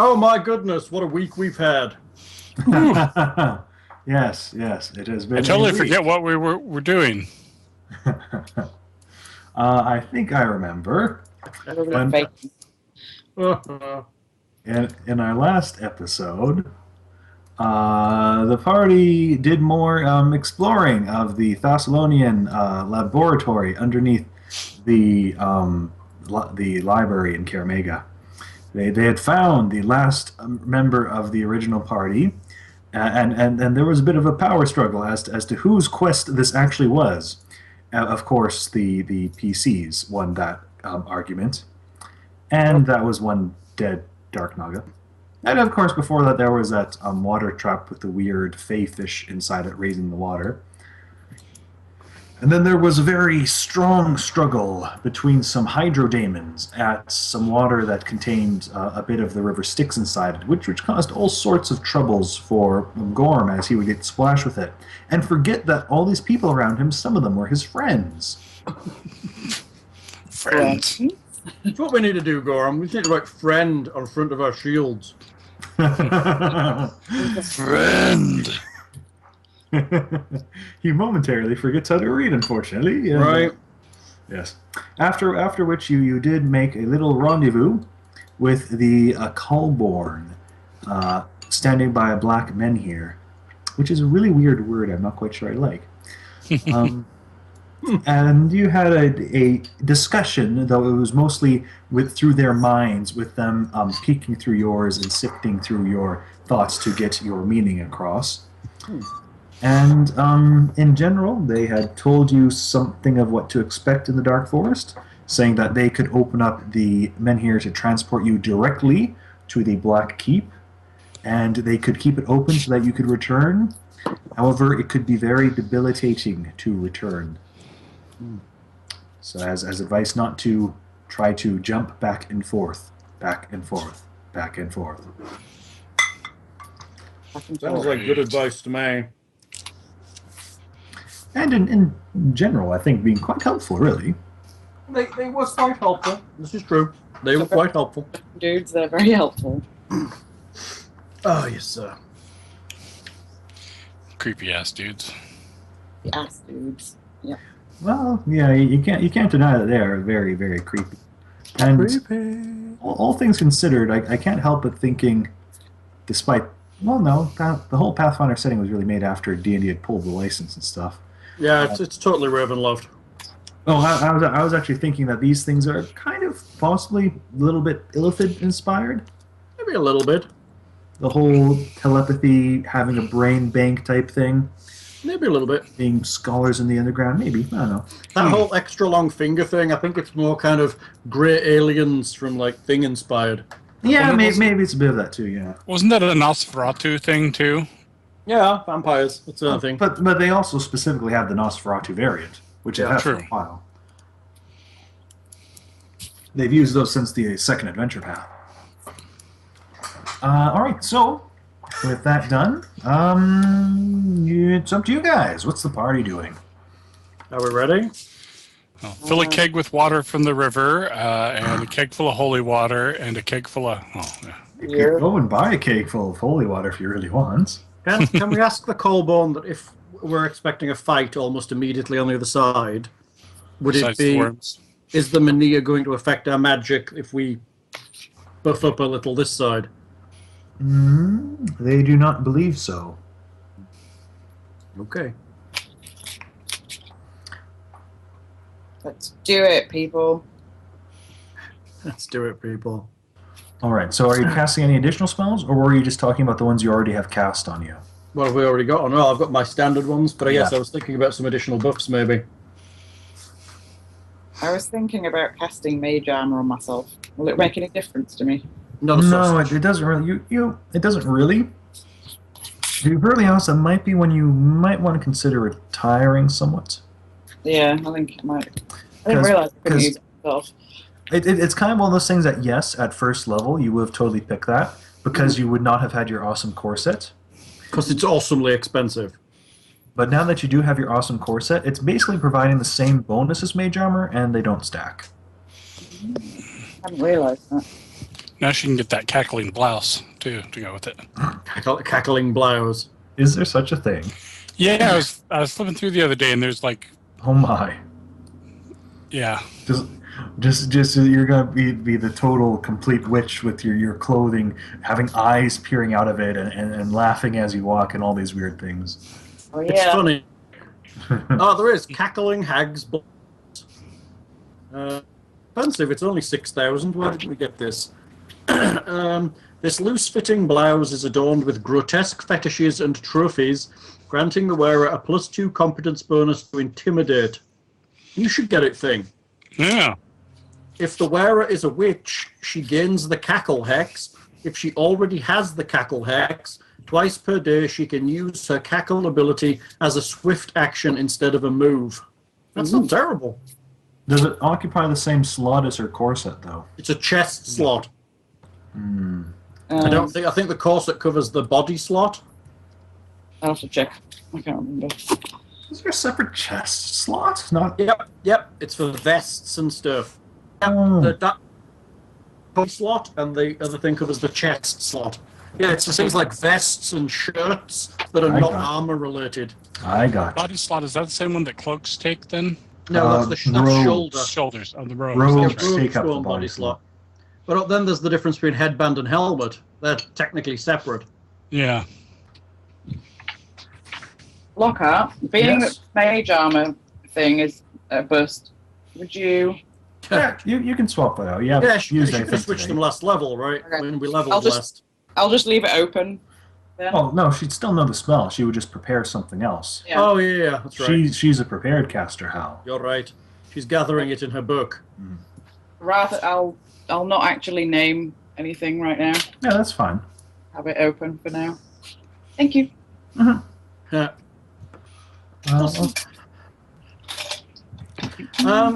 Oh my goodness, what a week we've had. Yes, it has I been a totally week. forget what we were doing. I think I remember Probably when fake. in our last episode, the party did more exploring of the Thessalonian laboratory underneath the library in Karamega. They had found the last member of the original party, and there was a bit of a power struggle as to whose quest this actually was. Of course, the PCs won that argument, and that was one dead Dark Naga. And of course, before that, there was that water trap with the weird fey fish inside it raising the water. And then there was a very strong struggle between some hydrodemons at some water that contained a bit of the river Styx inside it, which caused all sorts of troubles for Gorm as he would get splashed with it. And forget that all these people around him, some of them were his friends. Friends. That's what we need to do, Gorham. We need to write friend on front of our shields. Friend. He momentarily forgets how to read, unfortunately. And, Right. Yes. After which you did make a little rendezvous with the Cullborn, standing by a black menhir, which is a really weird word. I'm not quite sure I like. And you had a discussion, though it was mostly through their minds, with them peeking through yours and sifting through your thoughts to get your meaning across. And in general, they had told you something of what to expect in the Dark Forest, saying that they could open up the menhir to transport you directly to the Black Keep, and they could keep it open so that you could return. However, it could be very debilitating to return. So as advice not to try to jump back and forth, back and forth, back and forth. Sounds like good advice to me. And in general, I think being quite helpful, really. They were quite helpful. This is true. They were quite helpful. Dudes, they're very helpful. Oh, yes, sir. Creepy ass dudes. The ass dudes. Yeah. Well, yeah, you can't deny that they are very, very creepy. And all things considered, I can't help but thinking, despite the whole Pathfinder setting was really made after D&D had pulled the license and stuff. Yeah, it's totally Ravenloft. Oh, I was actually thinking that these things are kind of possibly a little bit Illithid inspired. Maybe a little bit. The whole telepathy, having a brain bank type thing. Maybe a little bit. Being scholars in the underground, maybe. I don't know. That whole extra long finger thing, I think it's more kind of grey aliens from, like, Thing inspired. Yeah, maybe it's a bit of that too, yeah. Wasn't that a Nosferatu thing too? Yeah, vampires. That's another thing. But they also specifically have the Nosferatu variant, which they have for a while. They've used those since the second adventure path. Alright, so with that done, it's up to you guys. What's the party doing? Are we ready? Oh, fill a keg with water from the river, and a keg full of holy water, and a keg full of... You could go and buy a keg full of holy water if you really want. Can we ask the Colborn that if we're expecting a fight almost immediately on the other side, would it be... Is the Mania going to affect our magic if we buff up a little this side? They do not believe so. Okay. Let's do it, people. Let's do it, people. Alright, so are you casting any additional spells, or were you just talking about the ones you already have cast on you? What have we already got? Oh, no, I've got my standard ones, but I guess I was thinking about some additional buffs, maybe. I was thinking about casting Mage Armor on myself. Will it make any difference to me? No, it doesn't really. It doesn't really. To be brutally honest, it might be when you might want to consider retiring somewhat. Yeah, I think it might. I didn't realize I couldn't use it myself. It's kind of one of those things that, yes, at first level, you would have totally picked that, because you would not have had your awesome corset. Because it's awesomely expensive. But now that you do have your awesome corset, it's basically providing the same bonus as Mage Armor, and they don't stack. I hadn't realized that. Now she can get that cackling blouse, too, to go with it. Cackling blouse. Is there such a thing? Yeah, I was flipping through the other day, and there's like... Oh my. Yeah. Just you're gonna be the total complete witch with your clothing, having eyes peering out of it, and laughing as you walk, and all these weird things. Oh, yeah. It's funny. Oh, there is cackling hags. Expensive. It's only 6,000. Where did we get this? This loose-fitting blouse is adorned with grotesque fetishes and trophies, granting the wearer a +2 competence bonus to intimidate. You should get it, thing. Yeah. If the wearer is a witch, she gains the cackle hex. If she already has the cackle hex, twice per day she can use her cackle ability as a swift action instead of a move. That's not terrible. Does it occupy the same slot as her corset, though? It's a chest slot. I think the corset covers the body slot. I'll have to check. I can't remember. Is there a separate chest slot? Not. Yep. It's for vests and stuff. Oh. That body slot, and the other thing covers the chest slot. Yeah, it's for things like vests and shirts that are not armor related. I got you. Body slot, is that the same one that cloaks take, then? No, that's shoulder. Shoulders of the robes. Robes That's right. take up the Body body slot. slot. But then there's the difference between headband and helmet. They're technically separate. Yeah. Lockhart, being Yes. that mage armor thing is a bust, would you... Yeah, you can swap that out. Yeah, You should switch them last level, right? Okay. When we leveled I'll just- last. I'll just leave it open then. Oh no, she'd still know the spell. She would just prepare something else. Yeah. Oh, yeah, that's right. She's a prepared caster, Hal. You're right. She's gathering it in her book. Rather, I'll not actually name anything right now. Yeah, that's fine. Have it open for now. Thank you. Yeah. Uh,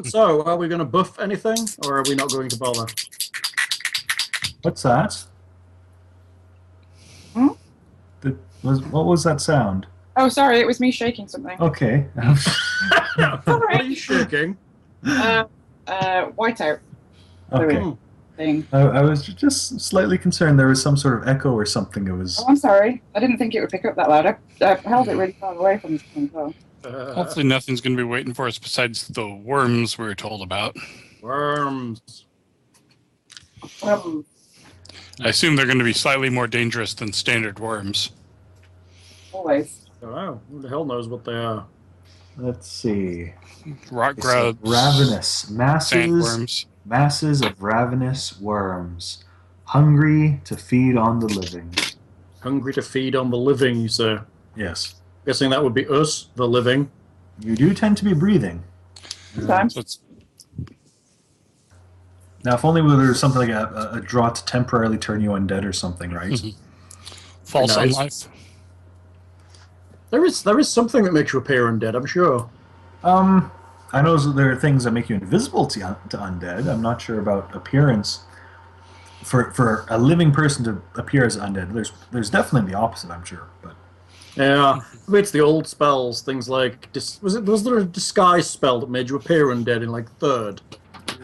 So, are we going to buff anything, or are we not going to bother? what's that? Hmm? What was that sound? Oh, sorry, it was me shaking something. Okay. What are you shaking? Whiteout Okay. thing. I was just slightly concerned there was some sort of echo or something. It was. Oh, I'm sorry. I didn't think it would pick up that loud. I held it really far away from the screen as well. Hopefully nothing's going to be waiting for us besides the worms we were told about. Worms. I assume they're going to be slightly more dangerous than standard worms. Always. Oh, who the hell knows what they are? Let's see. Rock grubs, Ravenous sandworms. masses of ravenous worms, hungry to feed on the living. Hungry to feed on the living, you say? Yes. Guessing that would be us, the living. You do tend to be breathing. Sometimes. So it's Now, if only there was something like a draw to temporarily turn you undead or something, right? false Nice. unlife. There is something that makes you appear undead, I'm sure. I know there are things that make you invisible to undead. I'm not sure about appearance. For a living person to appear as undead, there's definitely the opposite, I'm sure. But Yeah, it's the old spells, things like was there a disguise spell that made you appear undead in like third?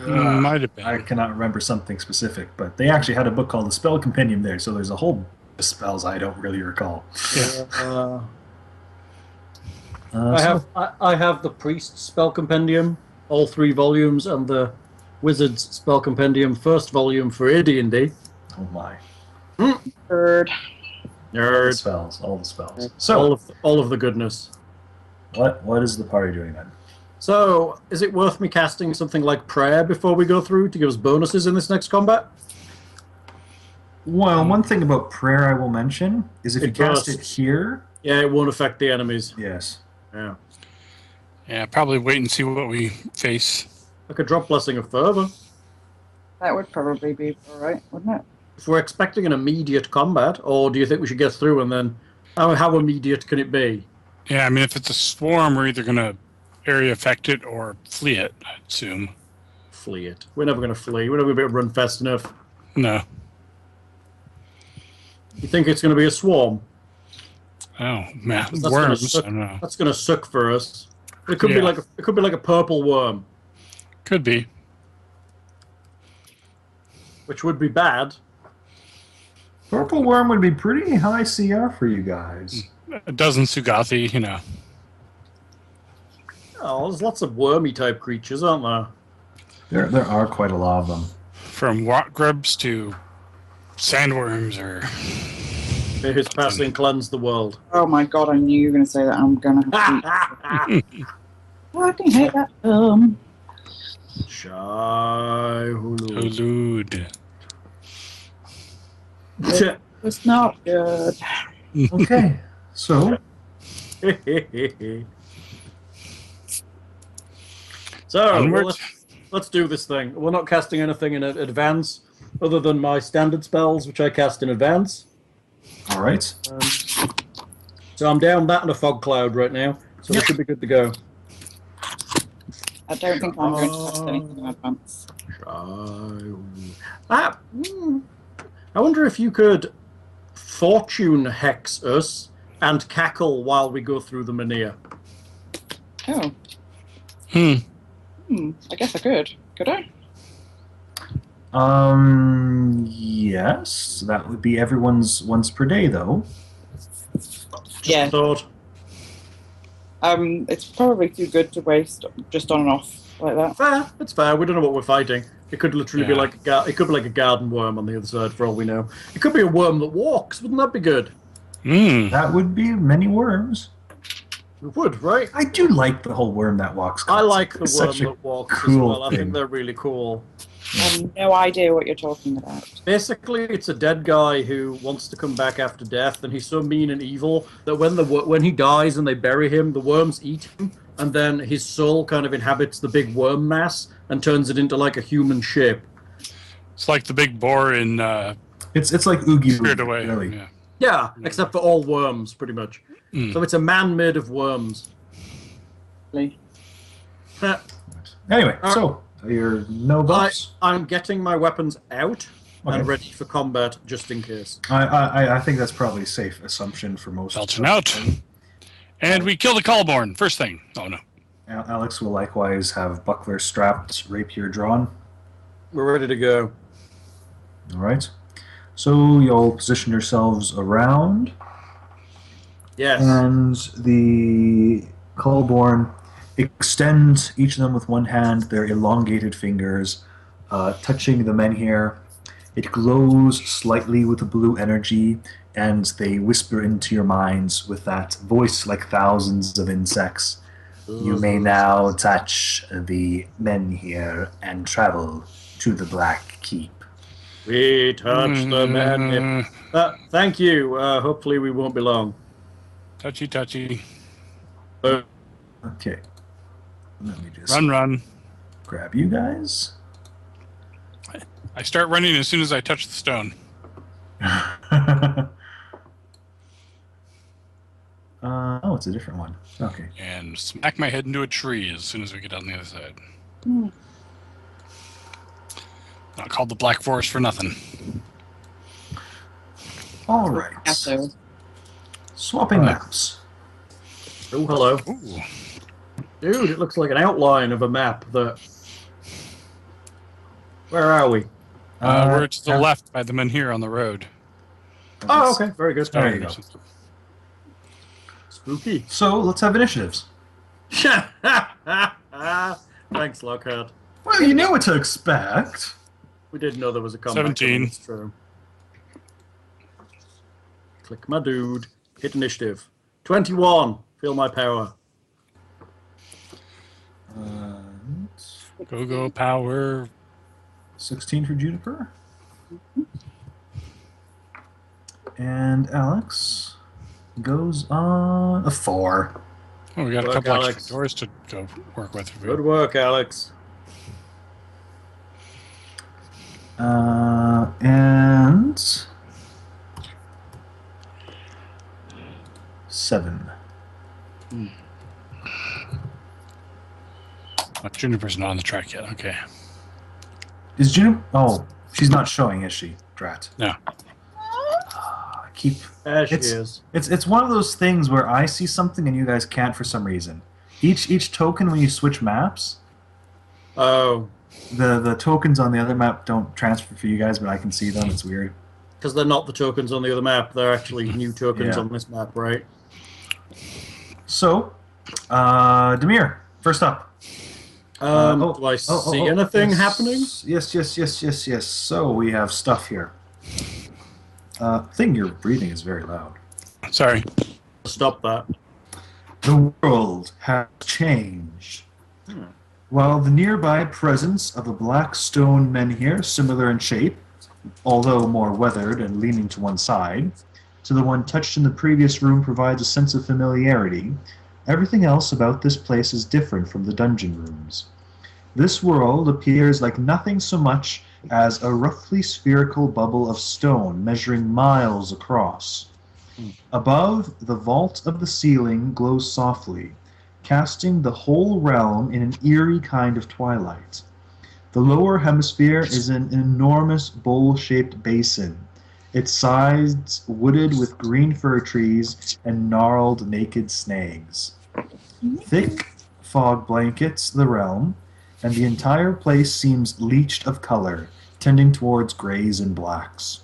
Might have been. I cannot remember something specific. But they actually had a book called the Spell Compendium there, so there's a whole spells I don't really recall. I have the Priest Spell Compendium, all 3 volumes, and the Wizard's Spell Compendium, first volume for AD&D. Oh my! Bird. Nerd. All the spells. So All of the goodness. what is the party doing then? So, is it worth me casting something like Prayer before we go through to give us bonuses in this next combat? Well, one thing about prayer I will mention is if you cast it here. Yeah, it won't affect the enemies. Yes. Yeah. Yeah, probably wait and see what we face. Like a drop blessing of fervor. That would probably be alright, wouldn't it? If we're expecting an immediate combat, or do you think we should get through and then how immediate can it be? Yeah, I mean, if it's a swarm, we're either going to area affect it or flee it, I assume. Flee it. We're never going to flee. We're never going to be able to run fast enough. No. You think it's going to be a swarm? Oh, man. That's Worms, gonna I don't know. That's going to suck for us. It could be like a purple worm, Could be. which would be bad Purple worm would be pretty high CR for you guys. A dozen Sugathi, you know. Oh, there's lots of wormy type creatures, aren't there? There are quite a lot of them. From rock grubs to sandworms or... May his passing cleanse the world. Oh my god, I knew you were going to say that. I'm going to have to eat. I fucking hate that film. Shy Hulud. Hulud. It's not good. Okay, so Onward. Let's do this thing. We're not casting anything in advance other than my standard spells, which I cast in advance. all right. So I'm down that and a fog cloud right now, so we should be good to go. I don't think I'm going to test anything in advance. I wonder if you could fortune hex us and cackle while we go through the Menhir. Oh. I guess I could. Could I? Yes, that would be everyone's once per day, though. Yeah. Thought. It's probably too good to waste just on and off like that. Fair, it's fair. We don't know what we're fighting. It could literally be like it could be like a garden worm on the other side, for all we know. It could be a worm that walks. Wouldn't that be good? That would be many worms. It would, right? I do like the whole worm that walks. I like the It's worm such a that walks as cool well. I think thing. they're really cool. I have no idea what you're talking about. Basically, it's a dead guy who wants to come back after death, and he's so mean and evil that when he dies and they bury him, the worms eat him, and then his soul kind of inhabits the big worm mass and turns it into like a human shape. It's like the big boar in It's like Oogie Spirit Boogie, Away. really. Yeah. Yeah, except for all worms, pretty much. So it's a man made of worms. Anyway, so you're no buffs. I'm getting my weapons out Okay. and ready for combat, just in case. I think that's probably a safe assumption for most. Belching out. And we kill the Callborn. First thing. Oh, no. Alex will likewise have buckler strapped, rapier drawn. We're ready to go. All right. So you'll position yourselves around, Yes. and the Cullborn extend each of them with one hand, their elongated fingers, touching the men here. It glows slightly with a blue energy, and they whisper into your minds with that voice like thousands of insects. You may now touch the men here and travel to the Black Keep. We touch the man. Thank you. Hopefully we won't be long. Touchy, touchy. Okay. Let me just Run. grab you guys. I start running as soon as I touch the stone. Oh, it's a different one. Okay. And smack my head into a tree as soon as we get on the other side. Not called the Black Forest for nothing. All right. Casso. Swapping maps. Oh, hello. Ooh. Dude, it looks like an outline of a map that... Where are we? We're to the left by the men here on the road. Oh, okay. Very good. There you go. Spooky. So let's have initiatives. Thanks, Lockhart. Well, you knew what to expect. We did know there was a comeback. 17. It's true. Click my dude. Hit initiative. 21. Feel my power. Go power. 16 for Juniper. And Alex goes on a 4. Oh, we got Good a work, couple Alex. extra doors to go work with. Good work, Alex. And 7. Oh, Juniper's not on the track yet. Okay. Is Juniper? Oh, she's not showing, is she? Drat. No. There she It's- is. It's one of those things where I see something and you guys can't for some reason. Each token when you switch maps, Oh. the tokens on the other map don't transfer for you guys, but I can see them. It's weird. Because they're not the tokens on the other map. They're actually new tokens on this map, right? So, Demir, first up. Do I see anything happening? Yes. So we have stuff here. Thing, your breathing is very loud. Sorry. Stop that. The world has changed. While the nearby presence of a black stone menhir, similar in shape, although more weathered and leaning to one side, to the one touched in the previous room provides a sense of familiarity, everything else about this place is different from the dungeon rooms. This world appears like nothing so much as a roughly spherical bubble of stone measuring miles across. Above, the vault of the ceiling glows softly, casting the whole realm in an eerie kind of twilight. The lower hemisphere is an enormous bowl-shaped basin, its sides wooded with green fir trees and gnarled naked snags. Thick fog blankets the realm, and the entire place seems leached of color, tending towards grays and blacks.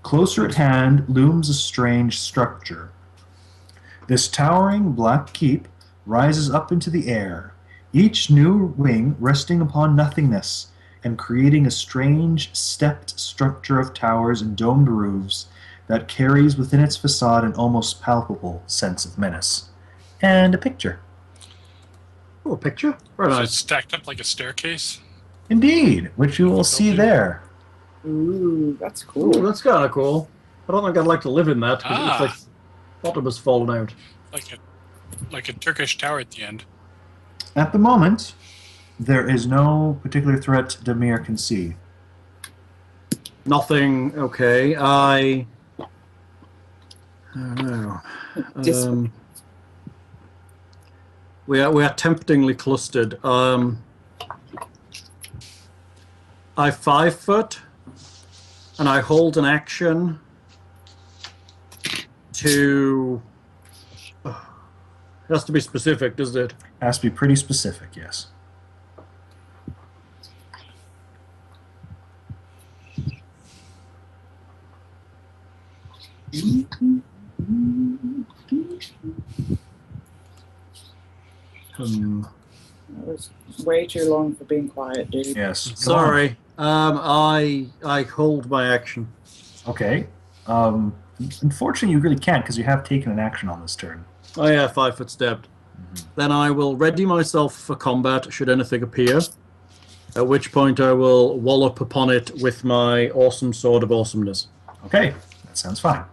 Closer at hand looms a strange structure. This towering black keep rises up into the air, each new wing resting upon nothingness and creating a strange stepped structure of towers and domed roofs that carries within its facade an almost palpable sense of menace. And a picture. Oh, a picture? Right So on. it's stacked up like a staircase. Indeed, which you will see there. Ooh, that's Ooh, cool. that's kind of cool. I don't think I'd like to live in that because it looks like bottom has fallen out. Like a Turkish tower at the end. At the moment, there is no particular threat Demir can see. Nothing. Okay. I don't know. We are temptingly clustered. I 5 foot, and I hold an action to. It has to be specific, does it? Has to be pretty specific, yes. That was way too long for being quiet, dude. Yes. Sorry. I hold my action. Okay. Unfortunately, you really can't because you have taken an action on this turn. Oh yeah, 5 foot stepped. Then I will ready myself for combat should anything appear. At which point I will wallop upon it with my awesome sword of awesomeness. Okay, that sounds fine.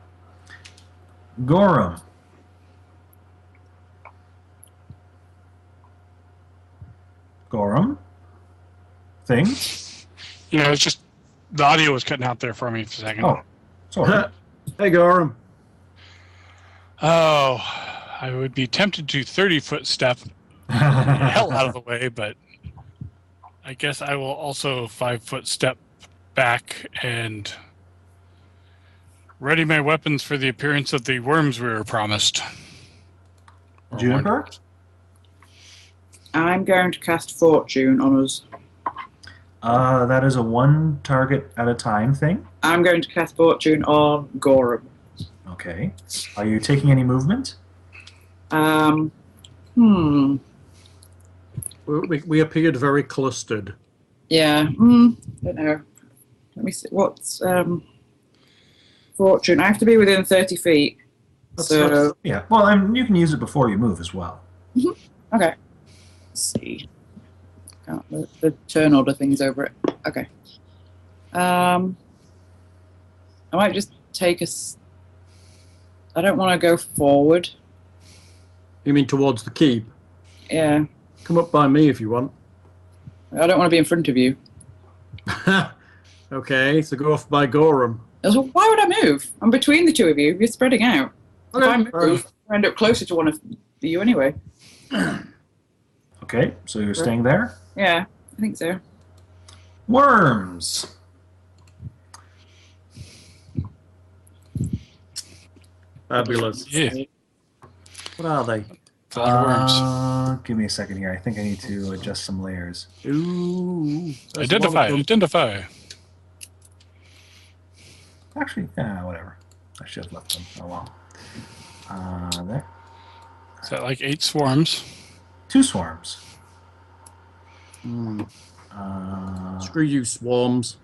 Gorham. Gorham? Thing? Yeah, it's just the audio was cutting out there for me for a second. Oh, sorry. Hey, Gorham. Oh, I would be tempted to 30-foot step the hell out of the way, but I guess I will also 5-foot step back and ready my weapons for the appearance of the worms we were promised. Juniper? I'm going to cast Fortune on us. That is a one target at a time thing. I'm going to cast Fortune on Gorham. Okay. Are you taking any movement? We appeared very clustered. Yeah. Don't know. Let me see. What's Fortune? I have to be within 30 feet. So Yeah. Well, and you can use it before you move as well. okay. Let's see. The turn order thing's over it. Okay. I might just take I don't want to go forward. You mean towards the keep? Yeah. Come up by me if you want. I don't want to be in front of you. Okay, so go off by Gorham. So why would I move? I'm between the two of you. You're spreading out. Okay, If I move, I end up closer to one of you anyway. Okay, so you're staying there? Yeah, I think so. Worms! Fabulous. Yeah, What are they? it's a lot of worms. Give me a second here. I think I need to adjust some layers. Ooh. That's a lot of them. Identify. Actually, yeah, whatever. I should have left them. Oh well. There. Is that like 8 swarms? 2 swarms. Screw you, swarms.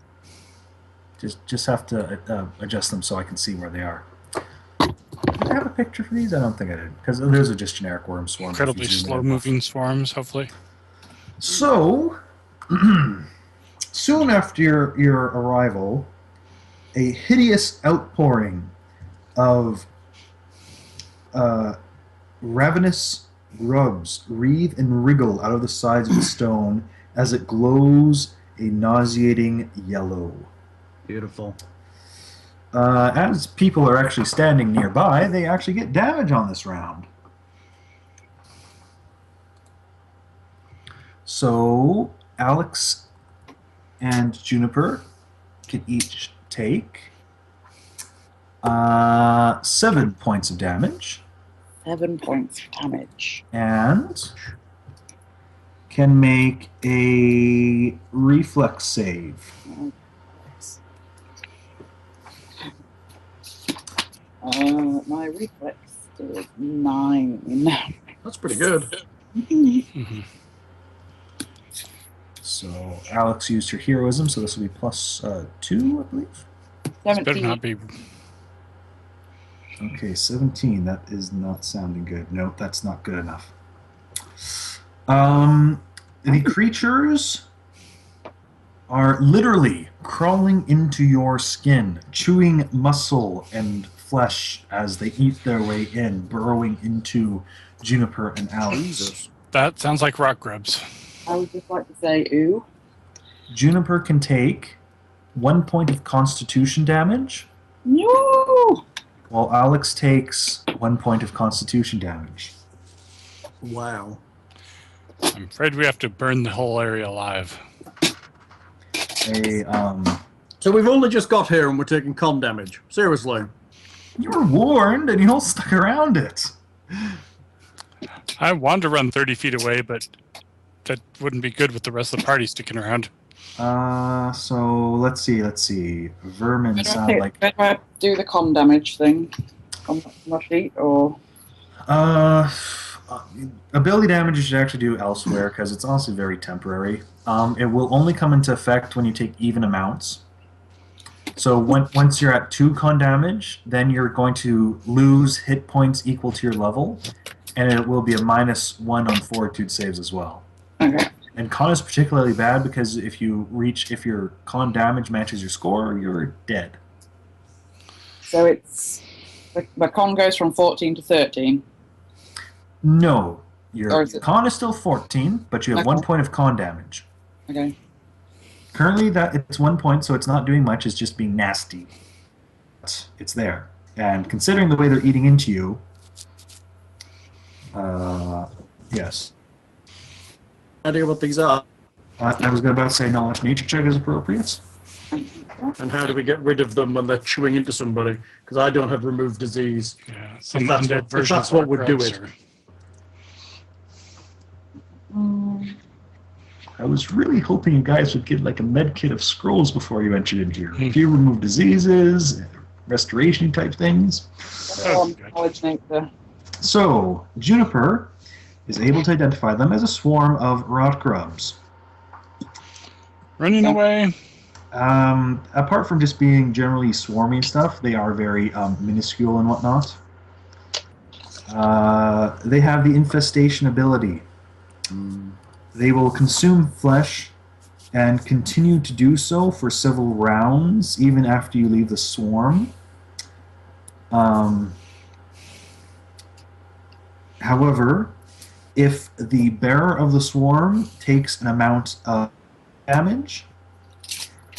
Just have to adjust them so I can see where they are. Did I have a picture for these? I don't think I did, because those are just generic worm swarms. Incredibly slow-moving swarms, hopefully. So, soon after your arrival, a hideous outpouring of ravenous grubs wreathe and wriggle out of the sides of the stone as it glows a nauseating yellow. Beautiful. As people are actually standing nearby, they actually get damage on this round. So, Alex and Juniper can each take 7 points of damage. 7 points of damage. And can make a reflex save. My reflex is 9. That's pretty good. Mm-hmm. So Alex used her heroism, so this will be plus 2, I believe. This better not be. Okay, 17. That is not sounding good. No, that's not good enough. The creatures are literally crawling into your skin, chewing muscle and flesh as they eat their way in, burrowing into Juniper and Alex. Jesus. That sounds like rock grubs. I would just like to say, ooh. Juniper can take 1 point of constitution damage, No! while Alex takes 1 point of constitution damage. Wow. I'm afraid we have to burn the whole area alive. So we've only just got here and we're taking con damage. Seriously. You were warned and you all stuck around it. I wanted to run 30 feet away, but that wouldn't be good with the rest of the party sticking around. So let's see. Vermin sound like... Better I do the con damage thing on my sheet, or... Ability damage you should actually do elsewhere, because it's also very temporary. It will only come into effect when you take even amounts. So once you're at 2 con damage, then you're going to lose hit points equal to your level, and it will be a -1 on fortitude saves as well. Okay. And con is particularly bad because if your con damage matches your score, you're dead. So it's... The con goes from 14 to 13. No. Or Your is it- con is still 14, but you have 1 point of con damage. Okay. Currently, it's 1 point, so it's not doing much. It's just being nasty. But it's there. And considering the way they're eating into you, yes. Idea what these are? I was about to say knowledge nature check is appropriate. And how do we get rid of them when they're chewing into somebody? Because I don't have remove disease. Yeah, If that's what would do it. I was really hoping you guys would get like a med kit of scrolls before you entered in here. If you remove diseases, restoration type things. Knowledge nature. So, Juniper is able to identify them as a swarm of rot grubs. Running away. Apart from just being generally swarmy stuff, they are very minuscule and whatnot. They have the infestation ability. They will consume flesh and continue to do so for several rounds, even after you leave the swarm. However, if the bearer of the swarm takes an amount of damage,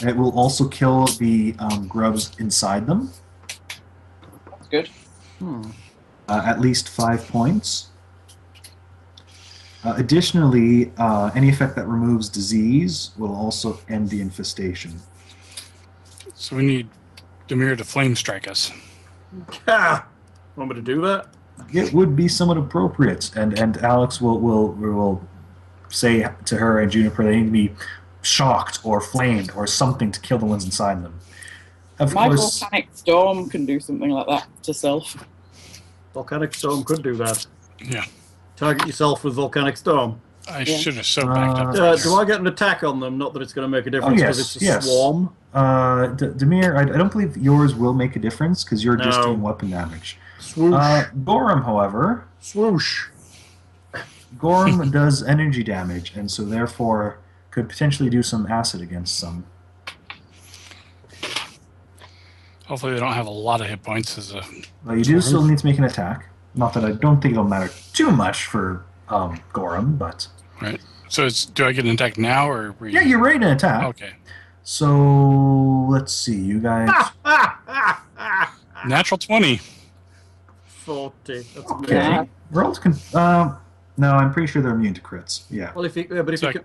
it will also kill the grubs inside them. That's good. At least 5 points. Additionally, any effect that removes disease will also end the infestation. So we need Demir to flame strike us. Ah! Want me to do that? It would be somewhat appropriate, and Alex will say to her and Juniper they need to be shocked or flamed or something to kill the ones inside them. Of My course. volcanic storm can do something like that to self. Volcanic storm could do that. Yeah. Target yourself with volcanic storm. I should have so backed up. Do I get an attack on them? Not that it's going to make a difference because it's a yes. swarm. Demir, I don't believe yours will make a difference because you're just No. doing weapon damage. Swoosh. Gorham, however, Swoosh. Gorham does energy damage, and so therefore could potentially do some acid against some. Hopefully they don't have a lot of hit points as a... Well, you do still need to make an attack. Not that I don't think it'll matter too much for Gorham, but... Right. So do I get an attack now, or... Yeah, you're ready to attack. Okay. So, let's see, you guys... Natural 20. 40. That's Okay. me. Rolled no, I'm pretty sure they're immune to crits. Yeah. Well, if you So can,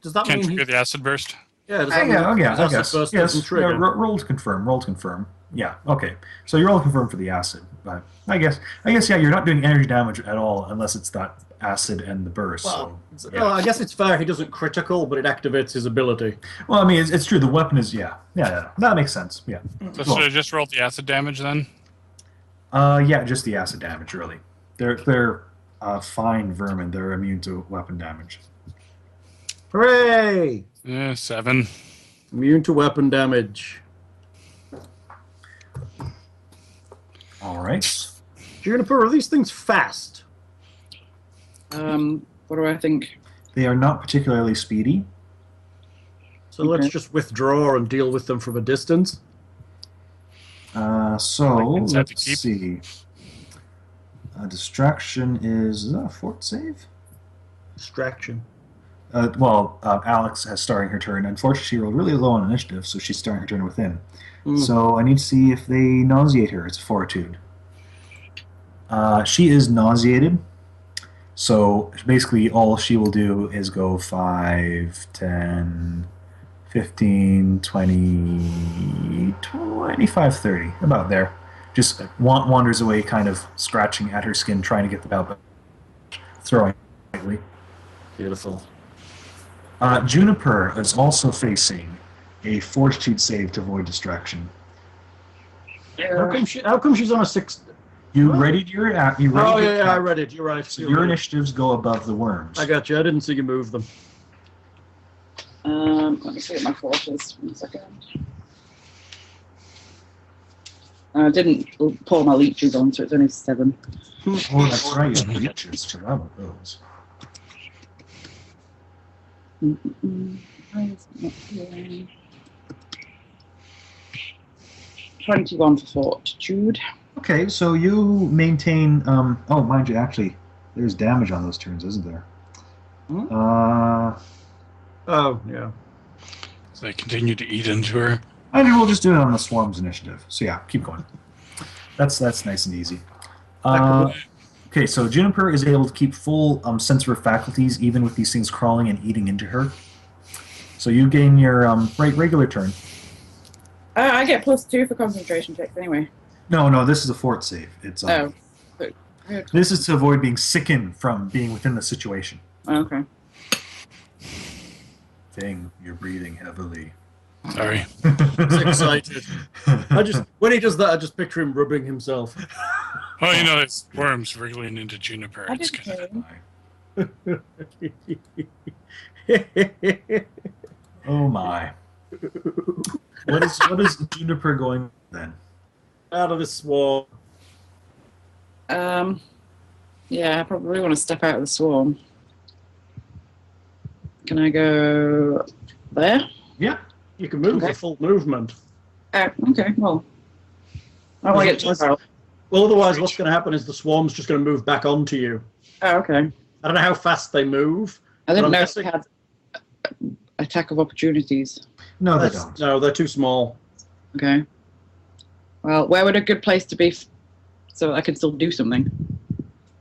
does that Can't mean trigger the acid burst? Yeah, does that mean I acid guess. burst Yes. doesn't trigger? Roll to confirm. Roll to confirm. Yeah. Okay. So you roll to confirm for the acid, but I guess yeah, you're not doing energy damage at all unless it's that acid and the burst. Well, so, well, I guess it's fair. He doesn't critical, but it activates his ability. Well, I mean, it's true. The weapon is yeah. That makes sense. Yeah. So should I just roll the acid damage then? Yeah, just the acid damage really. They're fine vermin. They're immune to weapon damage. Hooray! 7. Immune to weapon damage. All right. Juniper, are these things fast? What do I think? They are not particularly speedy. So let's Okay. just withdraw and deal with them from a distance. So Like inside the let's keep? see. Distraction is that a fort save? Distraction. Alex is starting her turn. Unfortunately, she rolled really low on initiative, so she's starting her turn within. Mm. So I need to see if they nauseate her. It's a fortitude. She is nauseated. So basically, all she will do is go 5, 10, 15, 20, 25, 30. About there. Just wanders away, kind of scratching at her skin, trying to get the belt, throwing lightly. Beautiful. Juniper is also facing a fortitude save to avoid distraction. How come she's on a 6? You What? readied your app. You Oh, readied your yeah, I attack. read it. You're right. So You're your right. initiatives go above the worms. I got you. I didn't see you move them. Let me see what my fort is. 1 second. I didn't pull my leeches on, so it's only 7. Oh, that's right. You have leeches. Forgot about those. Why is it not here? 21 for fortitude. Okay, so you maintain. Oh, mind you, actually, there's damage on those turns, isn't there? Hmm? Uh, Oh, yeah. So they continue to eat into her. I mean, we'll just do it on the swarms initiative. So yeah, keep going. That's nice and easy. Okay, so Juniper is able to keep full sense of her faculties even with these things crawling and eating into her. So you gain your regular turn. I get +2 for concentration checks anyway. No, this is a fort save. It's Oh. This is to avoid being sickened from being within the situation. Okay. Dang, you're breathing heavily. Sorry. He's excited. When he does that, I just picture him rubbing himself. Oh, you know, it's worms wriggling into Juniper. I It's didn't good. hear. Oh my. What is Juniper going then? Out of the swarm. Yeah, I probably want to step out of the swarm. Can I go there? Yeah, you can move Okay. the full movement. Okay, well. I want to get to out. Well, otherwise, what's going to happen is the swarm's just going to move back onto you. Oh, okay. I don't know how fast they move. I didn't I'm know guessing- if we had attack of opportunities. No, they don't. No, they're too small. Okay. Well, where would a good place to be so I can still do something?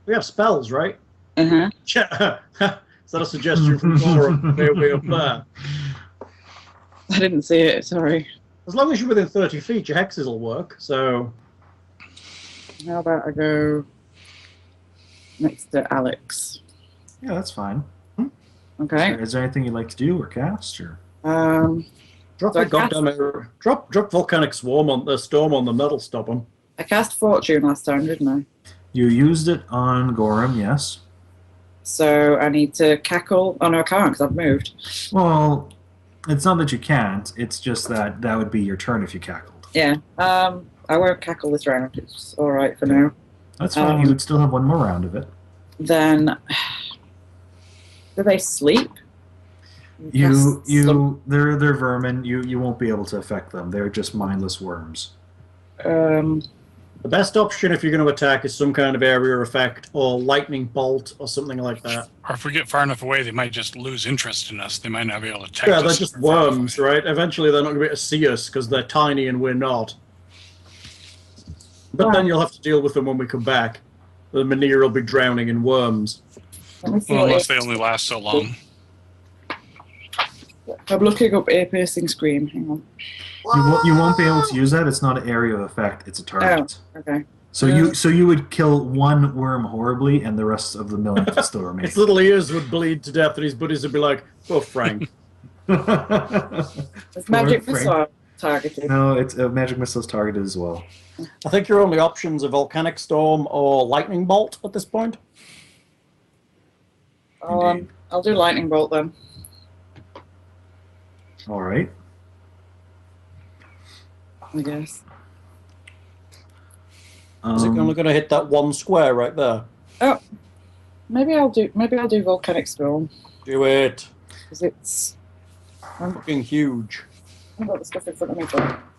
We have spells, right? Uh-huh. Is that a suggestion from Forum? Way up there. I didn't see it, sorry. As long as you're within 30 feet, your hexes will work. So How about I go next to Alex? Yeah, that's fine. Okay. Is there anything you'd like to do or cast or? Drop So I the goddamn arrow. Drop volcanic storm on the metal. Stop them. I cast Fortune last time, didn't I? You used it on Gorham, yes. So I need to cackle. Oh no, I can't because I've moved. Well, it's not that you can't. It's just that that would be your turn if you cackled. Yeah. I won't cackle this round. It's all right for now. That's fine. You would still have one more round of it. Then, do they sleep? They're vermin. You won't be able to affect them. They're just mindless worms. The best option if you're going to attack is some kind of area effect or lightning bolt or something like that. Or if we get far enough away, they might just lose interest in us. They might not be able to attack us. Yeah, they're just worms, right? Eventually they're not going to be able to see us because they're tiny and we're not. But then you'll have to deal with them when we come back. The Manir will be drowning in worms. Well, unless they only last so long. I'm looking up ear piercing scream. Hang on. You won't be able to use that. It's not an area of effect. It's a target. Oh, okay. So you would kill one worm horribly, and the rest of the million would still remain. His little ears would bleed to death, and his buddies would be like, "Oh, Frank." Is magic missile targeted? No, it's magic missiles targeted as well. I think your only options are volcanic storm or lightning bolt at this point. I'll do lightning bolt then. All right. I guess. Is it only going to hit that one square right there? Oh, maybe I'll do volcanic storm. Do it. Because it's Fucking huge. I've got the stuff in front of me.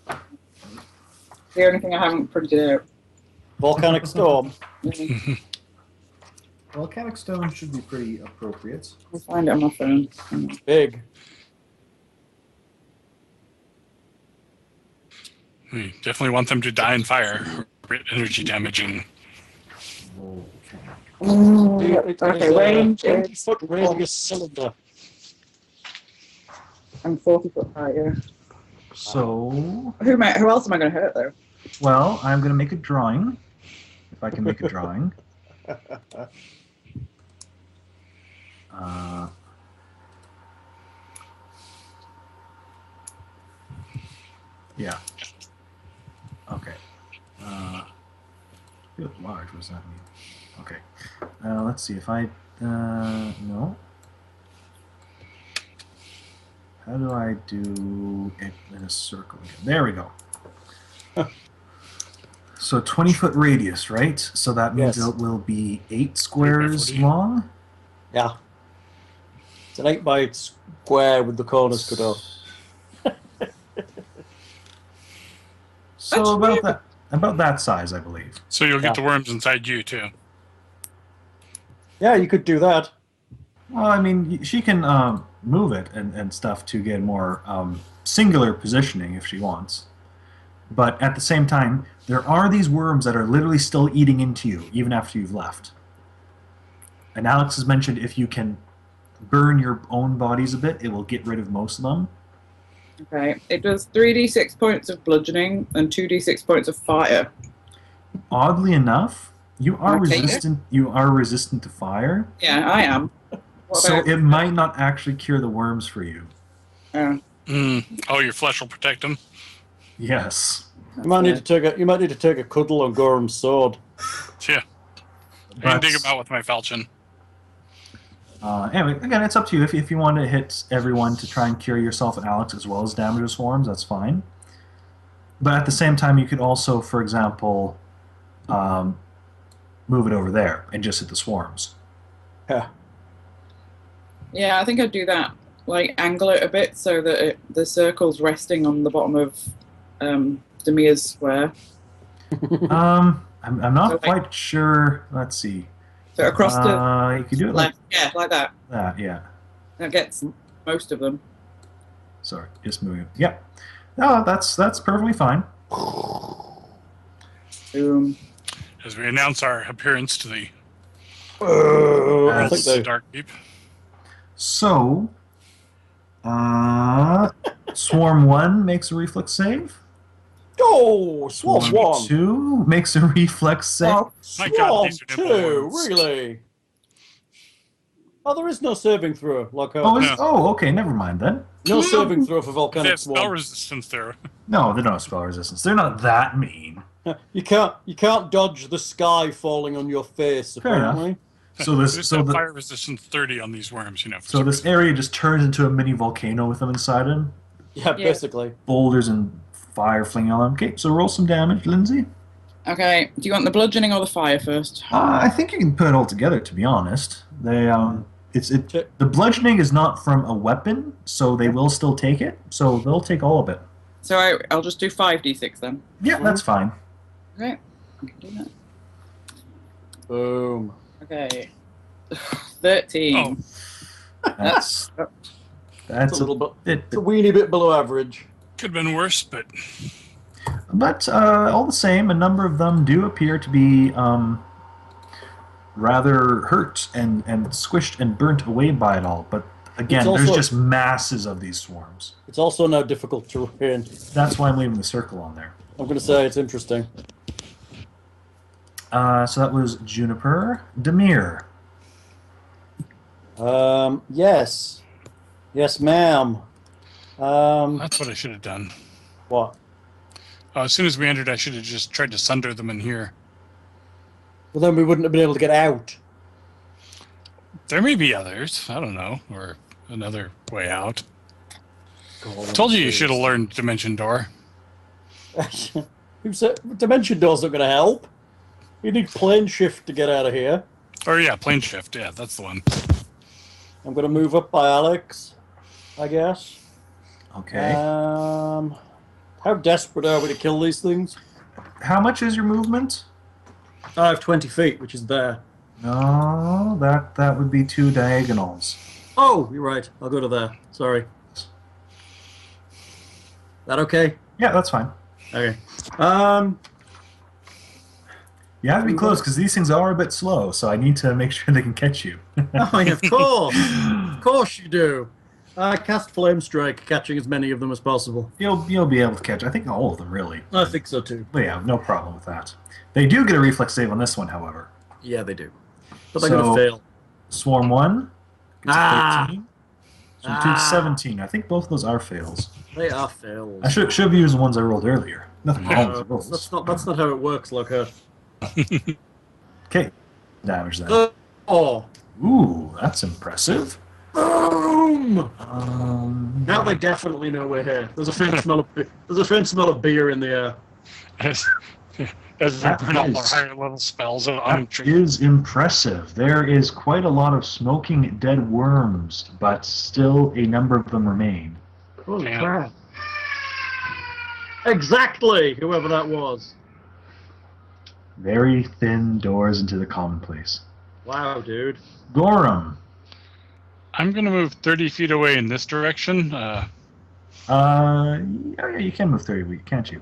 But the only thing I haven't printed out. Volcanic storm. Volcanic stone should be pretty appropriate. I'll find it on my phone. Big. We definitely want them to die in fire. Energy damaging. Okay, range. 20-foot radius cylinder. I'm 40 foot high, yeah. So... Who else am I going to hurt, though? Well, I'm going to make a drawing. If I can make a drawing. Yeah. Okay. Feel large, what does that mean? Okay. Let's see if I... no. How do I do it in a circle again? There we go. So 20-foot radius, right? So that means it will be 8 squares long? Yeah. It's an 8 by square with the corners cut off. So about that size, I believe. So you'll get the worms inside you, too. Yeah, you could do that. Well, I mean, she can move it and stuff to get more singular positioning if she wants. But at the same time, there are these worms that are literally still eating into you, even after you've left. And Alex has mentioned if you can burn your own bodies a bit, it will get rid of most of them. Okay, it does 3d6 points of bludgeoning and 2d6 points of fire. Oddly enough, you are resistant. You are resistant to fire. Yeah, I am. So it might not actually cure the worms for you. Oh, your flesh will protect them. Yes. You might need to take a cuddle on Gorham's sword. Yeah. I can dig him out with my falchion. Anyway, again, it's up to you. If you want to hit everyone to try and cure yourself and Alex as well as damage the swarms, that's fine. But at the same time, you could also, for example, move it over there and just hit the swarms. Yeah. Yeah, I think I'd do that. Like, angle it a bit so that the circle's resting on the bottom of Demir's square. I'm not quite sure. Let's see. So across the you can do it left, yeah, like that. Yeah. That gets most of them. Sorry, just moving. Yep. No, that's perfectly fine. Boom. As we announce our appearance to the Dark Deep. So, Swarm 1 makes a reflex save. Oh, Swarm 1! 2 makes a reflex save. Oh, My God, Swarm these are 2, nimble worms. really? Oh, there is no saving throw. Like, okay, never mind then. No saving throw for They volcanic have spell swarm. resistance there. No, they don't have spell resistance. They're not that mean. You can't dodge the sky falling on your face. Fair enough. Apparently. So fire resistance 30 on these worms, you know. So this area just turns into a mini volcano with them inside him. Yeah, basically. Boulders and fire flinging on them. Okay, so roll some damage, Lindsay. Okay. Do you want the bludgeoning or the fire first? I think you can put it all together. To be honest, the bludgeoning is not from a weapon, so they will still take it. So they'll take all of it. So I'll just do 5d6 then. Yeah, that's fine. Okay. I can do that. Boom. Okay. 13. Oh. That's It's a little bit. bit. It's a weeny bit below average. Could have been worse, but But all the same, a number of them do appear to be rather hurt and squished and burnt away by it all. But again, there's just masses of these swarms. It's also now difficult to terrain. That's why I'm leaving the circle on there. I'm going to say it's interesting. So that was Juniper. Demir. Yes. Yes, ma'am. that's what I should have done. What? As soon as we entered, I should have just tried to sunder them in here. Well, then we wouldn't have been able to get out. There may be others. I don't know. Or another way out. Told you should have learned Dimension Door. Who said Dimension Door's not going to help? You need plane shift to get out of here. Or yeah, plane shift. Yeah, that's the one. I'm going to move up by Alex, I guess. Okay. How desperate are we to kill these things? How much is your movement? I have 20 feet, which is there. No, that would be 2 diagonals. Oh, you're right. I'll go to there. Sorry. That okay? Yeah, that's fine. Okay. You have to be close because these things are a bit slow, so I need to make sure they can catch you. Oh, yeah, of course. Of course you do. Cast Flame Strike, catching as many of them as possible. You'll be able to catch, I think, all of them, really. I think so, too. But yeah, no problem with that. They do get a reflex save on this one, however. Yeah, they do. But they're going to fail. Swarm 1 gets a 13. So Ah. 17. I think both of those are fails. They are fails. I should have used the ones I rolled earlier. Nothing wrong with the rolls. That's not how it works, Lockhart. Okay. Damage that. Oh. Ooh, that's impressive. Boom! Now they definitely know we're here. There's a faint smell of beer in the air. As they burn all the higher level spells of That is impressive. There is quite a lot of smoking dead worms, but still a number of them remain. Holy crap. Exactly, whoever that was. Very thin doors into the commonplace. Wow, dude. Gorham. I'm going to move 30 feet away in this direction. Yeah, you can move 30 feet, can't you?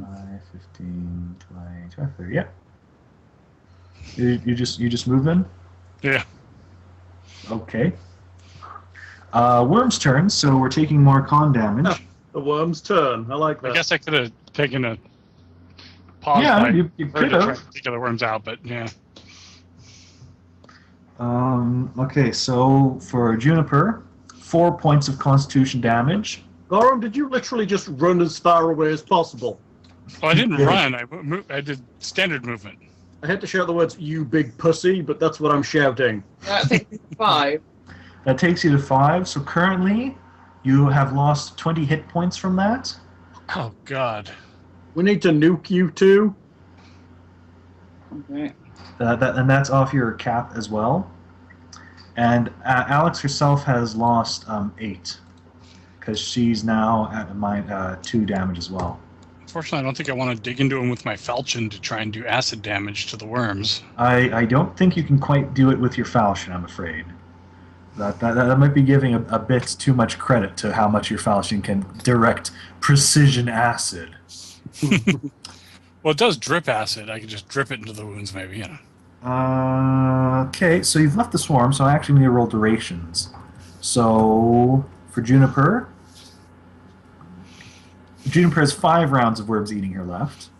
5, 15, 20, 25, 30, yeah. You just move in? Yeah. Okay. Worm's turn, so we're taking more con damage. The worm's turn. I like that. I guess I could have taken a pause. Yeah, you could have. Take the worms out, but yeah. Okay, so for Juniper, 4 points of constitution damage. Gorham, did you literally just run as far away as possible? Well, I didn't run. I did standard movement. I hate to shout the words, you big pussy, but that's what I'm shouting. I think 5. That takes you to 5, so currently you have lost 20 hit points from that. Oh, God. We need to nuke you two. Okay. And that's off your cap as well. And Alex herself has lost 8, because she's now at 2 damage as well. Unfortunately, I don't think I want to dig into him with my falchion to try and do acid damage to the worms. I don't think you can quite do it with your falchion, I'm afraid. That might be giving a bit too much credit to how much your falchion can direct precision acid. Well, it does drip acid. I could just drip it into the wounds, maybe, you know. Okay, so you've left the swarm, so I actually need to roll durations. So, for Juniper has 5 rounds of worms eating her left.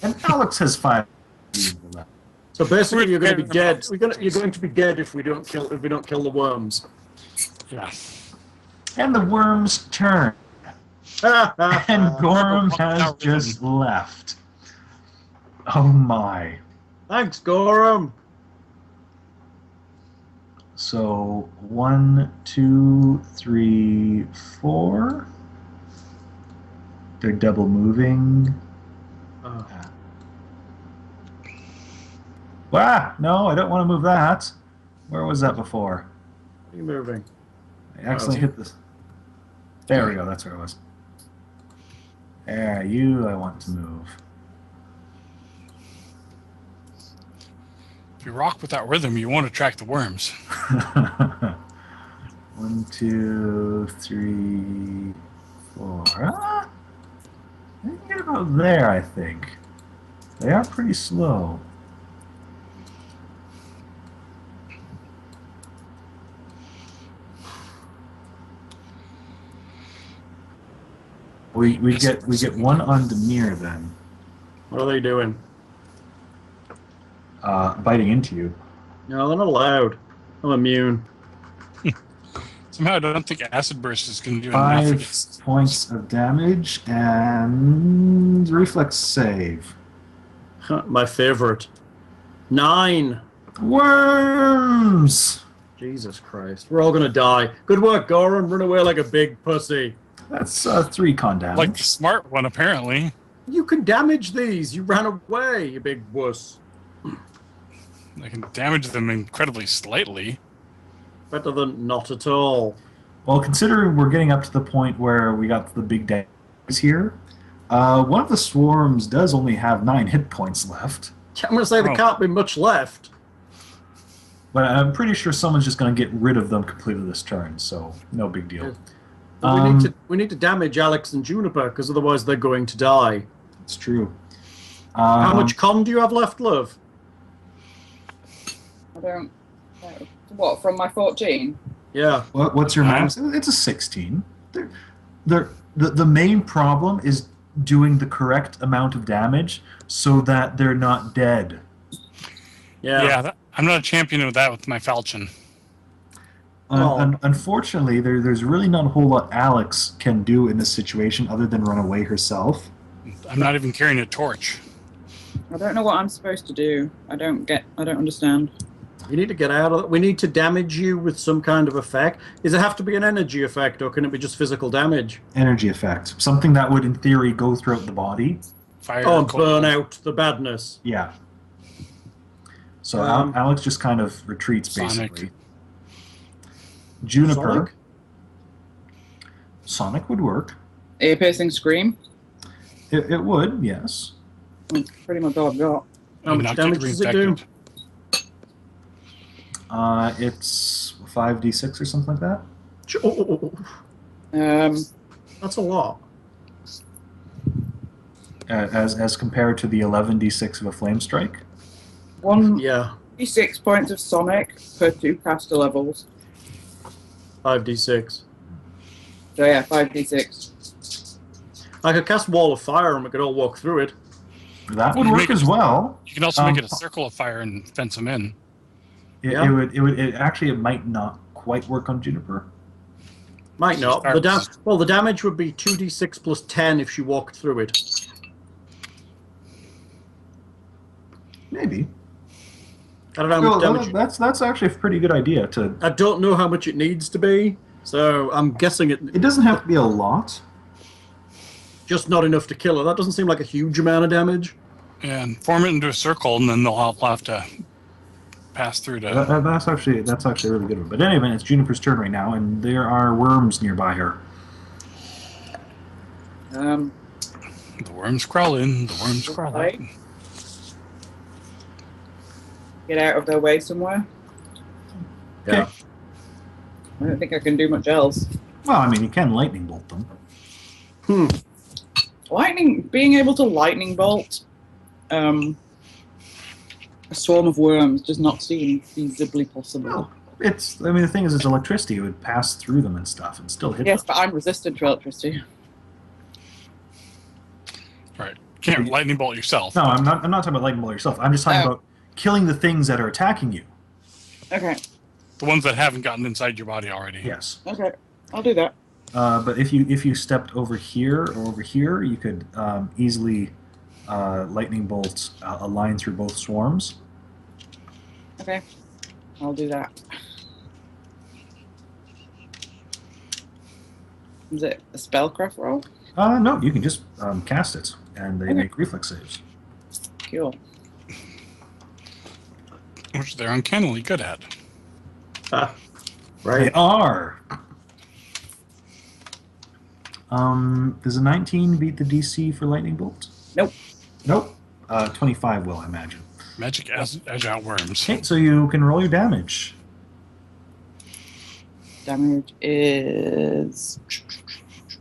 And Alex has 5 eating her left. So basically, you're going to be dead. You're going to be dead if we don't kill the worms. Yeah. And the worms turn. And Gorham has just left. Oh my. Thanks, Gorham. So 1, 2, 3, 4. They're double moving. No, I don't want to move that. Where was that before? Are you moving? I accidentally hit this. There we go, that's where it was. There, I want to move. If you rock with that rhythm, you won't attract the worms. 1, 2, 3, 4. They can get about there, I think. They are pretty slow. We get one on Demir then. What are they doing? Biting into you. No, they're not allowed. I'm immune. Somehow I don't think Acid Burst is going to do enough 5 against points of damage and reflex save. My favorite. 9. Worms! Jesus Christ. We're all going to die. Good work, Gorham. Run away like a big pussy. That's 3 con damage. like the smart one, apparently. You can damage these. You ran away, you big wuss. I can damage them incredibly slightly. Better than not at all. Well, considering we're getting up to the point where we got the big days here, one of the swarms does only have 9 hit points left. I'm going to say there can't be much left. But I'm pretty sure someone's just going to get rid of them completely this turn, so no big deal. We need to damage Alex and Juniper, because otherwise they're going to die. It's true. How much con do you have left, love? I don't know. What, from my 14? Yeah. What's your max? It's a 16. The main problem is doing the correct amount of damage so that they're not dead. Yeah. I'm not a champion of that with my falchion. Unfortunately, there's really not a whole lot Alex can do in this situation other than run away herself. I'm not even carrying a torch. I don't know what I'm supposed to do. I don't understand. You need to get out of it. We need to damage you with some kind of effect. Does it have to be an energy effect, or can it be just physical damage? Energy effect. Something that would, in theory, go throughout the body. Fire. And burn out the badness. Yeah. So Alex just kind of retreats, basically. Juniper. Sonic would work. Ear-piercing scream? It would, yes. That's pretty much all I've got. How much damage does it do? It's 5d6 or something like that. That's a lot. As compared to the 11d6 of a flame strike. 1d6 points of Sonic per 2 caster levels. 5d6. So yeah, 5d6. I could cast Wall of Fire and we could all walk through it. That would work as well. You can also make it a circle of fire and fence them in. It might not quite work on Juniper. Might not. The damage would be 2d6 plus 10 if she walked through it. Maybe. I don't know how much damage. That's actually a pretty good idea. I don't know how much it needs to be, so I'm guessing it. It doesn't have to be a lot. Just not enough to kill her. That doesn't seem like a huge amount of damage. And form it into a circle, and then they'll all have to pass through to... That's actually a really good one. But anyway, it's Juniper's turn right now, and there are worms nearby her. The worms crawl in, the worms crawl out. Get out of their way somewhere. Yeah. I don't think I can do much else. Well, I mean, you can lightning bolt them. Being able to lightning bolt a swarm of worms does not seem feasibly possible. Well, the thing is, it's electricity. It would pass through them and stuff and still hit them. Yes, but I'm resistant to electricity. Right. You can't lightning bolt yourself. No, I'm not talking about lightning bolt yourself. I'm just talking about killing the things that are attacking you. Okay. The ones that haven't gotten inside your body already. Yes. Okay. I'll do that. But if you stepped over here or over here, you could easily lightning bolt a line through both swarms. Okay. I'll do that. Is it a spellcraft roll? No, you can just cast it, and they make reflex saves. Cool. Which they're uncannily good at. Right. They are. Does a 19 beat the DC for lightning bolt? Nope. Nope. 25 will, I imagine. Magic agile worms. Okay, so you can roll your damage. Damage is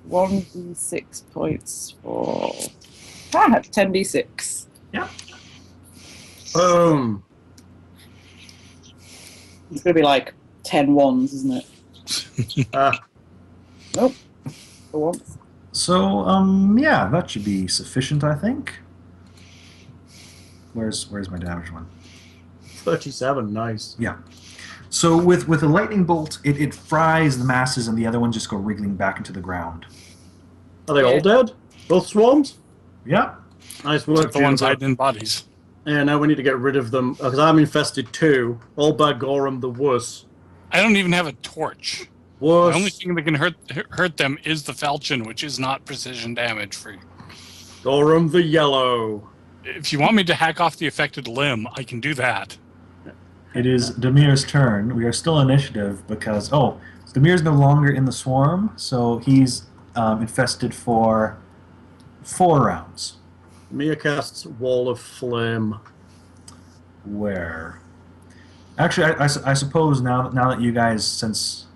1d6 points for 10d6. Yeah. Boom. It's gonna be like 10 ones, isn't it? Nope. For once. So, yeah, that should be sufficient, I think. Where's my damage one? 37, nice. Yeah. So with a lightning bolt, it fries the masses, and the other ones just go wriggling back into the ground. Are they all dead? Both swarms? Yeah. Nice work, The ones Juniper. hiding in bodies. Yeah, now we need to get rid of them, because I'm infested too. All by Gorham the Wuss. I don't even have a torch. Wuss. The only thing that can hurt them is the falchion, which is not precision damage for. Gorham the Yellow. If you want me to hack off the affected limb, I can do that. It is Damir's turn. We are still initiative because Damir's no longer in the swarm, so he's infested for 4 rounds. Mia casts Wall of Flame. Where? Actually, I suppose now that you guys, since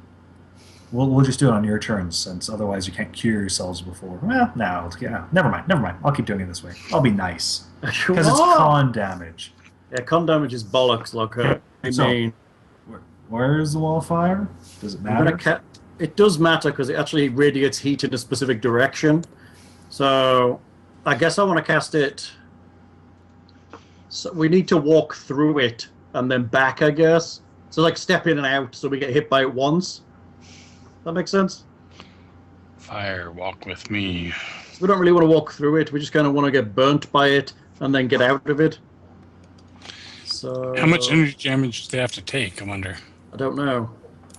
we'll just do it on your turns, since otherwise you can't cure yourselves before. Well, no, yeah, never mind. I'll keep doing it this way. I'll be nice because it's con damage. Yeah, con damage is bollocks, like her. So, where is the wall of fire? Does it matter? It does matter because it actually radiates heat in a specific direction. So, I guess I want to cast it. So we need to walk through it and then back, I guess. So, like, step in and out so we get hit by it once. That makes sense? Fire, walk with me. So we don't really want to walk through it. We just kind of want to get burnt by it and then get out of it. So, How much energy damage do they have to take, I wonder? I don't know.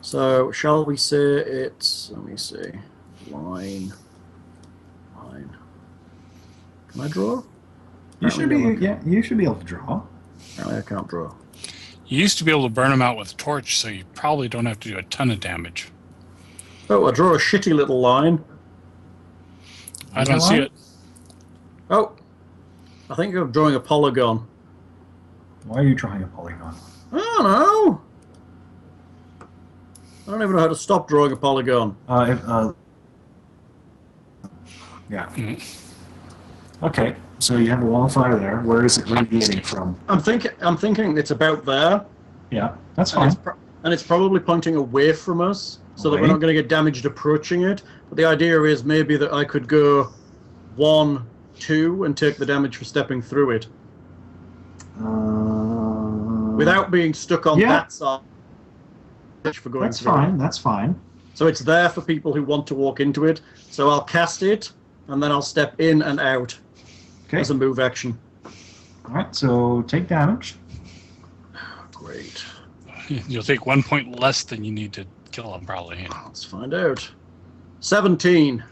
So, shall we say it's... Let me see. Line. Can I draw? You should be able to draw. Apparently I can't draw. You used to be able to burn them out with a torch, so you probably don't have to do a ton of damage. Oh, I draw a shitty little line. I don't see it. Oh, I think you're drawing a polygon. Why are you drawing a polygon? I don't know. I don't even know how to stop drawing a polygon. Yeah. Mm. Okay, so you have a wall of fire there. Where is it radiating from? I'm thinking it's about there. Yeah, that's fine. And it's probably pointing away from us, so that we're not going to get damaged approaching it. But the idea is maybe that I could go 1, 2, and take the damage for stepping through it. Without being stuck on that side. For going that's fine, that's fine. So it's there for people who want to walk into it. So I'll cast it, and then I'll step in and out as a move action. Alright, so take damage. Great. You'll take 1 point less than you need to kill them, probably. Let's find out. 17.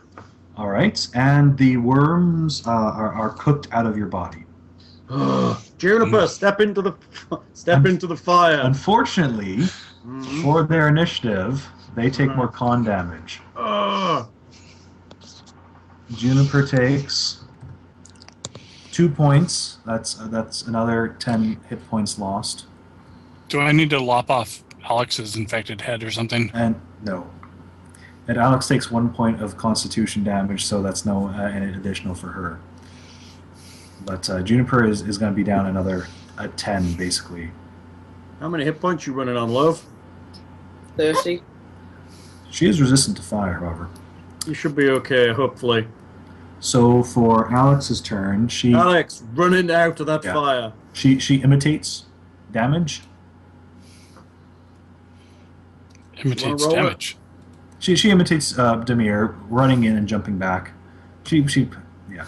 Alright, and the worms are cooked out of your body. Juniper, step into the fire. Unfortunately, for their initiative, they take more con damage. Juniper takes 2 points. That's another 10 hit points lost. Do I need to lop off Alex's infected head or something? And no. And Alex takes 1 point of constitution damage, so that's no an additional for her. But Juniper is going to be down another 10, basically. How many hit points you running on, love? 30. She is resistant to fire, however. You should be okay, hopefully. So for Alex's turn, Alex, running out of that fire. She imitates damage. Imitates damage. She imitates Demir, running in and jumping back. Yeah.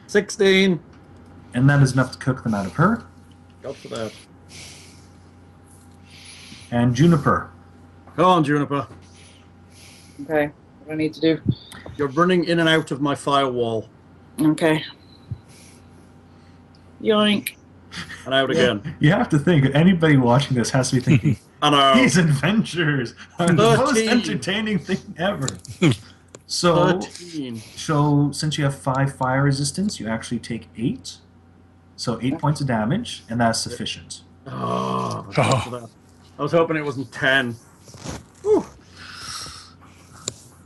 16. And that is enough to cook them out of her. Go for that. And Juniper. Come on, Juniper. Okay, what do I need to do? You're running in and out of my firewall. Okay. Yoink. And out again. You have to think, anybody watching this has to be thinking, I know. these adventures are the most 13. entertaining thing ever. So, 13. since you have 5 fire resistance, you actually take 8. So 8 points of damage, and that's sufficient. Oh, I was hoping it wasn't 10. Whew.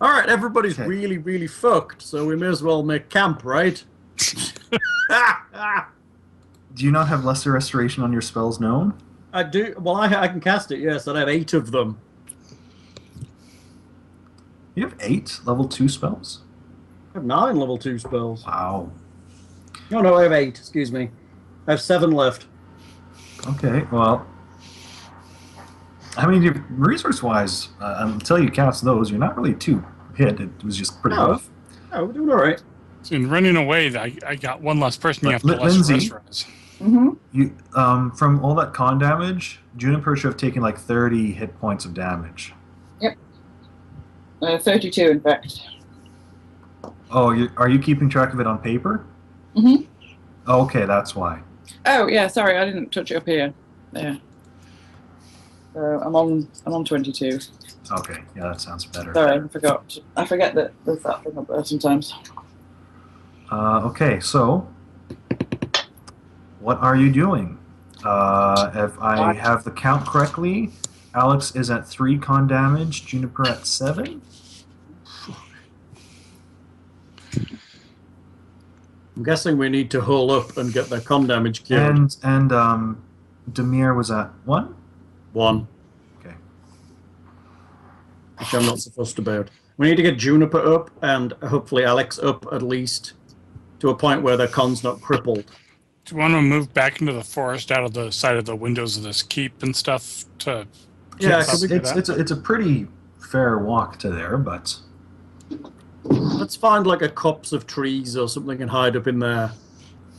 All right, everybody's really, really fucked, so we may as well make camp, right? Do you not have Lesser Restoration on your spells known? I do. Well, I can cast it, yes. I have 8 of them. You have 8 level 2 spells? I have 9 level 2 spells. Wow. No, I have 8. Excuse me. I have 7 left. Okay, well... I mean, resource-wise, until you cast those, you're not really too hit. It was just pretty rough. Oh, we're doing all right. So in running away, I got one less person. You have to Lindsay, rest. You from all that con damage, Juniper should have taken like 30 hit points of damage. Yep. 32, in fact. Oh, are you keeping track of it on paper? Mm-hmm. Oh, okay, that's why. Oh, yeah, sorry, I didn't touch it up here. There. So I'm on 22. Okay, yeah, that sounds better. Sorry, I forgot. I forget that there's that thing up there sometimes. Okay, so what are you doing? If I have the count correctly, Alex is at 3 con damage, Juniper at 7. I'm guessing we need to hull up and get their con damage killed. And Demir was at 1? 1. Okay. Which I'm not so fussed about. We need to get Juniper up and hopefully Alex up at least to a point where their con's not crippled. Do you want to move back into the forest out of the side of the windows of this keep and stuff to? Yeah, it's a pretty fair walk to there, but let's find like a copse of trees or something and hide up in there.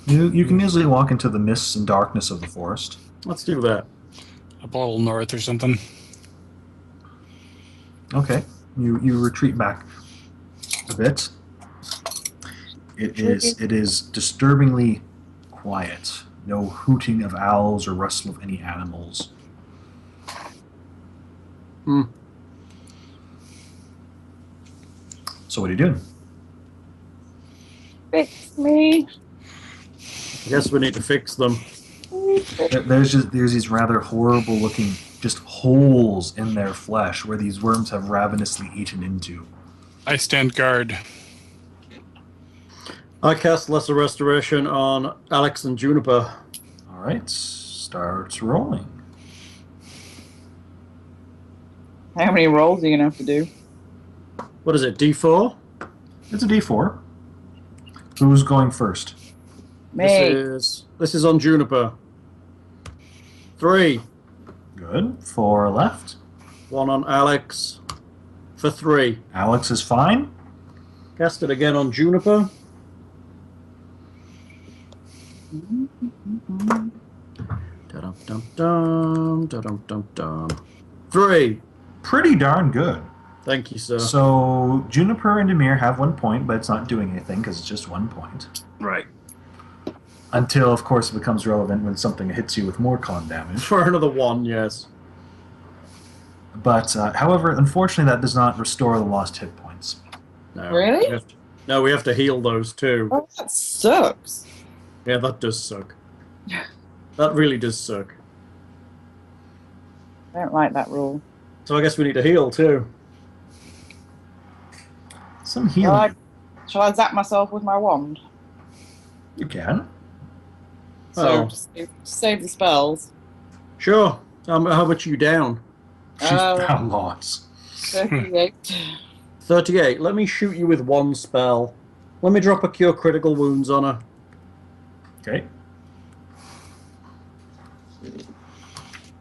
You can easily walk into the mists and darkness of the forest. Let's do that. Up a little north or something. Okay, you retreat back a bit. It is disturbingly quiet. No hooting of owls or rustle of any animals. So what are you doing? Fix me. I guess we need to fix them. There's these rather horrible looking just holes in their flesh where these worms have ravenously eaten into. I stand guard. I cast Lesser Restoration on Alex and Juniper. All right, starts rolling. How many rolls are you going to have to do? What is it, D4? It's a D4. Who's going first? Me. This is on Juniper. 3. Good. 4 left. 1 on Alex for 3. Alex is fine. Cast it again on Juniper. Dum-dum-dum, dum-dum-dum. 3. Pretty darn good. Thank you, sir. So Juniper and Demir have 1 point, but it's not doing anything because it's just 1 point. Right. Until, of course, it becomes relevant when something hits you with more con damage. For another 1, yes. But, however, unfortunately, that does not restore the lost hit points. No, really? We have to heal those too. Oh, that sucks. Yeah, that does suck. That really does suck. I don't like that rule. So I guess we need to heal too. Some healing. Shall I zap myself with my wand? You can. So, save the spells. Sure. How much are you down? She's down lots. 38. 38. Let me shoot you with 1 spell. Let me drop a Cure Critical Wounds on her. Okay.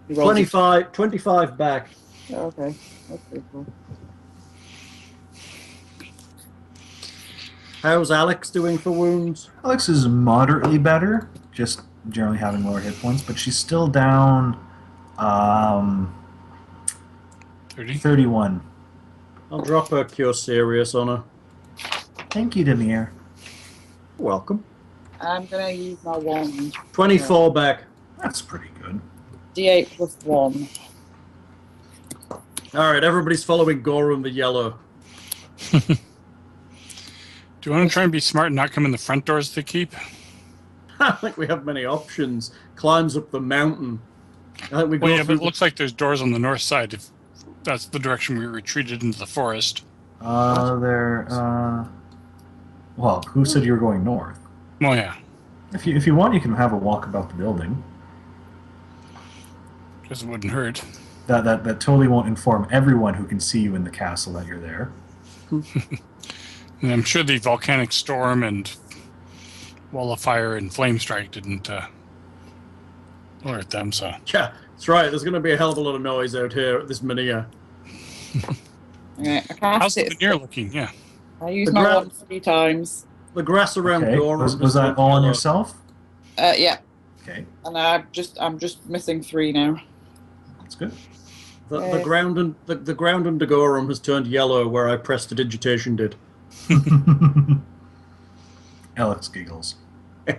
You rolled 25 back. Oh, okay, that's pretty cool. How's Alex doing for wounds? Alex is moderately better, just generally having lower hit points, but she's still down 31. I'll drop a Cure Serious on her. Thank you, Demir. Welcome. I'm gonna use my wand. 24 back. That's pretty good. D8 plus 1. Alright, everybody's following Gorham the Yellow. Do you want to try and be smart and not come in the front doors to keep? I don't think we have many options. Climbs up the mountain. I think we go Well, yeah, but it looks like there's doors on the north side. If that's the direction we retreated into the forest. Well, who said you were going north? Well, yeah. If you want, you can have a walk about the building. Guess it wouldn't hurt. That totally won't inform everyone who can see you in the castle that you're there. And I'm sure the volcanic storm and wall of fire and flame strike didn't alert them, so... Yeah, that's right. There's going to be a hell of a lot of noise out here at this Minia. Okay, I cast How's the it. veneer looking? Yeah. I used my wand 3 times. The grass around Okay. Gorham... Was that all on yourself? Yeah. Okay, And I'm just missing 3 now. that's good. The ground and the ground under Gorham has turned yellow where I prestidigitation did. Alex giggles. Is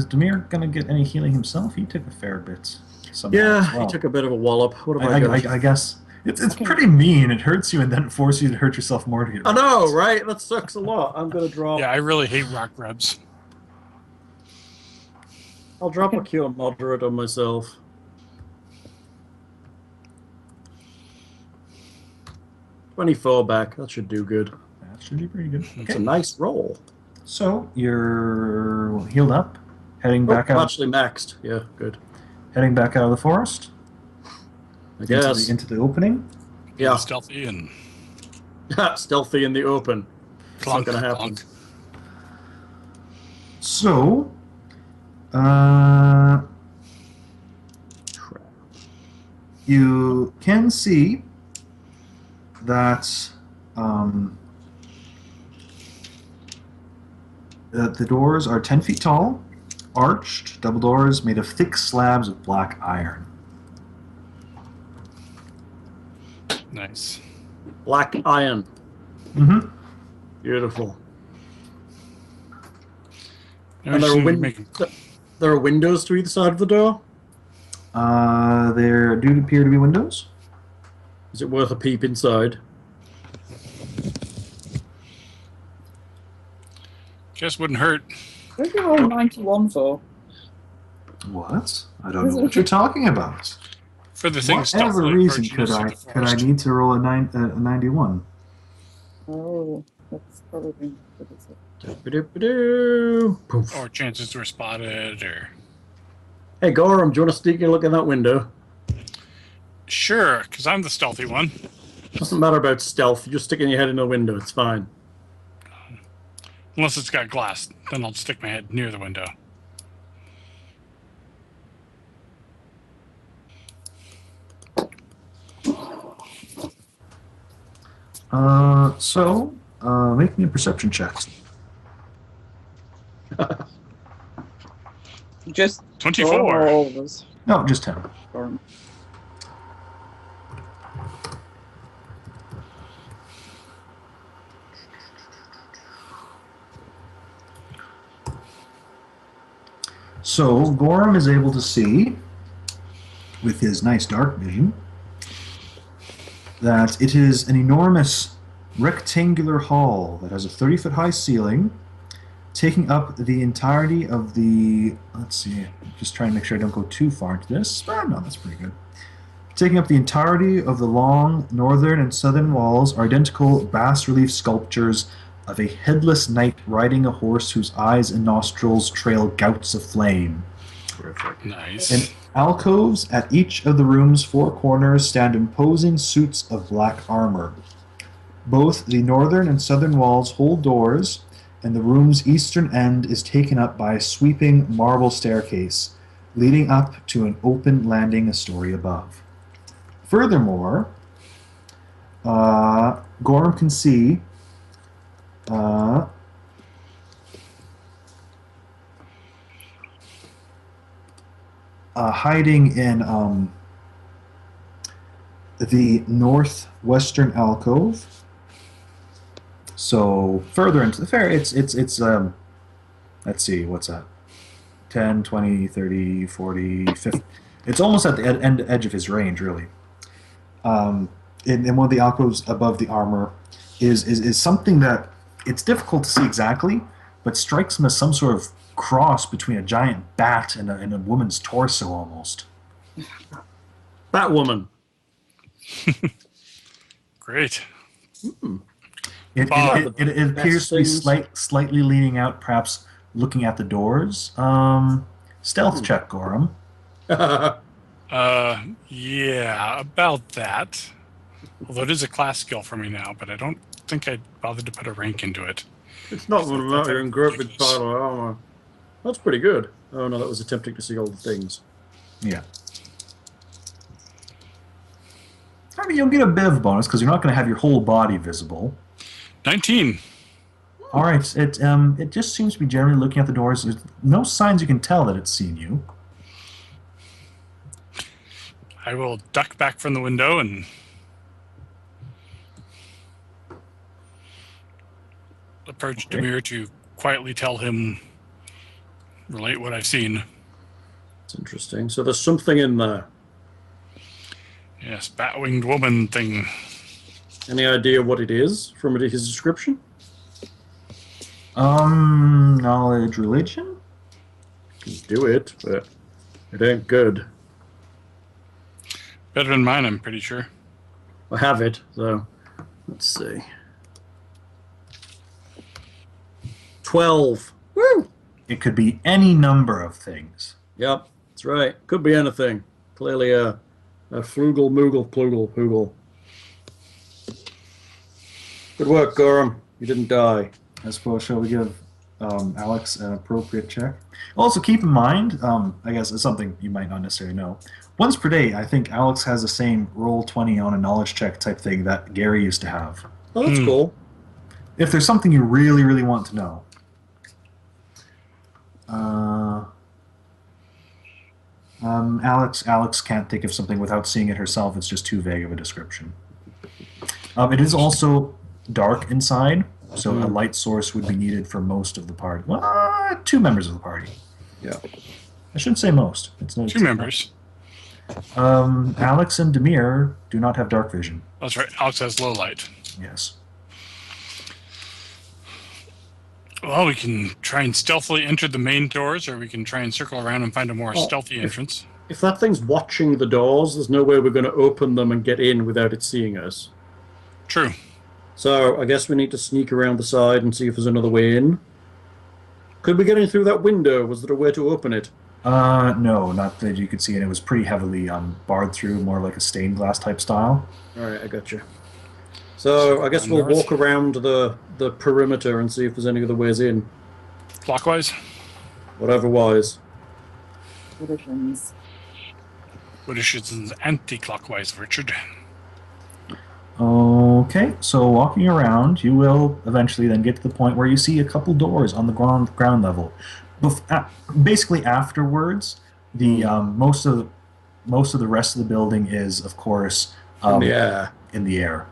Demir gonna get any healing himself? He took a fair bit. Yeah, as well. he took a bit of a wallop. What have I got? I guess it's pretty mean. It hurts you and then forces you to hurt yourself more to get. I know, right? That sucks a lot. I'm gonna drop. Yeah, I really hate rock grubs. I'll drop a cure moderate on myself. $24 back. That should do good. That should be pretty good. It's a nice roll. So you're healed up, heading back out. Actually maxed. Yeah, good. Heading back out of the forest. I guess. Into the opening. Yeah. Stealthy and Stealthy in the open. It's not clunk, going to happen. clunk. So, you can see that the doors are 10 feet tall, arched, double doors made of thick slabs of black iron. Nice. Black iron. Mm-hmm. Beautiful. Never And seen there are windows to either side of the door? There do appear to be windows. Is it worth a peep inside? Guess wouldn't hurt. What did you roll 91 for? What? I don't know what you're talking about. For the thing Whatever reason could I need to roll a 91? Oh, that's probably what is it? Poof. Or chances were spotted, or... Hey, Gorham, do you want to sneak a look in that window? Sure, because I'm the stealthy one. Doesn't matter about stealth. You're just sticking your head in the window. It's fine. Unless it's got glass, then I'll stick my head near the window. Make me a perception check. Just 24. all of us. No, just 10. Or- So, Gorham is able to see, with his nice dark vision, that it is an enormous rectangular hall that has a 30-foot high ceiling, taking up the entirety of the... Let's see, just trying to make sure I don't go too far into this. No, that's pretty good. Taking up the entirety of the long northern and southern walls are identical bas-relief sculptures of a headless knight riding a horse whose eyes and nostrils trail gouts of flame. Terrific. Nice. In alcoves at each of the room's 4 corners stand imposing suits of black armor. Both the northern and southern walls hold doors, and the room's eastern end is taken up by a sweeping marble staircase leading up to an open landing a story above. Furthermore, Gorham can see hiding in the northwestern alcove. So further into the fair, it's let's see, what's that? 10, 20, 30, 40, 50. It's almost at the edge of his range, really. In one of the alcoves above the armor is something that it's difficult to see exactly, but strikes him as some sort of cross between a giant bat and a woman's torso, almost. Batwoman. Great. It appears to be slightly leaning out, perhaps looking at the doors. Stealth check, Gorham. Yeah, about that. Although it is a class skill for me now, but I don't think I'd bothered to put a rank into it. It's not one about your encrypted part of armor. That's pretty good. Oh no, that was attempting to see all the things. Yeah. I mean, you'll get a bit of a bonus because you're not going to have your whole body visible. 19. All right. It just seems to be generally looking at the doors. There's no signs you can tell that it's seen you. I will duck back from the window and approach Demir to quietly tell him, relate what I've seen. It's interesting. So there's something in there. Yes, bat-winged woman thing. Any idea what it is from his description? Knowledge, religion? You can do it, but it ain't good. Better than mine, I'm pretty sure. I have it, so let's see. 12. Woo! It could be any number of things. Yep, that's right. Could be anything. Clearly a frugal, moogle, plugal, poogle. Good work, Gorham. You didn't die. I suppose, shall we give Alex an appropriate check? Also, keep in mind, I guess it's something you might not necessarily know. Once per day, I think Alex has the same roll 20 on a knowledge check type thing that Gary used to have. Oh, that's cool. If there's something you really, really want to know. Alex can't think of something without seeing it herself. It's just too vague of a description. It is also dark inside, so a light source would be needed for most of the party. Well, 2 members of the party. Yeah. I shouldn't say most. It's not 2 members. Alex and Demir do not have dark vision. That's right. Alex has low light. Yes. Well, we can try and stealthily enter the main doors, or we can try and circle around and find a more stealthy entrance. If that thing's watching the doors, there's no way we're going to open them and get in without it seeing us. True. So I guess we need to sneak around the side and see if there's another way in. Could we get in through that window? Was there a way to open it? No, not that you could see it. It was pretty heavily barred through, more like a stained glass type style. All right, I got you. So I guess we'll walk around the perimeter and see if there's any other ways in. Clockwise? Whatever wise. Traditions. Traditions anti-clockwise, Richard. Okay, so walking around, you will eventually then get to the point where you see a couple doors on the ground level. Basically, afterwards, the most of the rest of the building is, of course, in the air.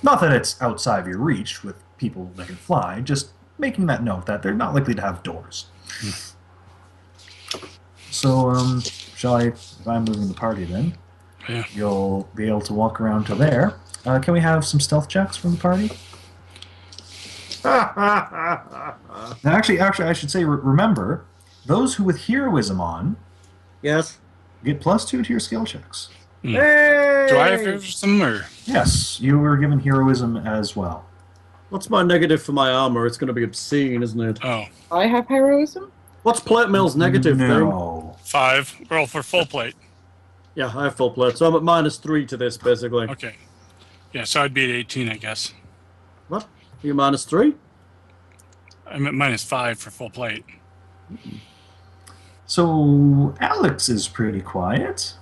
Not that it's outside of your reach with people that can fly. Just making that note that they're not likely to have doors. So, shall I? If I'm moving the party, then you'll be able to walk around to there. Can we have some stealth checks from the party? Actually, I should say, remember, those who with heroism on, yes, get +2 to your skill checks. Hey! Do I have heroism, or? Yes, you were given heroism as well. What's my negative for my armor? It's going to be obscene, isn't it? Oh. I have heroism? What's plate mail's negative thing? 5. Roll for full plate. Yeah, I have full plate, so I'm at -3 to this, basically. Okay. Yeah, so I'd be at 18, I guess. What? Are you -3? I'm at -5 for full plate. So Alex is pretty quiet.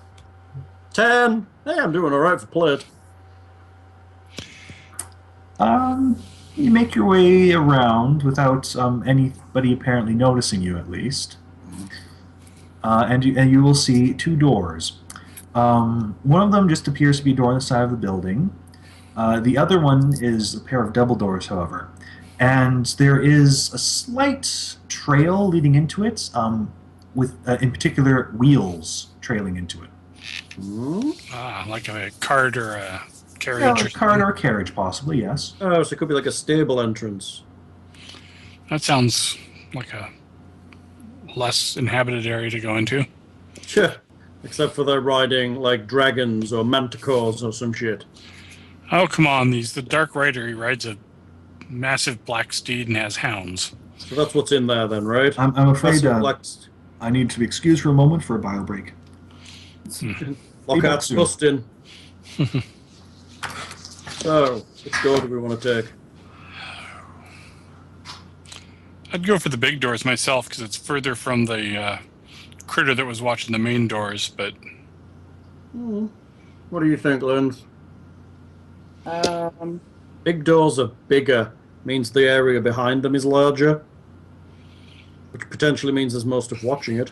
10. Hey, I'm doing all right for plate. You make your way around without anybody apparently noticing you, at least. And you will see 2 doors. One of them just appears to be a door on the side of the building. The other one is a pair of double doors, however. And there is a slight trail leading into it, with, in particular, wheels trailing into it. Like a cart or a carriage. Yeah, a cart or a carriage, possibly, yes. Oh, so it could be like a stable entrance. That sounds like a less inhabited area to go into. Sure. Except for they're riding like dragons or manticores or some shit. Oh, come on. The Dark Rider, he rides a massive black steed and has hounds. So that's what's in there then, right? I'm afraid Black... I need to be excused for a moment for a bio break. Lockouts busting. So, which door do we want to take? I'd go for the big doors myself because it's further from the critter that was watching the main doors, but... What do you think, Lynn? Big doors are bigger, means the area behind them is larger, which potentially means there's more stuff watching it.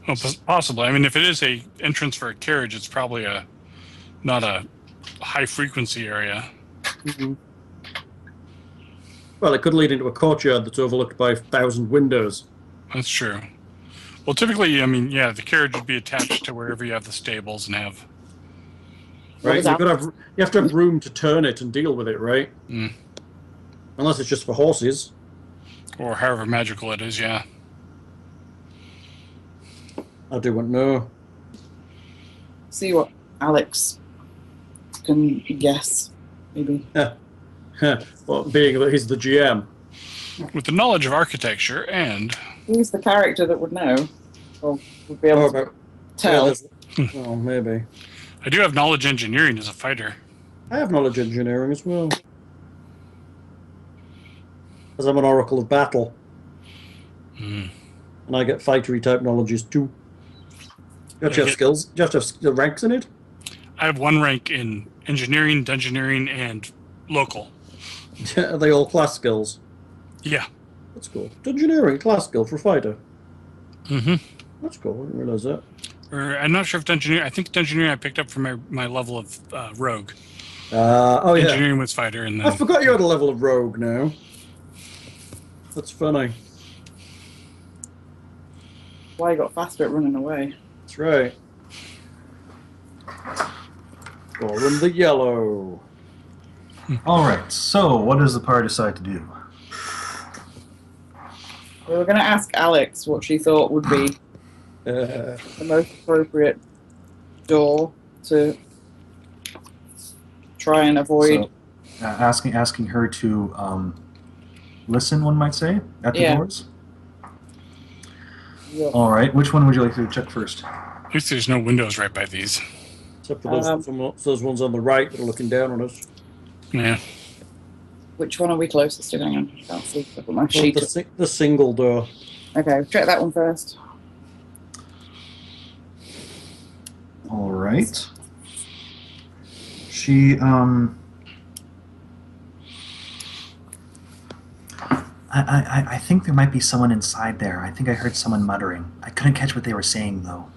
Well, possibly. I mean, if it is a entrance for a carriage, it's probably not a high-frequency area. Mm-hmm. Well, it could lead into a courtyard that's overlooked by 1,000 windows. That's true. Well, typically, I mean, yeah, the carriage would be attached to wherever you have the stables and have... Right, you have to have room to turn it and deal with it, right? Mm. Unless it's just for horses. Or however magical it is, yeah. I do want to know. See what Alex can guess, maybe. Well, being that he's the GM. With the knowledge of architecture and... He's the character that would know. Or would be able to tell. Oh, maybe. I do have knowledge engineering as a fighter. I have knowledge engineering as well. As I'm an oracle of battle. And I get fightery type knowledges too. You have to have skills? Do you have to have ranks in it? I have 1 rank in engineering, dungeoneering, and local. Are they all class skills? Yeah. That's cool. Dungeoneering, class skill for a fighter. Mm-hmm. That's cool. I didn't realize that. I'm not sure if dungeoneering... I think dungeoneering I picked up from my level of rogue. Oh, yeah. Engineering was fighter. And then... I forgot you had a level of rogue now. That's funny. Why you got faster at running away. That's right. Golden the yellow. Alright, so what does the party decide to do? We were going to ask Alex what she thought would be the most appropriate door to try and avoid. So, asking her to listen, one might say, at the doors? Yeah. Alright, which one would you like to check first? At least there's no windows right by these. Except for those ones on the right that are looking down on us. Yeah. Which one are we closest to? Hang on, I can't see. I've got my sheet. The single door. Okay, check that one first. All right. She I think there might be someone inside there. I think I heard someone muttering. I couldn't catch what they were saying though.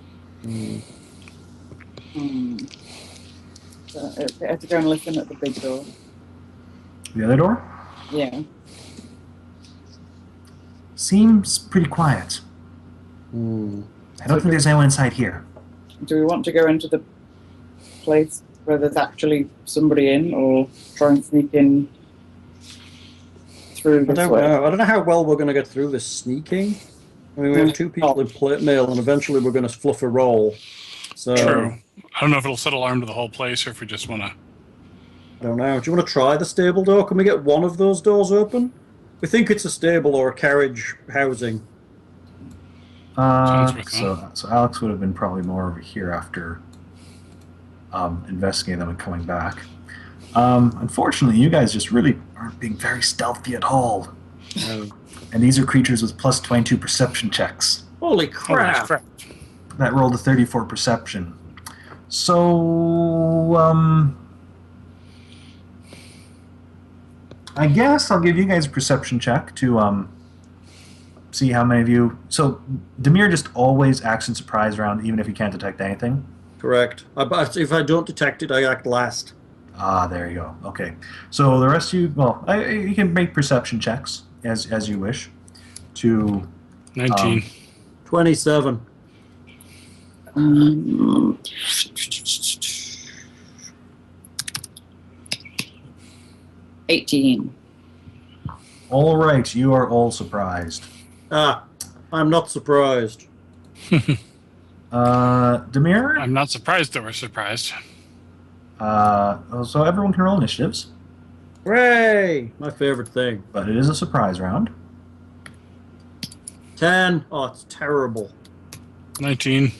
So I have to go and listen at the big door. The other door? Yeah. Seems pretty quiet. I don't think there's anyone inside here. Do we want to go into the place where there's actually somebody in, or try and sneak in through this way? I don't know how well we're going to get through this sneaking. I mean, we have 2 people in plate mail, and eventually we're going to fluff a roll. So, true. I don't know if it'll set alarm to the whole place, or if we just want to... I don't know. Do you want to try the stable door? Can we get one of those doors open? We think it's a stable or a carriage housing. So Alex would have been probably more over here after investigating them and coming back. Unfortunately, you guys just really aren't being very stealthy at all. And these are creatures with plus 22 perception checks. Holy crap! Holy crap. That rolled a 34 perception. So, I guess I'll give you guys a perception check to see how many of you. So, Demir just always acts in surprise round, even if he can't detect anything. Correct. But if I don't detect it, I act last. Ah, there you go. Okay. So the rest of you, well, you can make perception checks as you wish. To 19. 27. 18. All right, you are all surprised. Ah, I'm not surprised. Demir. I'm not surprised that we're surprised. So everyone can roll initiatives, Hooray! My favorite thing. but it is a surprise round. 10. Oh, it's terrible. 19.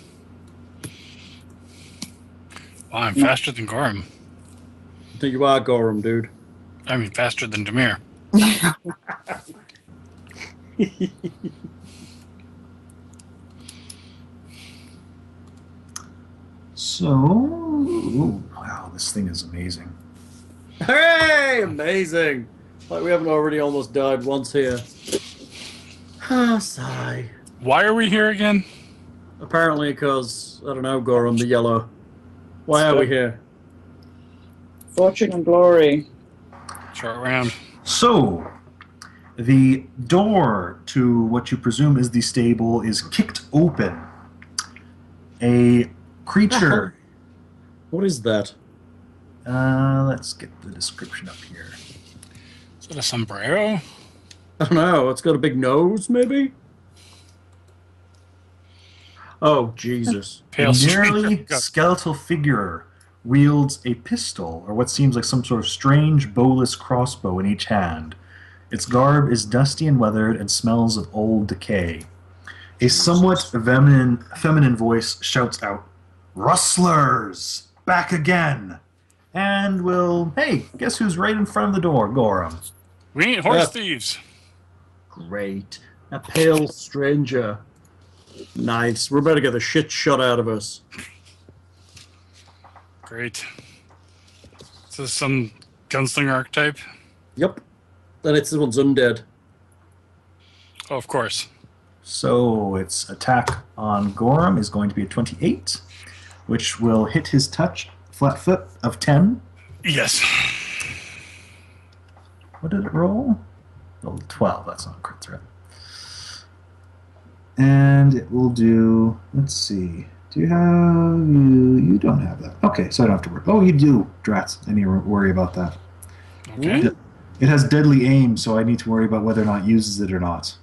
Wow, I'm faster than Gorham. I think you are Gorham, dude. I mean, faster than Demir. So, ooh, wow, this thing is amazing. Hooray! Amazing. Like we haven't already almost died once here. Ah, sigh. Why are we here again? Apparently because, I don't know, Gorham, the yellow. Why are we here? Fortune and glory. Short round. So, the door to what you presume is the stable is kicked open. A creature. What is that? Let's get the description up here. Is that a sombrero? I don't know. It's got a big nose, maybe? Oh, Jesus. Pale A stranger. nearly skeletal figure wields a pistol, or what seems like some sort of strange bowless crossbow in each hand. Its garb is dusty and weathered and smells of old decay. A somewhat feminine voice shouts out, "Rustlers! Back again!" And will, hey, guess who's right in front of the door? Gorham. We ain't horse Yeah. thieves. Great. A pale stranger. Nice. We're about to get the shit shot out of us. Great. Is this some gunslinger archetype? Yep. And this one's undead. Oh, of course. So its attack on Gorham is going to be a 28, which will hit his touch, flat foot of 10. Yes. What did it roll? Oh, 12. That's not a crit threat. And it will do, let's see. Do you have, you don't have that. Okay, so I don't have to worry. Oh, you do, Drats. I need to worry about that. Okay. It has deadly aim, so I need to worry about whether or not it uses it or not.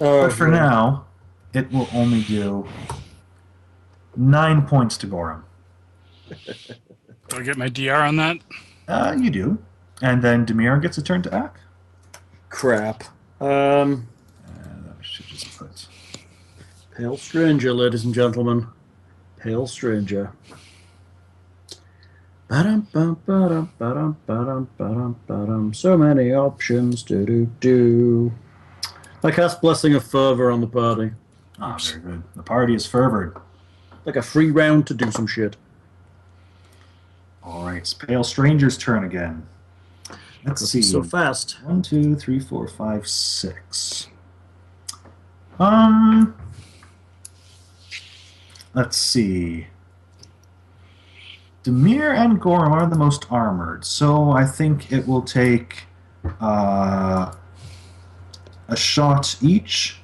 Oh, But for now, it will only do 9 points to Gorham. Do I get my DR on that? You do. And then Demir gets a turn to act. crap. That should just put... Pale stranger, ladies and gentlemen. Pale stranger. Ba-dum, bum, ba-dum, ba-dum, ba-dum, ba-dum, ba-dum. So many options. Do. I cast Blessing of Fervor on the party. Ah, very good. The party is fervored. Like a free round to do some shit. All right, it's Pale Stranger's turn again. Let's see. So fast. 1, 2, 3, 4, 5, 6. Let's see. Demir and Gorham are the most armored, so I think it will take a shot each.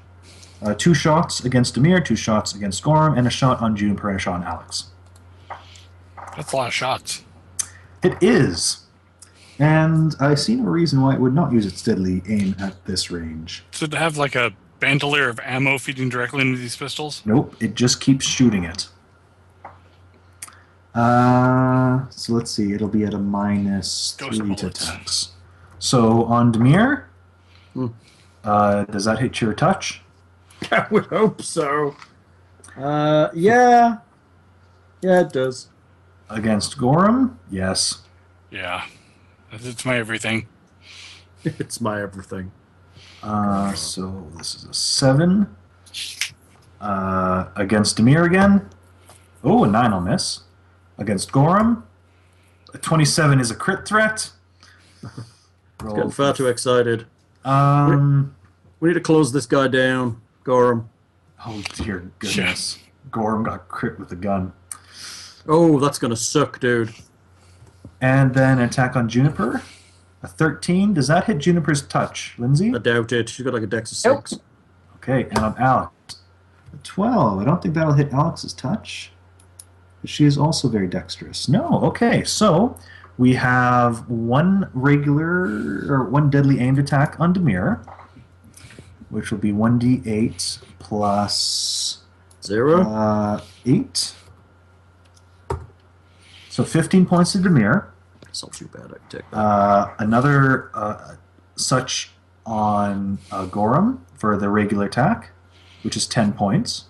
2 shots against Demir, 2 shots against Gorham, and a shot on Juniper and a shot on Alex. That's a lot of shots. It is. And I see no reason why it would not use its deadly aim at this range. Does it have like a bandolier of ammo feeding directly into these pistols? Nope, it just keeps shooting it. So let's see, it'll be at a minus Ghost 3 to bullets. attacks. So on Demir, Hmm. Does that hit your touch? I would hope so. Yeah. Yeah, it does. Against Gorham? Yes. Yeah. It's my everything. It's my everything. So this is a 7. Against Demir again. Oh, a 9 will miss. Against Gorham. A 27 is a crit threat. It's getting far too excited. We need to close this guy down, Gorham. Oh, dear goodness. Gorham got crit with a gun. Oh, that's going to suck, dude. And then attack on Juniper. A 13. Does that hit Juniper's touch, Lindsay? I doubt it. She's got like a dex of 6. Okay, and on Alex. A 12. I don't think that'll hit Alex's touch. She is also very dexterous. No, okay. So we have one deadly aimed attack on Demir, which will be 1d8 plus 0. 8. So 15 points to Demir. It's not too bad. I can take that. Another such on Gorham for the regular attack, which is 10 points.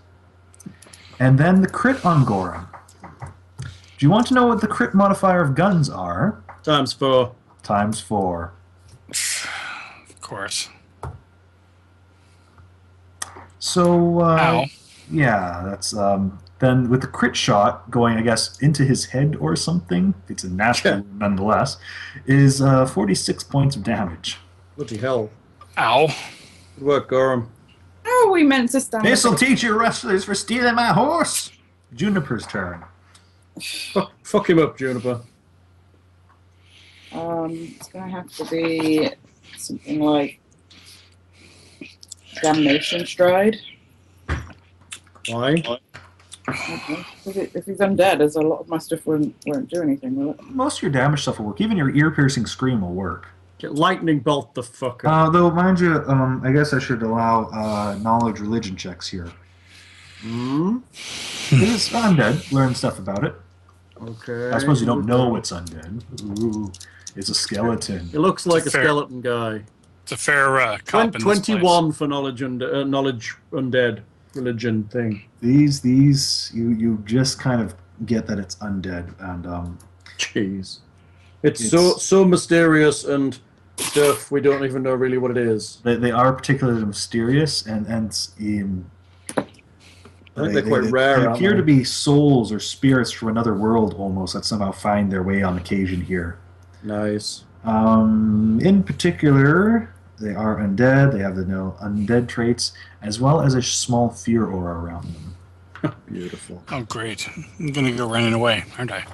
And then the crit on Gorham. Do you want to know what the crit modifier of guns are? Times 4. Times 4. Of course. So, Ow. yeah, that's then with the crit shot going, I guess, into his head or something. It's a natural Yeah. nonetheless. Is 46 points of damage. Bloody hell. Ow. Good work, Gorham. How are we meant to stand? This'll teach you wrestlers for stealing my horse. Juniper's turn. Fuck him up, Juniper. It's going to have to be something like Damnation Stride. Why? Okay. If he's undead, there's a lot of my stuff won't do anything, will it? Most of your damage stuff will work. Even your ear-piercing scream will work. Get lightning bolt the fuck up. Though, mind you, I guess I should allow knowledge religion checks here. Because undead, learn stuff about it. Okay. I suppose you don't know it's undead. Ooh, it's a skeleton. It looks like a Fair. skeleton guy. It's a fair comp in this 21 for knowledge undead religion thing. These, you just kind of get that it's undead, and Jeez. It's so mysterious and stuff we don't even know really what it is. they are particularly mysterious, and I think they're quite rare. They aren't appear they? to be souls or spirits from another world almost that somehow find their way on occasion here. Nice. In particular, they are undead. They have the no undead traits, as well as a small fear aura around them. Beautiful. Oh, great. I'm going to go running away, aren't I?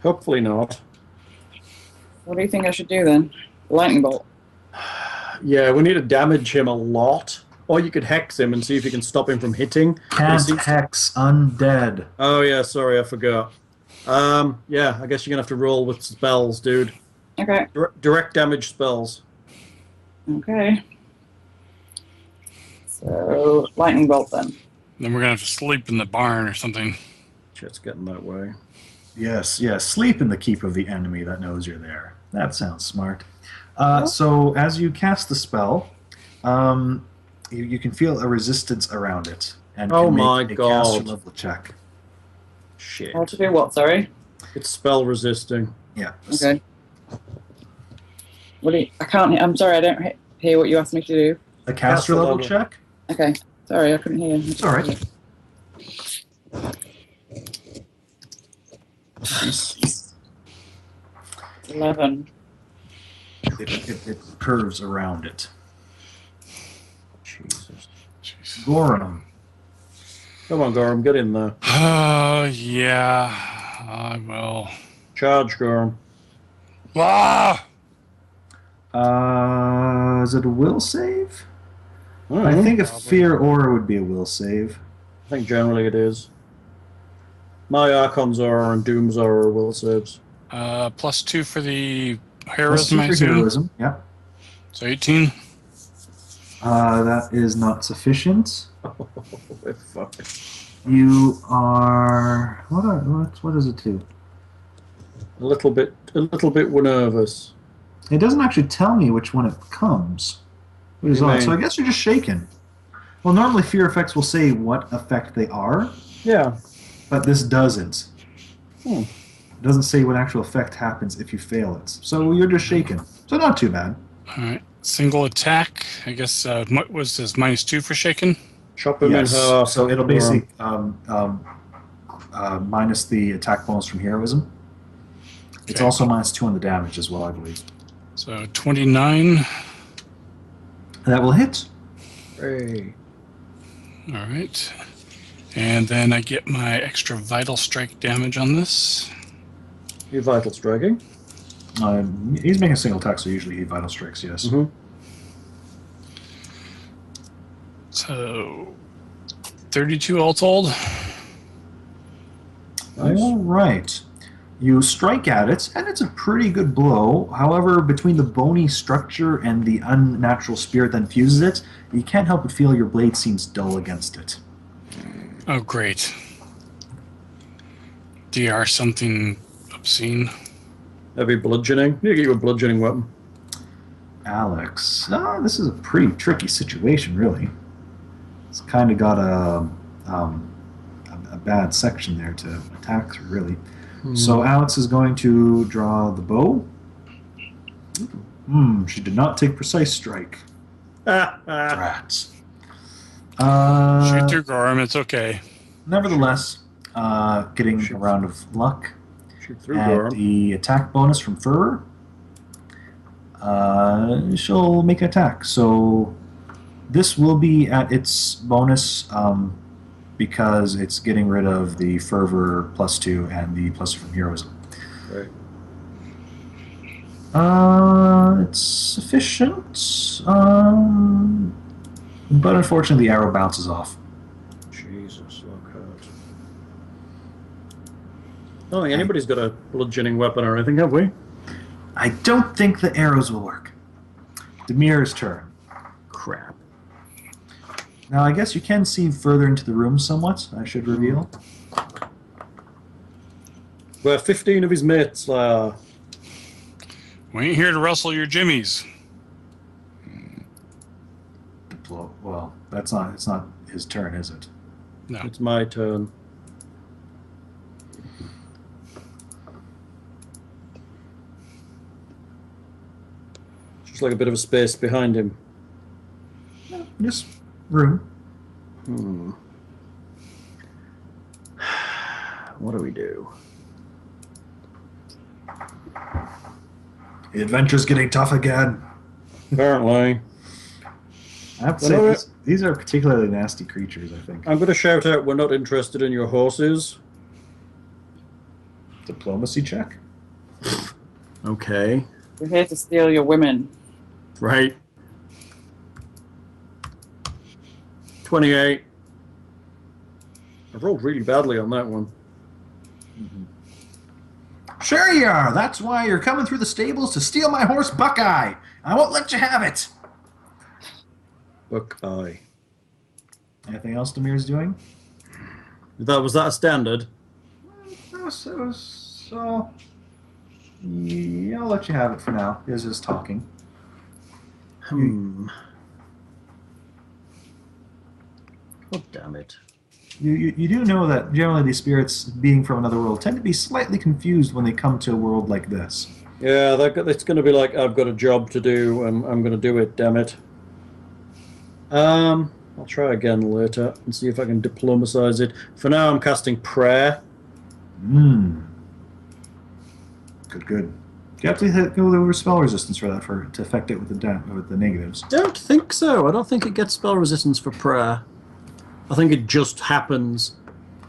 Hopefully not. What do you think I should do then? Lightning bolt. Yeah, we need to damage him a lot. Or you could hex him and see if you can stop him from hitting. Can't hex undead. Oh yeah, sorry, I forgot. Yeah, I guess you're gonna have to roll with spells, dude. Okay. Direct damage spells. Okay. So, lightning bolt then. Then we're going to have to sleep in the barn or something. Shit's getting that way. Yes. Sleep in the keep of the enemy that knows you're there. That sounds smart. So as you cast the spell, you can feel a resistance around it, and Oh can my make a God. caster level check. Shit. How to do what, sorry? It's spell resisting. Yeah. Okay. What do you, I can't, I'm sorry, I don't hear what you asked me to do. A caster level check. Okay. Sorry, I couldn't hear. It's all right. 11. It curves around it. Jesus. Gorham. Come on, Gorham, get in there. Yeah, I will. Charge, Gorham. Ah! Is it a will save? Mm-hmm. I think a fear aura would be a will save. I think generally it is. My Archon's aura and Doom's aura are will saves. +2 for the Plus heroism, I two for assume. heroism. Yeah. So 18. That is not sufficient. We're fucked. You are what does it do? A little bit nervous. It doesn't actually tell me which one it becomes. Which is What do you odd. So I mean? guess you're just shaken. Well, normally fear effects will say what effect they are, Yeah. but this doesn't. Hmm. It doesn't say what actual effect happens if you fail it. So you're just shaken. So not too bad. All right. Single attack. I guess what was this -2 for shaken? Chop him in half. So it'll basically minus the attack bonus from heroism. It's Okay. also -2 on the damage as well, I believe. So 29. That will hit. Hey. All right. And then I get my extra vital strike damage on this. You vital striking. He's making a single attack, so usually he vital strikes, yes. Mm-hmm. So 32 all told. Nice. All right. You strike at it, and it's a pretty good blow. However, between the bony structure and the unnatural spirit that infuses it, you can't help but feel your blade seems dull against it. Oh, great. DR something obscene. Heavy bludgeoning. You get you a bludgeoning weapon. Alex, this is a pretty tricky situation, really. It's kind of got a bad section there to attack through, really. So Alex is going to draw the bow. She did not take precise strike. Rats. Shoot through Gorham, it's okay. Nevertheless, getting a round of luck. Shoot through And Gorham. the attack bonus from Fervor. She'll make an attack. So this will be at its bonus because it's getting rid of the Fervor +2 and the +2 from Heroism. Right. It's sufficient, but unfortunately the arrow bounces off. Jesus, look out. I don't think anybody's got a bludgeoning weapon or anything, have we? I don't think the arrows will work. Demir's turn. Crap. Now, I guess you can see further into the room somewhat, I should reveal. Where 15 of his mates are. We ain't here to rustle your jimmies. Well, it's not his turn, is it? No. It's my turn. Just like a bit of a space behind him. No, just room. What do we do? The adventure's getting tough again. Apparently. I have to You know say, these are particularly nasty creatures, I think. I'm going to shout out, we're not interested in your horses. Diplomacy check? Okay. We're here to steal your women. Right. 28. I've rolled really badly on that one. Sure you are. That's why you're coming through the stables to steal my horse Buckeye. I won't let you have it. Buckeye. Anything else Demir's doing? Was that a standard? So, yeah, I'll let you have it for now. He's just talking. Oh, damn it. You do know that generally these spirits, being from another world, tend to be slightly confused when they come to a world like this. Yeah, it's going to be like, I've got a job to do, and I'm going to do it, damn it. I'll try again later and see if I can diplomatize it. For now, I'm casting Prayer. Good. You have to go over spell resistance for that to affect it with the negatives. Don't think so. I don't think it gets spell resistance for Prayer. I think it just happens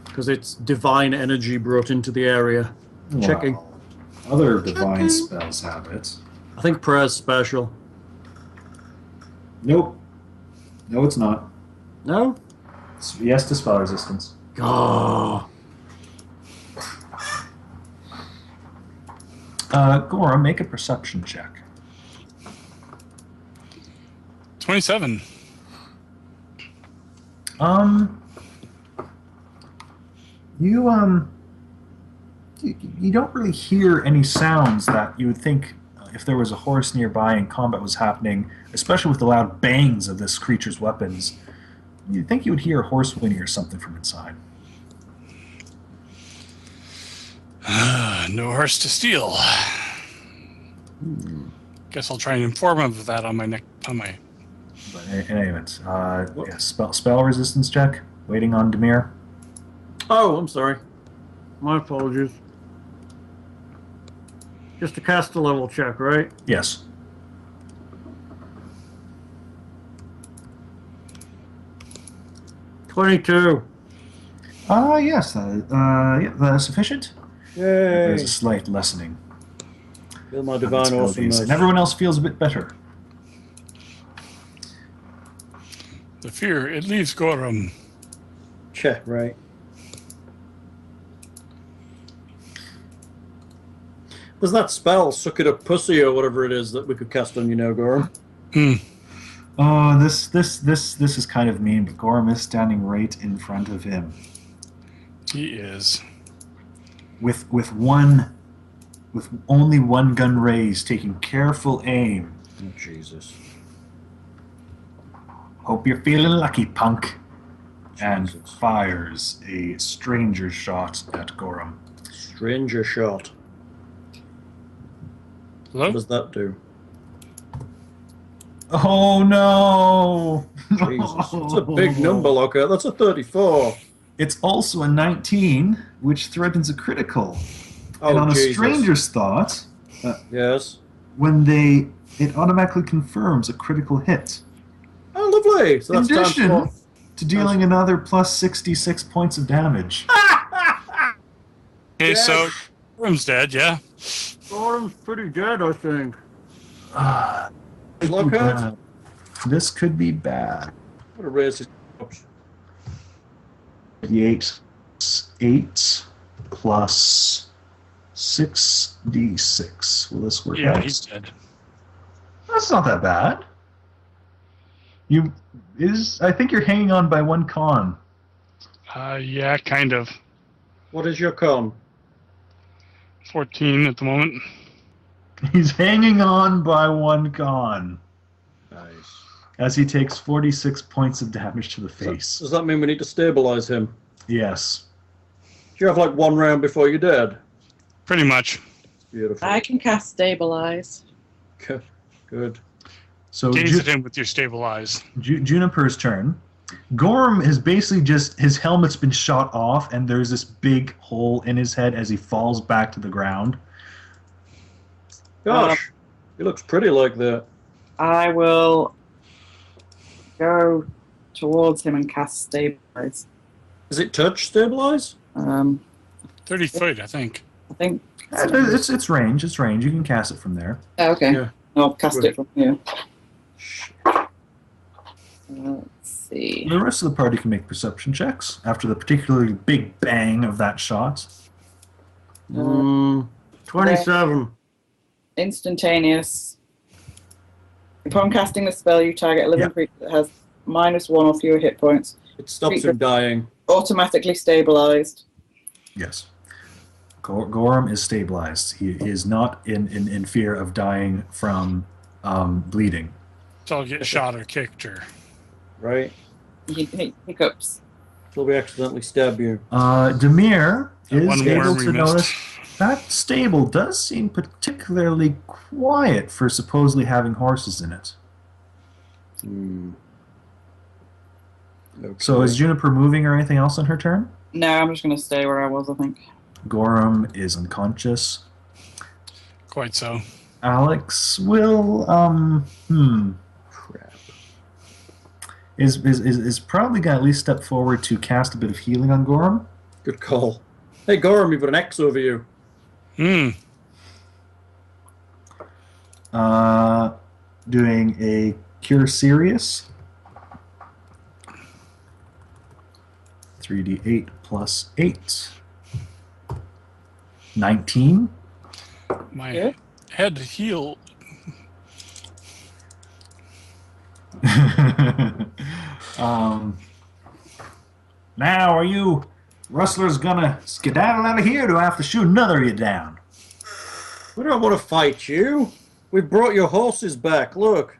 because it's divine energy brought into the area. Well, Checking. Other divine spells have it. I think Prayer's special. Nope. No, it's not. No? Yes to spell resistance. Oh. Gora, make a perception check. 27. You don't really hear any sounds that you would think if there was a horse nearby and combat was happening, especially with the loud bangs of this creature's weapons. You'd think you would hear a horse whinny or something from inside. No horse to steal. Guess I'll try and inform him of that on my But in any event, yeah, spell resistance check. Waiting on Demir. Oh, I'm sorry. My apologies. Just a caster level check, right? Yes. $22. Yes. Yeah, that's sufficient. Yay! There's a slight lessening. Feel my of divine its abilities, awesomeness. and everyone else feels a bit better. The fear, it leaves Gorum. Check, right. There's that spell, Suck It Up Pussy, or whatever it is that we could cast on you now, Gorum. Oh, this is kind of mean, but Gorum is standing right in front of him. He is. With only one gun raised, taking careful aim. Oh, Jesus. Hope you're feeling lucky, punk. And Jesus. fires a stranger shot at Gorum. Stranger shot. Hello? What does that do? Oh no! Jesus. It's a big number, Lockhart. That's a 34. It's also a 19, which threatens a critical. Oh, and on Jesus. a stranger's thought, Yes. when it automatically confirms a critical hit. Oh, lovely. So In that's times addition 4. to dealing another plus 66 points of damage. Okay, so Gorum's dead, yeah? Gorum's pretty dead, I think. Lockhart? This could be bad. I'm going to raise his hopes. 8 plus 6d6. Will this work Yeah, out? he's dead. That's not that bad. I think you're hanging on by one con. Yeah, kind of. What is your con? 14 at the moment. He's hanging on by one con Nice. as he takes 46 points of damage to the face. Does that mean we need to stabilize him? Yes. Do you have like one round before you're dead? Pretty much. Beautiful. I can cast Stabilize. Good. So Gaze at him with your stabilize. Juniper's turn. Gorm is basically just, his helmet's been shot off and there's this big hole in his head as he falls back to the ground. Gosh, he looks pretty like that. I will go towards him and cast Stabilize. Is it touch stabilize? 30 foot, I think. I think. It's range. It's range. You can cast it from there. Oh, okay. Yeah. I'll cast Good. it from here. Let's see. The rest of the party can make perception checks after the particularly big bang of that shot. 27. Instantaneous. Upon casting the spell, you target a living creature that has -1 or fewer hit points. It stops him dying. Automatically stabilized. Yes. Gorm is stabilized. He is not in fear of dying from bleeding. So I'll get shot or kicked or... Right? He hiccups. Till we accidentally stab you. Demir is one more able we to missed. notice that stable does seem particularly quiet for supposedly having horses in it. Okay. So is Juniper moving or anything else on her turn? No, I'm just going to stay where I was, I think. Gorm is unconscious. Quite so. Alex will Crap. is probably gonna at least step forward to cast a bit of healing on Gorm. Good call. Hey, Gorm, you've got an X over you. Doing a Cure Serious. 3d8 plus 8. 19. My head heal. Now, are you rustlers gonna skedaddle out of here, or do I have to shoot another of you down? We don't want to fight you. We brought your horses back. Look.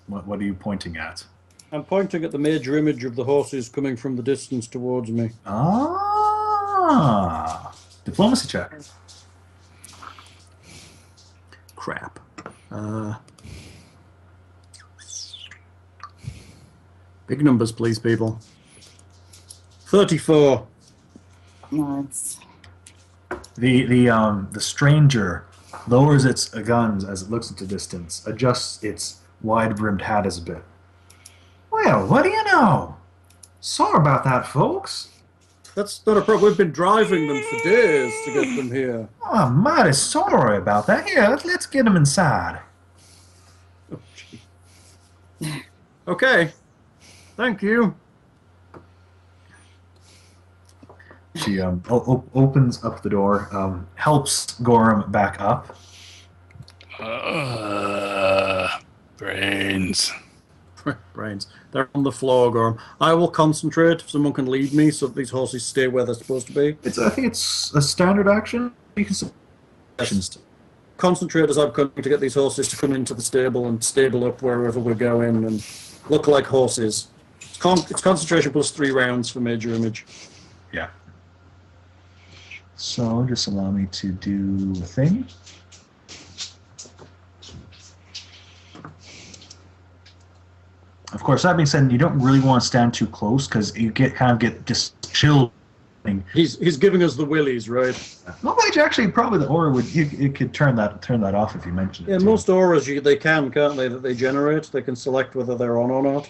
What are you pointing at? I'm pointing at the major image of the horses coming from the distance towards me. Ah, diplomacy check. crap. 'Big numbers, please, people. 34. Nice. The stranger lowers its guns as it looks into distance, adjusts its wide-brimmed hat as a bit. Well, what do you know? Sorry about that, folks. That's not a problem. We've been driving them for days to get them here. Oh, I'm mighty sorry about that. Here, let's get them inside. Oh, gee. Okay. Thank you. She opens up the door, helps Gorham back up. Brains. Brains. They're on the floor, Gorham. I will concentrate if someone can lead me so that these horses stay where they're supposed to be. I think it's a standard action. You can actions. Concentrate as I'm coming to get these horses to come into the stable and stable up wherever we're going and look like horses. It's concentration plus 3 rounds for major image. Yeah. So just allow me to do a thing. Of course, that being said, you don't really want to stand too close because you kind of get just chill. He's giving us the willies, right? Well, actually, probably the aura would you could turn that off if you mentioned it. Yeah, too. most auras they can, can't they? That they generate, they can select whether they're on or not.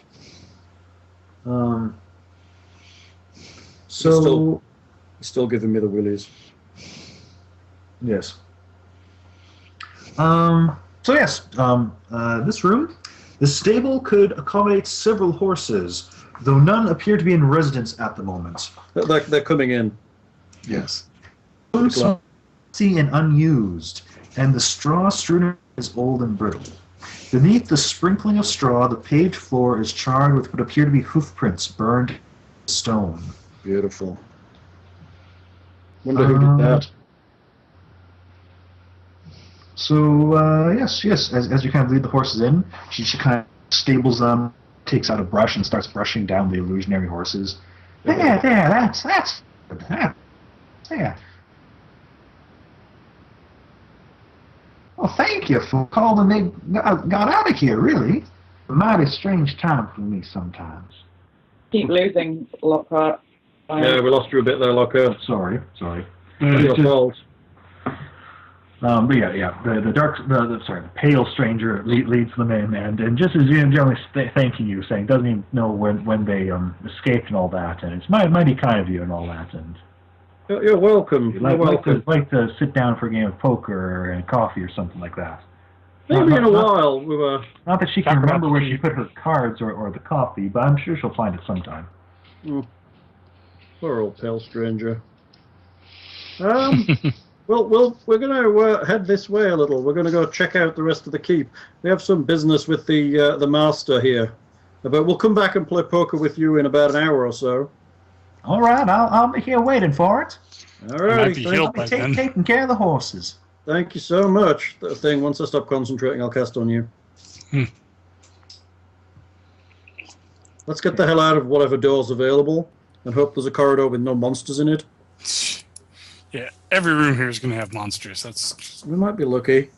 So He's still giving me the willies. yes. So yes, this room, the stable could accommodate several horses, though none appear to be in residence at the moment. They're coming in. Yes. Rooms are empty and unused, and the straw strewn is old and brittle. Beneath the sprinkling of straw, the paved floor is charred with what appear to be hoof prints burned in stone. Beautiful. Wonder who did that. So, yes, as you kind of lead the horses in, she kind of stables them, takes out a brush and starts brushing down the illusionary horses. There, that's there. Well, thank you for calling me. Got out of here, really. A mighty strange time for me sometimes. Keep losing, Lockhart. Yeah, we lost you a bit there, Lockhart. Sorry. Your fault. But yeah. The pale stranger leads them in, and just as generally thanking you, saying doesn't even know when they escaped and all that, and it's mighty kind of you and all that, and You're welcome. you'd like to sit down for a game of poker and coffee or something like that. Maybe in a while. We were. Not that she can remember where she put her cards or the coffee, but I'm sure she'll find it sometime. Poor old pale stranger. Well, we're going to head this way a little. We're going to go check out the rest of the keep. We have some business with the master here, but we'll come back and play poker with you in about an hour or so. All right, I'll be here waiting for it. All right, I'll be taking care of the horses. Thank you so much. That thing. Once I stop concentrating, I'll cast on you. Let's get the hell out of whatever door's available and hope there's a corridor with no monsters in it. Yeah, every room here is going to have monsters. We might be lucky.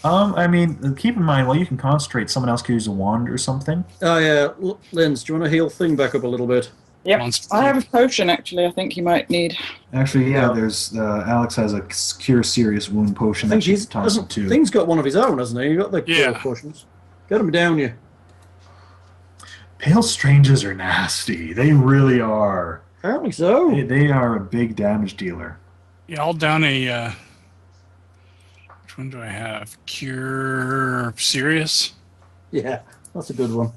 I mean, keep in mind, while you can concentrate, someone else could use a wand or something. Oh, yeah. Linz, do you want to heal Thing back up a little bit? Yep. Monsters. I have a potion, actually, I think you might need. Actually, yeah, there's Alex has a cure serious wound potion that she's tossing too. Thing's got one of his own, hasn't he? You got the cure potions. Get him down, you. Pale strangers are nasty. They really are. Apparently so. They are a big damage dealer. Yeah, I'll down a... which one do I have? Cure Serious? Yeah, that's a good one.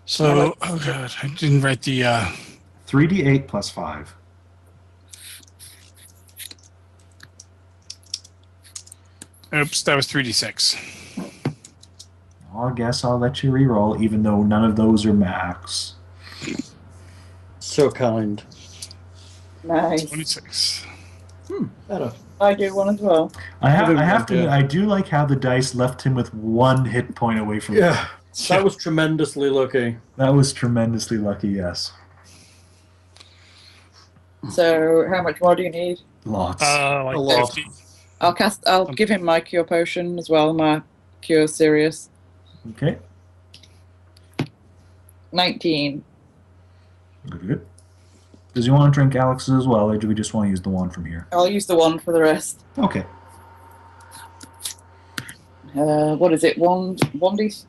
So, oh god, I didn't write the... 3d8 plus 5. Oops, that was 3d6. I guess I'll let you reroll, even though none of those are max. So kind. Nice. 26. Better. I do one as well. I have to admit, I do like how the dice left him with 1 hit point away from Yeah, that was tremendously lucky. That was tremendously lucky, yes. So, how much more do you need? Lots. Like A lot. 50. I'll give him my cure potion as well. My cure serious. Okay. 19. Good. Does he want to drink Alex's as well, or do we just want to use the one from here? I'll use the one for the rest. Okay. What is it? 1d?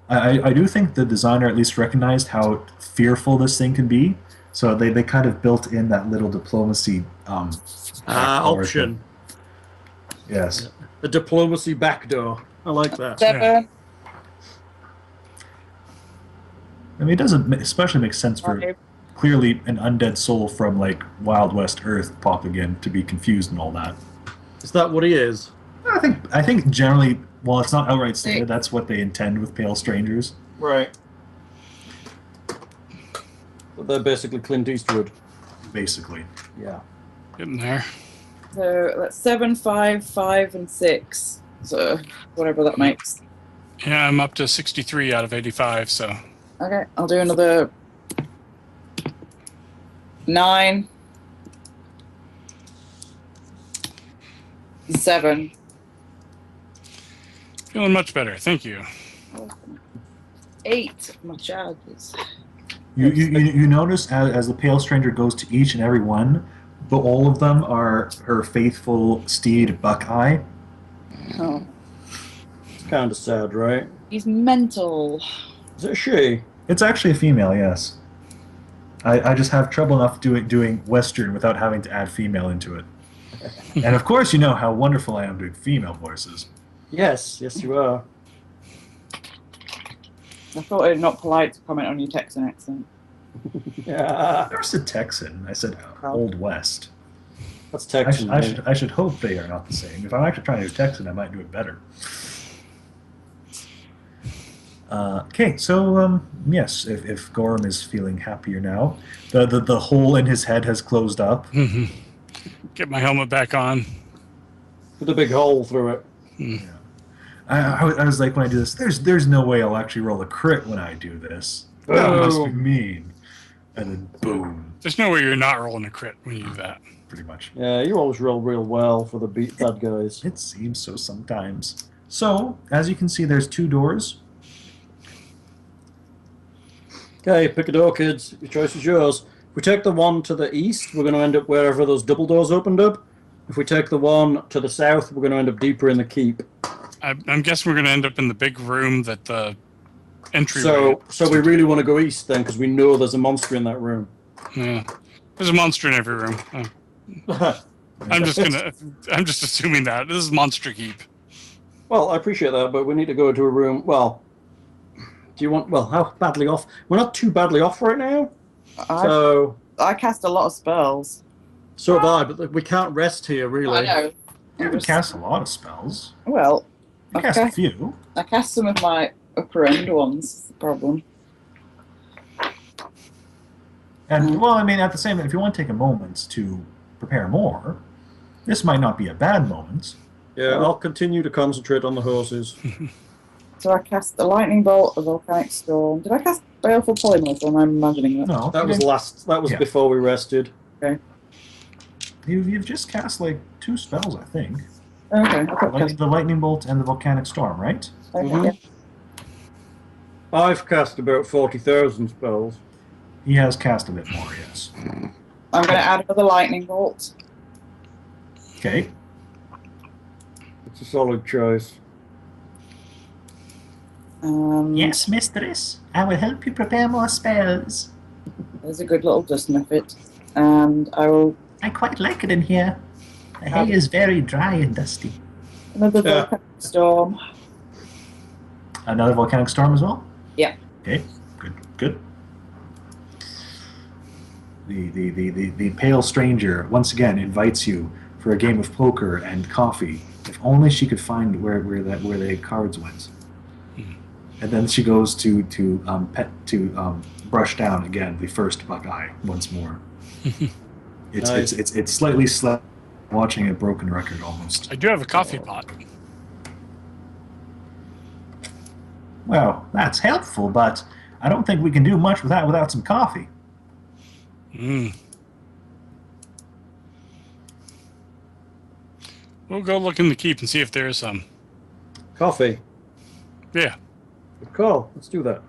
I do think the designer at least recognized how fearful this thing can be, so they kind of built in that little diplomacy option. Yes. The diplomacy backdoor. I like that. 7. Yeah. I mean, it doesn't especially make sense for 5. clearly an undead soul from like Wild West Earth popping in to be confused and all that. Is that what he is? I think generally, while it's not outright 6. stated, that's what they intend with pale strangers. Right. But they're basically Clint Eastwood. Basically. Yeah. Getting there. So that's 7, 5, 5, and 6. So whatever that makes. Yeah, I'm up to 63 out of 85, so. Okay, I'll do another 9, 7. Feeling much better, thank you. 8 of my charges. You notice as the pale stranger goes to each and every one, but all of them are her faithful steed Buckeye. Oh, It's kind of sad, right? he's mental. Is it she? It's actually a female, yes. I just have trouble enough doing Western without having to add female into it. And of course you know how wonderful I am doing female voices. Yes, you are. I thought it not polite to comment on your Texan accent. Yeah. I never said Texan, I said Old West. That's Texan. I should hope they are not the same. If I'm actually trying to do Texan, I might do it better. Okay, so yes, if Gorham is feeling happier now, the hole in his head has closed up. Get my helmet back on. With a big hole through it. Yeah. I was like, when I do this, there's no way I'll actually roll a crit when I do this. That must be mean. And then boom. There's no way you're not rolling a crit when you do that. Pretty much. Yeah, you always roll real well for the bad guys. It seems so sometimes. So, as you can see, there's 2 doors. Okay, pick a door, kids. Your choice is yours. If we take the one to the east, we're going to end up wherever those double doors opened up. If we take the one to the south, we're going to end up deeper in the keep. I'm guessing we're going to end up in the big room that the entry. So we really want to go east then, because we know there's a monster in that room. Yeah, there's a monster in every room. I'm just assuming that this is Monster Keep. Well, I appreciate that, but we need to go to a room. Well, do you want? Well, how badly off? We're not too badly off right now. I cast a lot of spells. So have I, but we can't rest here, really. I know. You haven't cast a lot of spells. Well, You cast a few. I cast some of my upper end ones. That's the problem. And, well, I mean, at the same time, if you want to take a moment to prepare more, this might not be a bad moment. Yeah, I'll continue to concentrate on the horses. So I cast the lightning bolt, a volcanic storm. Did I cast baleful polymorph, or am I imagining that? No. That was last. That was before we rested. Okay. You've just cast, like, 2 spells, I think. Okay. The lightning bolt and the volcanic storm, right? Okay. I've cast about 40,000 spells. He has cast a bit more, yes. I'm going to add another lightning bolt. Okay. It's a solid choice. Yes, mistress. I will help you prepare more spells. There's a good little dust method. And I will... I quite like it in here. The hay is very dry and dusty. Another volcanic storm. Another volcanic storm as well? Yeah. Okay, good. The pale stranger once again invites you for a game of poker and coffee. If only she could find where the cards went. And then she goes to brush down again the first Buckeye once more. It's slightly slept, watching a broken record almost. I do have a coffee pot. Well, that's helpful, but I don't think we can do much with that without some coffee. We'll go look in the keep and see if there is some. Coffee. Yeah. Good call. Let's do that.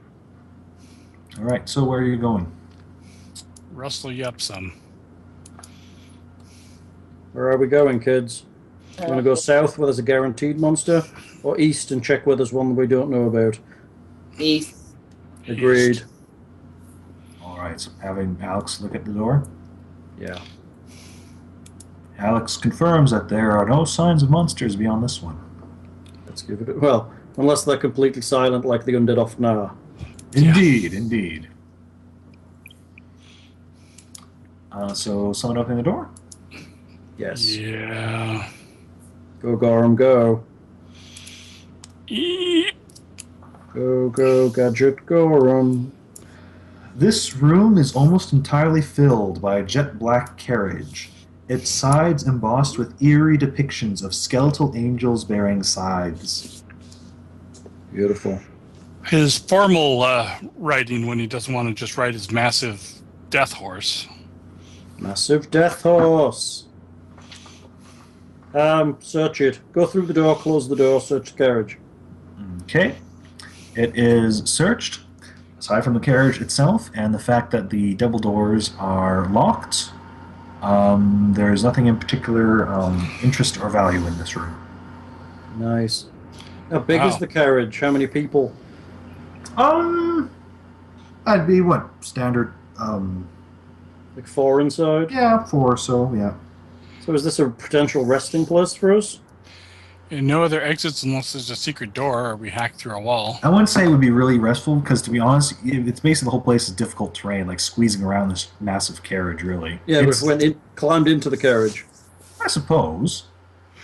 All right. So where are you going? Rustle you up some. Where are we going, kids? You want to go south where there's a guaranteed monster, or east and check where there's one that we don't know about? East. Agreed. East. All right. So having Alex look at the door. Yeah. Alex confirms that there are no signs of monsters beyond this one. Let's give it a... Well, unless they're completely silent like the undead off now. Indeed, indeed. So someone opening the door? Yes. Yeah. Go, Gorham, go. Eee. Go, go, Gadget, Gorham. This room is almost entirely filled by a jet black carriage, its sides embossed with eerie depictions of skeletal angels bearing scythes. Beautiful. His formal riding when he doesn't want to just ride his massive death horse. Massive death horse. Search it. Go through the door, close the door, search the carriage. Okay. It is searched, aside from the carriage itself and the fact that the double doors are locked. There's nothing in particular interest or value in this room. Nice. How big is the carriage? How many people? I'd be what? Standard, Like 4 inside? yeah, 4 or so, yeah. So is this a potential resting place for us? And no other exits unless there's a secret door or we hack through a wall. I wouldn't say it would be really restful because, to be honest, it's basically the whole place is difficult terrain, like squeezing around this massive carriage, really. Yeah, but if we climbed into the carriage. I suppose.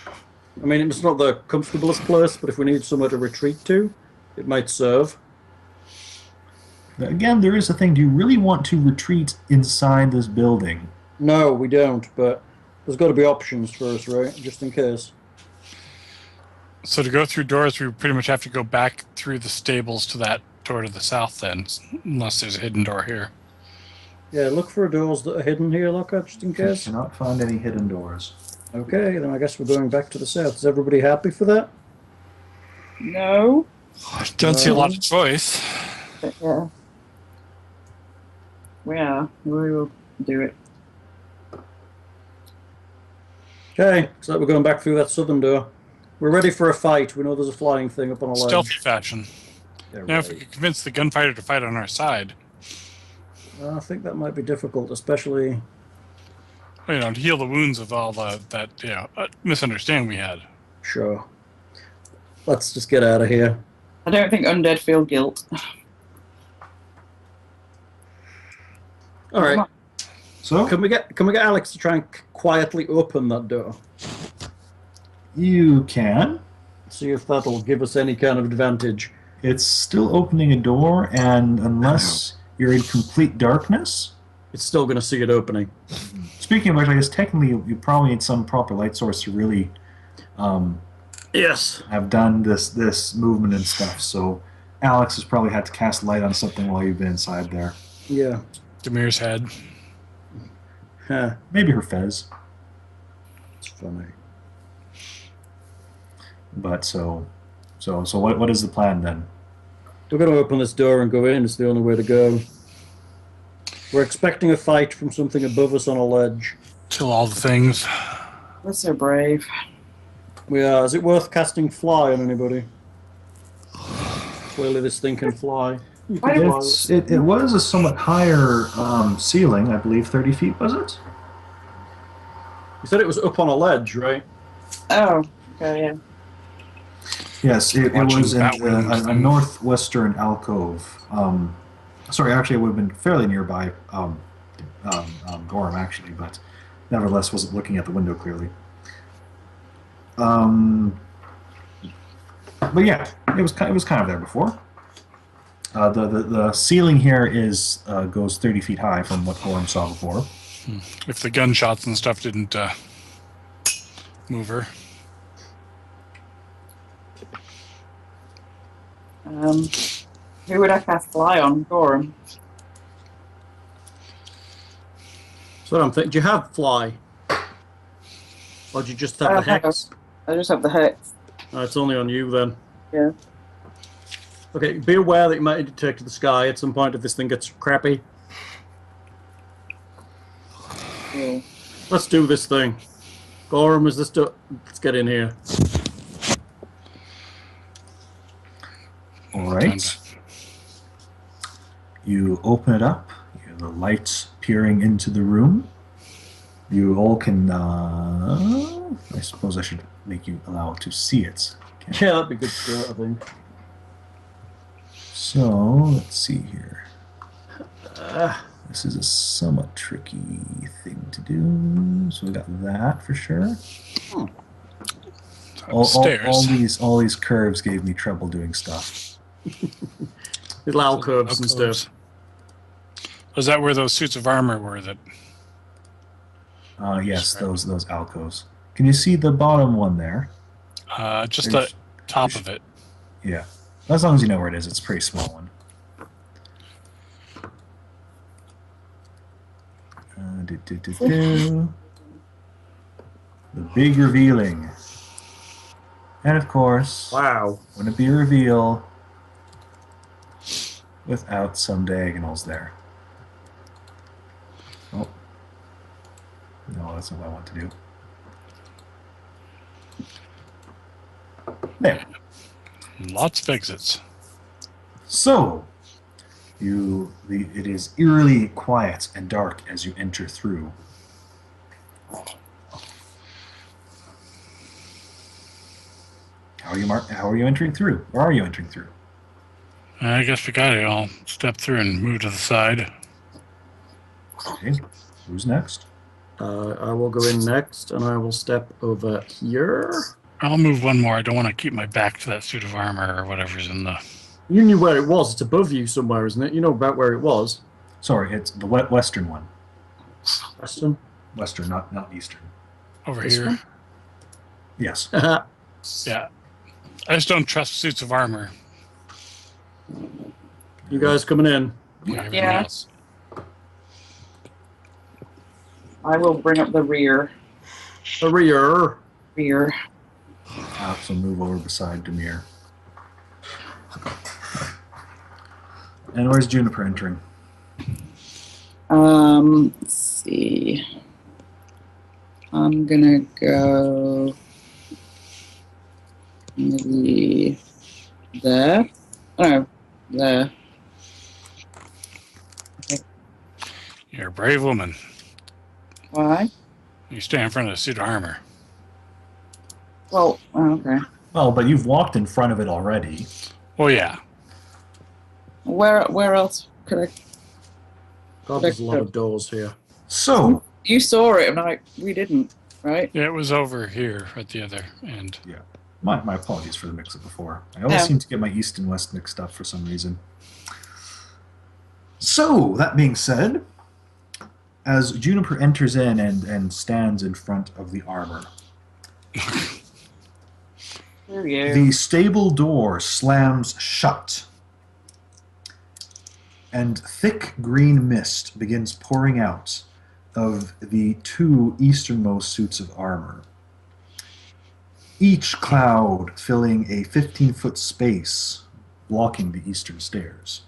I mean, it's not the comfortablest place, but if we need somewhere to retreat to, it might serve. Again, there is a thing. Do you really want to retreat inside this building? No, we don't, but there's got to be options for us, right? Just in case. So to go through doors, we pretty much have to go back through the stables to that door to the south then, unless there's a hidden door here. Yeah, look for doors that are hidden here, Lockhart, just in I case. cannot find any hidden doors. Okay, then I guess we're going back to the south. Is everybody happy for that? No. Don't see a lot of choice. But, yeah. We will do it. Okay, so we're going back through that southern door. We're ready for a fight. We know there's a flying thing up on a ledge. Stealthy fashion. Yeah, Now, right. if we could convince the gunfighter to fight on our side, I think that might be difficult, especially... you know, to heal the wounds of all that misunderstanding we had. Sure. Let's just get out of here. I don't think undead feel guilt. All right. So, Can we get Alex to try and quietly open that door? you can. See if that'll give us any kind of advantage. It's still opening a door, and unless you're in complete darkness... It's still going to see it opening. Speaking of which, I guess technically you probably need some proper light source to really Yes. have done this movement and stuff. So Alex has probably had to cast light on something while you've been inside there. Yeah. Demir's head. Huh. Maybe her fez. It's funny. But so what is the plan then? We're going to open this door and go in. It's the only way to go. We're expecting a fight from something above us on a ledge. Kill all the things. We're so brave. We are. Is it worth casting fly on anybody? Clearly this thing can fly. You can fly. It was a somewhat higher ceiling, I believe, 30 feet, was it? You said it was up on a ledge, right? Oh, okay, yeah. Yes, it was in Batwing a thing. northwestern alcove. Sorry, actually, it would have been fairly nearby Gorham, actually, but nevertheless wasn't looking at the window clearly. But yeah, it was kind of there before. The ceiling here is goes 30 feet high from what Gorham saw before. If the gunshots and stuff didn't move her. Who would I cast fly on? Gorham. So I'm thinking, do you have fly? Or do you just have the hex? I just have the hex. It's only on you then. Yeah. Okay, be aware that you might detect the sky at some point if this thing gets crappy. Cool. Let's do this thing. Gorham, is this... Let's get in here. All right. You open it up. You have the lights peering into the room. You all can... I suppose I should make you allow it to see it. Okay. Yeah, that'd be good for I think. So, let's see here. This is a somewhat tricky thing to do. So we got that for sure. All these curves gave me trouble doing stuff. Little alcoves and stuff. Was that where those suits of armor were? That. Yes, those alcoves. Can you see the bottom one there? Just the top of it. Yeah. As long as you know where it is, it's a pretty small one. The big revealing. And of course, wow, wouldn't it be a reveal without some diagonals there? Oh. No, that's not what I want to do. There. Lots of exits. So, it is eerily quiet and dark as you enter through. How are you entering through? Or are you entering through? I guess we got it. I'll step through and move to the side. Okay. Who's next? I will go in next, and I will step over here. I'll move one more. I don't want to keep my back to that suit of armor or whatever's in the... You knew where it was. It's above you somewhere, isn't it? You know about where it was. Sorry, it's the western one. Western? Western, not eastern. Over This here. one? Yes. Yeah. I just don't trust suits of armor. You guys coming in? Yeah. Else. I will bring up the rear. The rear. Rear. So move over beside Demir. And where's Juniper entering? Let's see. I'm gonna go maybe there. Oh, there. Okay. You're a brave woman. Why? You stay in front of the suit of armor. Well, okay. Well, but you've walked in front of it already. Oh, yeah. Where else could I? God, there's a lot of doors here. So, You saw it, and we didn't, right? Yeah, it was over here at the other end. yeah. My apologies for the mix-up before. I always seem to get my east and west mixed up for some reason. So, that being said, as Juniper enters in and stands in front of the armor, There you. the stable door slams shut, and thick green mist begins pouring out of the two easternmost suits of armor, each cloud filling a 15-foot space blocking the eastern stairs.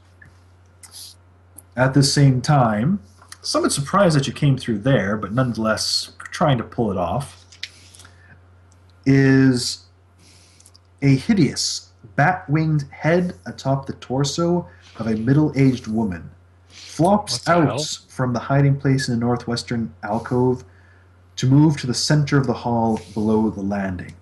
At the same time, somewhat surprised that you came through there, but nonetheless trying to pull it off, is a hideous bat-winged head atop the torso of a middle-aged woman. Flops out from the hiding place in the northwestern alcove to move to the center of the hall below the landing.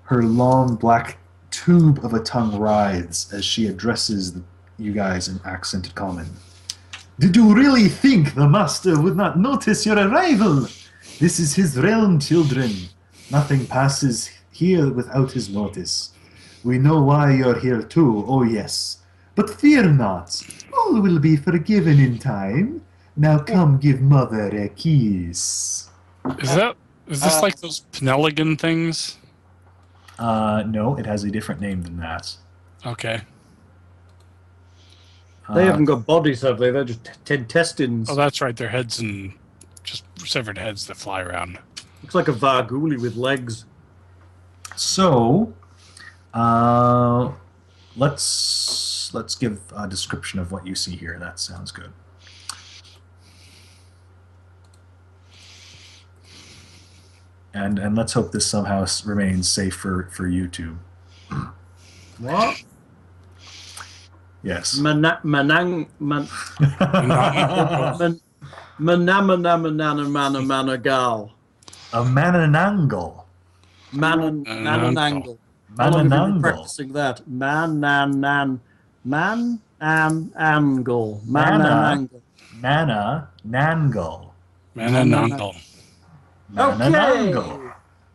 Her long black tube of a tongue writhes as she addresses you guys in accented common. Did you really think the master would not notice your arrival? This is his realm, children. Nothing passes here without his notice. We know why you're here too, oh yes. But fear not, all will be forgiven in time. Now come give mother a kiss. Is this like those Penelligan things? No, it has a different name than that. Okay. They haven't got bodies, have they? They're just intestines. Oh, that's right. They're heads and just severed heads that fly around. Looks like a Varguli with legs. So, let's give a description of what you see here. That sounds good. And let's hope this somehow remains safe for YouTube. What? Yes. Manamanagal. A mananangle. Mananangle. How long have you been practicing that? Mananangle. Mananangle. Mananangle. Mananangle. Okay.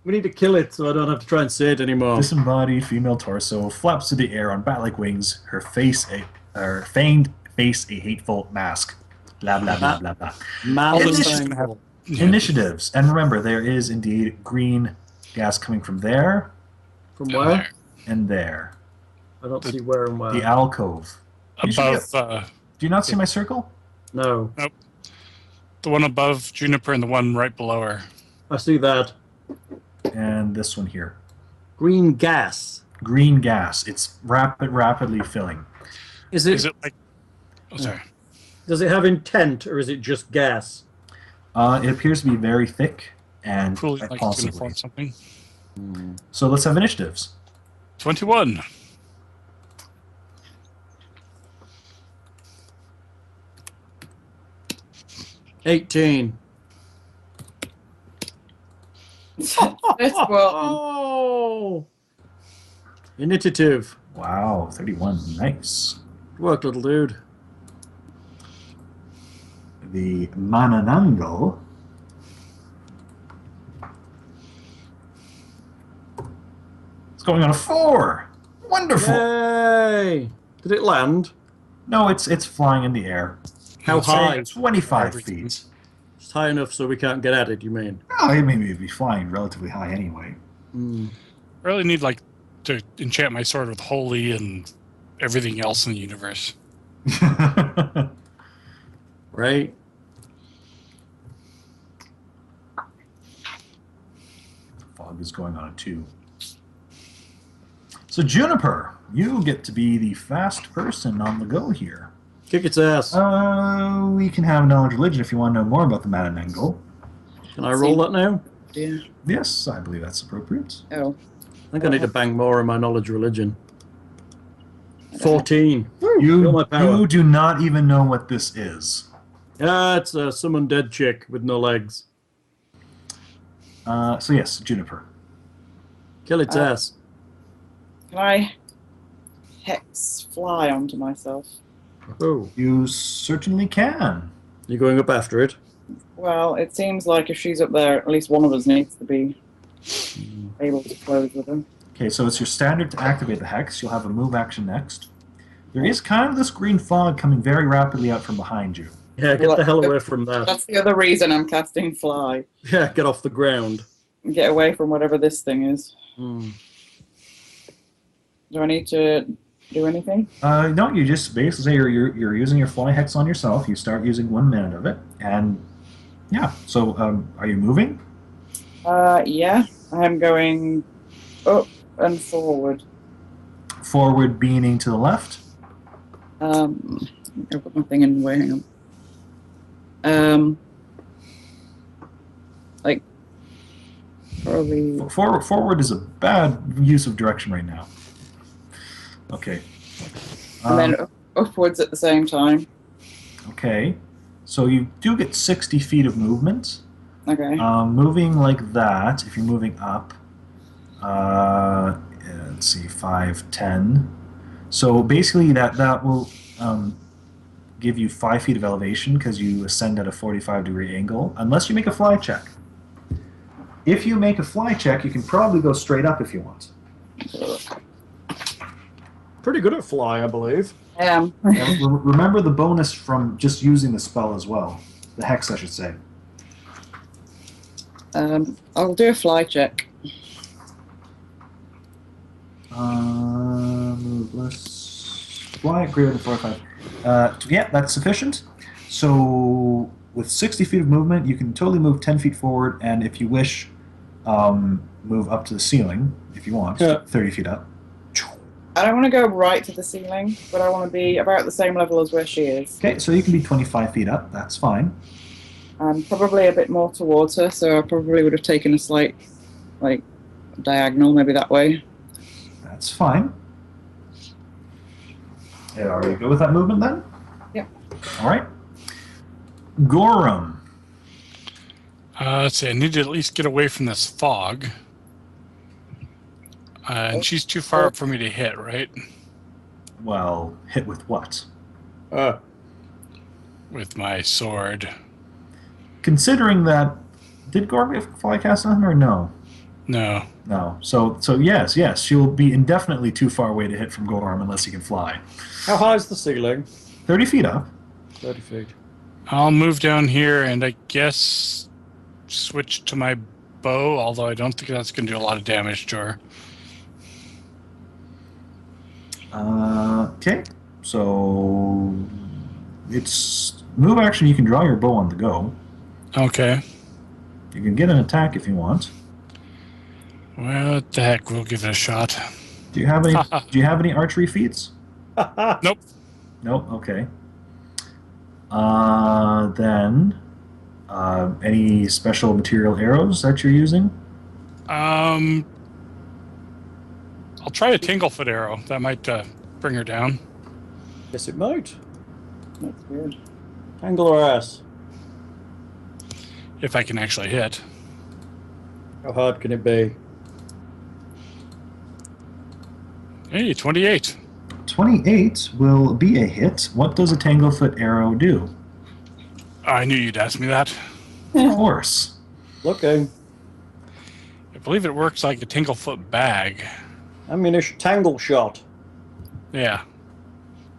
We need to kill it so I don't have to try and say it anymore. Disembodied female torso flaps through the air on bat-like wings. Her feigned face a hateful mask. Blah blah blah blah blah. Initiatives, and remember, there is indeed green gas coming from there. From where? And there. I don't see where and where. The alcove. Above. Do you not see my circle? No. Nope. The one above Juniper and the one right below her. I see that. And this one here. Green gas. Green gas. It's rapidly filling. Is it like... Oh, sorry. Does it have intent, or is it just gas? It appears to be very thick and Cool, like it's going to form something. So let's have initiatives. 21. $18. Oh! Initiative. Wow, 31. Nice. Good work, little dude. The Mananangle. It's going on a 4. Wonderful. Yay! Did it land? No, it's flying in the air. How high? 25 feet. It's high enough so we can't get at it, you mean? Oh, it may be flying relatively high anyway. I really need to enchant my sword with holy and everything else in the universe. Right? Fog is going on a 2. So Juniper, you get to be the fast person on the go here. Kick its ass. We can have knowledge religion if you want to know more about the Mananangle. Can I roll that now? Yeah. Yes, I believe that's appropriate. Oh. I think I need to bang more in my knowledge religion. 14. You, my power. you do not even know what this is. Yeah, it's some undead chick with no legs. So yes, Juniper. Kill its ass. Can I hex fly onto myself? Oh. You certainly can. You're going up after it? Well, it seems like if she's up there, at least one of us needs to be able to close with her. Okay, so it's your standard to activate the hex. You'll have a move action next. There is kind of this green fog coming very rapidly out from behind you. Yeah, get the hell away from that. That's the other reason I'm casting fly. Yeah, get off the ground. Get away from whatever this thing is. Do I need to do anything? No, you just basically say you're using your fly hex on yourself. You start using 1 minute of it, and yeah. So, are you moving? Yeah. I'm going up and forward. Forward meaning to the left? I'll put my thing in the way, hang on. Like, probably... Forward is a bad use of direction right now. Okay. And then upwards at the same time. Okay. So you do get 60 feet of movement. Okay. Moving like that, if you're moving up, let's see, 5, 10. So basically that will give you 5 feet of elevation because you ascend at a 45-degree angle, unless you make a fly check. If you make a fly check, you can probably go straight up if you want. Pretty good at fly, I believe. I am. Remember the bonus from just using the spell as well. The hex, I should say. I'll do a fly check. Move less. Fly greater than 45. Yeah, that's sufficient. So with 60 feet of movement, you can totally move 10 feet forward, and if you wish, move up to the ceiling if you want, Yeah. 30 feet up. I don't want to go right to the ceiling, but I want to be about the same level as where she is. Okay, so you can be 25 feet up. That's fine. Probably a bit more towards her, so I probably would have taken a slight, like, diagonal, maybe that way. That's fine. Yeah, are you good with that movement then? Yeah. All right. Gorham. Let's see. I need to at least get away from this fog. And she's too far up for me to hit, right? Well, hit with what? With my sword. Considering that, did Gorham get fly cast on him or no? No. No. So yes, she will be indefinitely too far away to hit from Gorham unless he can fly. How high is the ceiling? 30 feet up. 30 feet. I'll move down here and I guess switch to my bow, although I don't think that's going to do a lot of damage to her. Okay. So it's move action. You can draw your bow on the go. Okay. You can get an attack if you want. Well, what the heck? We'll give it a shot. Do you have any? Do you have any archery feats? Nope. Nope. Okay. Then, any special material arrows that you're using? I'll try a Tanglefoot arrow. That might bring her down. Yes, it might. That's weird. Tangle her ass. If I can actually hit. How hard can it be? Hey, 28. 28 will be a hit. What does a Tanglefoot arrow do? I knew you'd ask me that. Of course. Looking. I believe it works like a Tanglefoot bag. Ammunition tangle shot. Yeah.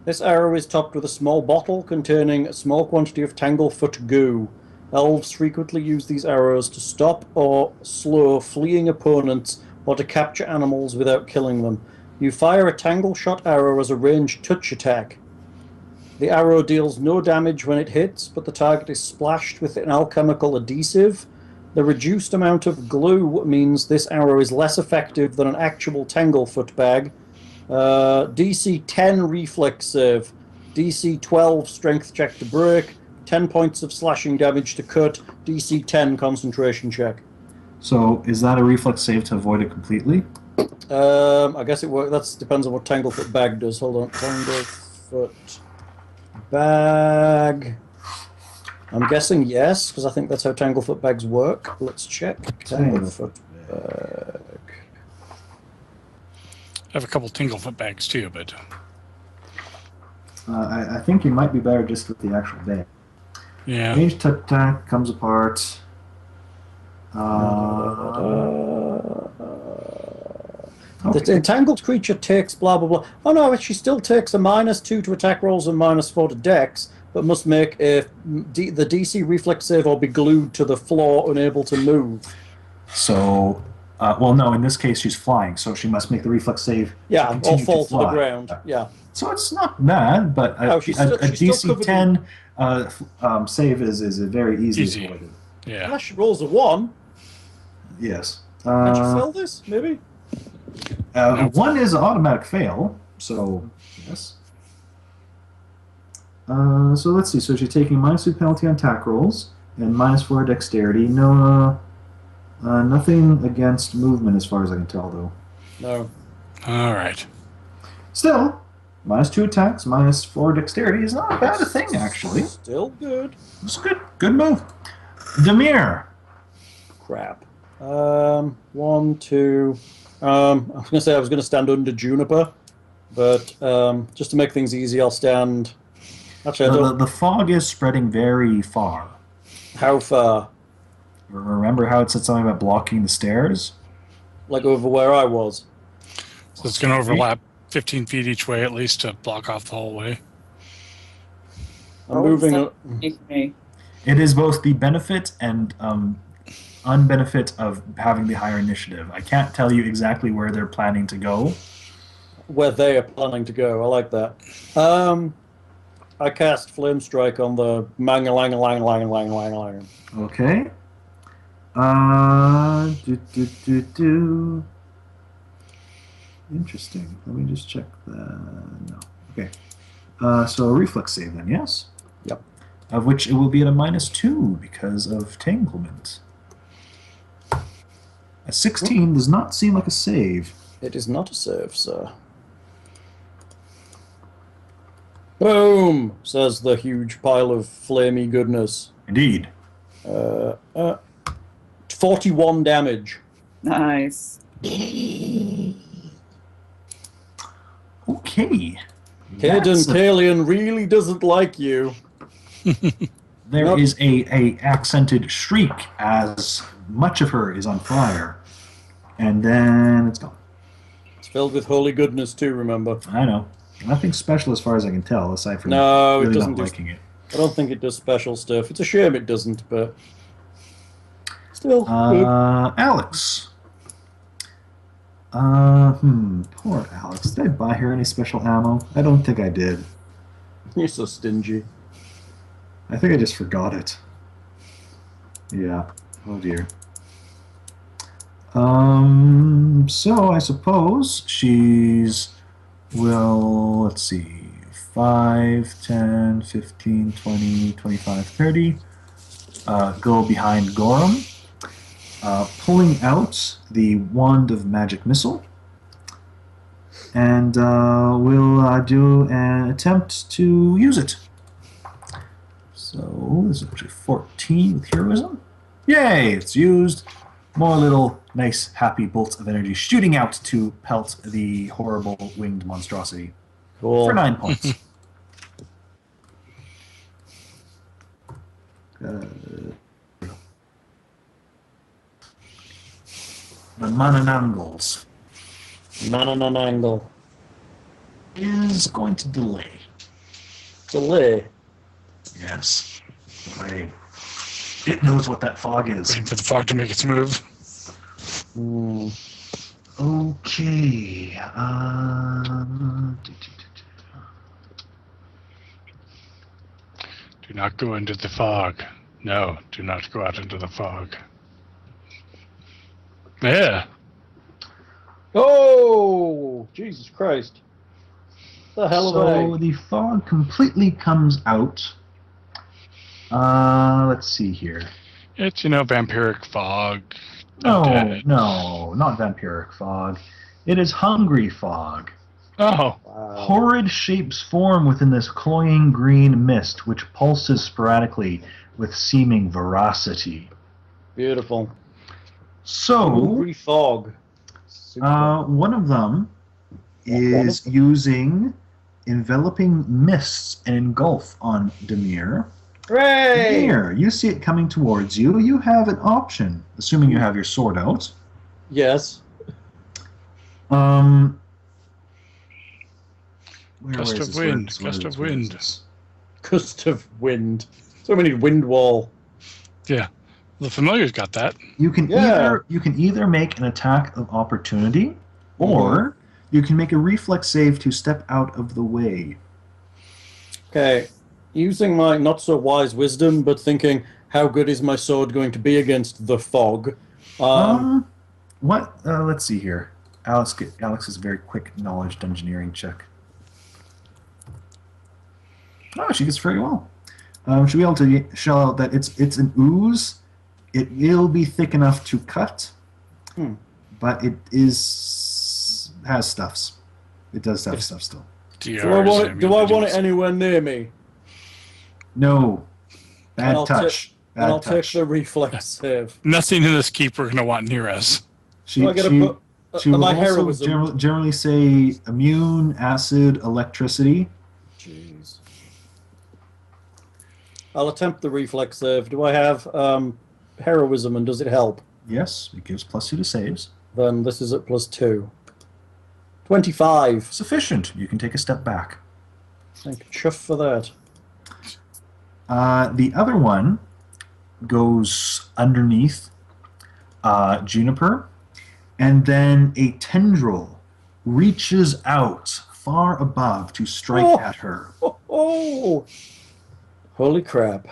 This arrow is topped with a small bottle containing a small quantity of tanglefoot goo. Elves frequently use these arrows to stop or slow fleeing opponents or to capture animals without killing them. You fire a tangle shot arrow as a ranged touch attack. The arrow deals no damage when it hits, but the target is splashed with an alchemical adhesive. The reduced amount of glue means this arrow is less effective than an actual tanglefoot bag. DC 10 reflex save, DC 12 strength check to break, 10 points of slashing damage to cut, DC 10 concentration check. So, is that a reflex save to avoid it completely? I guess it works. That depends on what tanglefoot bag does. Hold on, tanglefoot bag. I'm guessing yes, because I think that's how tanglefoot bags work. Let's check. Tanglefoot bag. I have a couple Tanglefoot bags too, but... I think you might be better just with the actual bag. Yeah. Ranged attack comes apart. The entangled creature takes blah blah blah. Oh no, she still takes a -2 to attack rolls and -4 to dex, but must make the DC reflex save or be glued to the floor, unable to move. So, well, no, in this case she's flying, so she must make the reflex save. Yeah, or fall to the ground. Yeah. So it's not bad, but a DC 10 save is a very easy. Avoided. Yeah. Unless she rolls a 1. Yes. Can you fail this? Maybe. No. 1 is an automatic fail, so yes. So let's see. So she's taking -2 penalty on attack rolls and -4 dexterity. No, nothing against movement as far as I can tell, though. No. All right. Still, -2 attacks, -4 dexterity is not a bad thing, actually. Still good. It's good. Good move. Demir. Crap. 1, 2. I was going to say I was going to stand under Juniper, but just to make things easy, I'll stand. Actually, I don't. The fog is spreading very far. How far? Remember how it said something about blocking the stairs? Like over where I was. So it's going to overlap 15 feet each way at least to block off the whole way. I'm moving. It is both the benefit and unbenefit of having the higher initiative. I can't tell you exactly where they're planning to go. Where they are planning to go. I like that. I cast Flame Strike on the mang-a-lang-a-lang-a-lang-a-lang-a-lang. Okay. Interesting. Let me just check the... No. Okay. So a reflex save then, yes? Yep. Of which it will be at a -2 because of Tanglement. A 16 does not seem like a save. It is not a save, sir. Boom! Says the huge pile of flamey goodness. Indeed. 41 damage. Nice. Okay. Hayden Kalian really doesn't like you. There is a accented shriek as much of her is on fire. And then it's gone. It's filled with holy goodness too, remember? I know. Nothing special as far as I can tell, aside from No, really it doesn't not liking it. I don't think it does special stuff. It's a shame it doesn't, but still good. Alex. Poor Alex. Did I buy her any special ammo? I don't think I did. You're so stingy. I think I just forgot it. Yeah. Oh dear. So I suppose she's... Well, let's see. 5, 10, 15, 20, 25, 30. Go behind Gorham. Pulling out the Wand of Magic Missile. And we'll do an attempt to use it. So this is actually 14 with heroism. Yay! It's used. More little nice happy bolts of energy shooting out to pelt the horrible winged monstrosity. Cool. For 9 points. The Mananangles Manananangle. is going to delay. Delay. Yes. Delay. It knows what that fog is. Waiting for the fog to make its move. Okay. Do not go into the fog. No, do not go out into the fog. Yeah. Oh, Jesus Christ. The hell So of the fog completely comes out. Let's see here. It's, vampiric fog. No, Undead. no, not vampiric fog. It is hungry fog. Oh. Wow. Horrid shapes form within this cloying green mist, which pulses sporadically with seeming veracity. Beautiful. So, Hungry fog. Super. one of them is using enveloping mists and engulf on Demir. Hooray! Here, you see it coming towards you. You have an option, assuming you have your sword out. Yes. Where Gust is of this? wind, Where is gust this? of Where is wind. this? Gust of wind. So many wind wall. Yeah. The familiar's got that. You can Yeah. either make an attack of opportunity, or you can make a reflex save to step out of the way. Okay. Using my not so wise wisdom, but thinking, how good is my sword going to be against the fog? What? Let's see here. Alex's very quick knowledge dungeoneering check. Oh, she gets very well. She'll be able to shell out that it's an ooze. It will be thick enough to cut, but it has stuffs. It does have stuff still. Do I want it anywhere near me? No. Bad I'll touch. Bad I'll touch. take the reflex save. Nothing in this keep we're going to want near us. She Do I get will my also heroism? generally say immune, acid, electricity. Jeez. I'll attempt the reflex save. Do I have heroism, and does it help? Yes, it gives +2 to saves. Then this is at +2. 25. Sufficient. You can take a step back. Thank you, chuff for that. The other one goes underneath Juniper, and then a tendril reaches out far above to strike at her. Oh! Holy crap.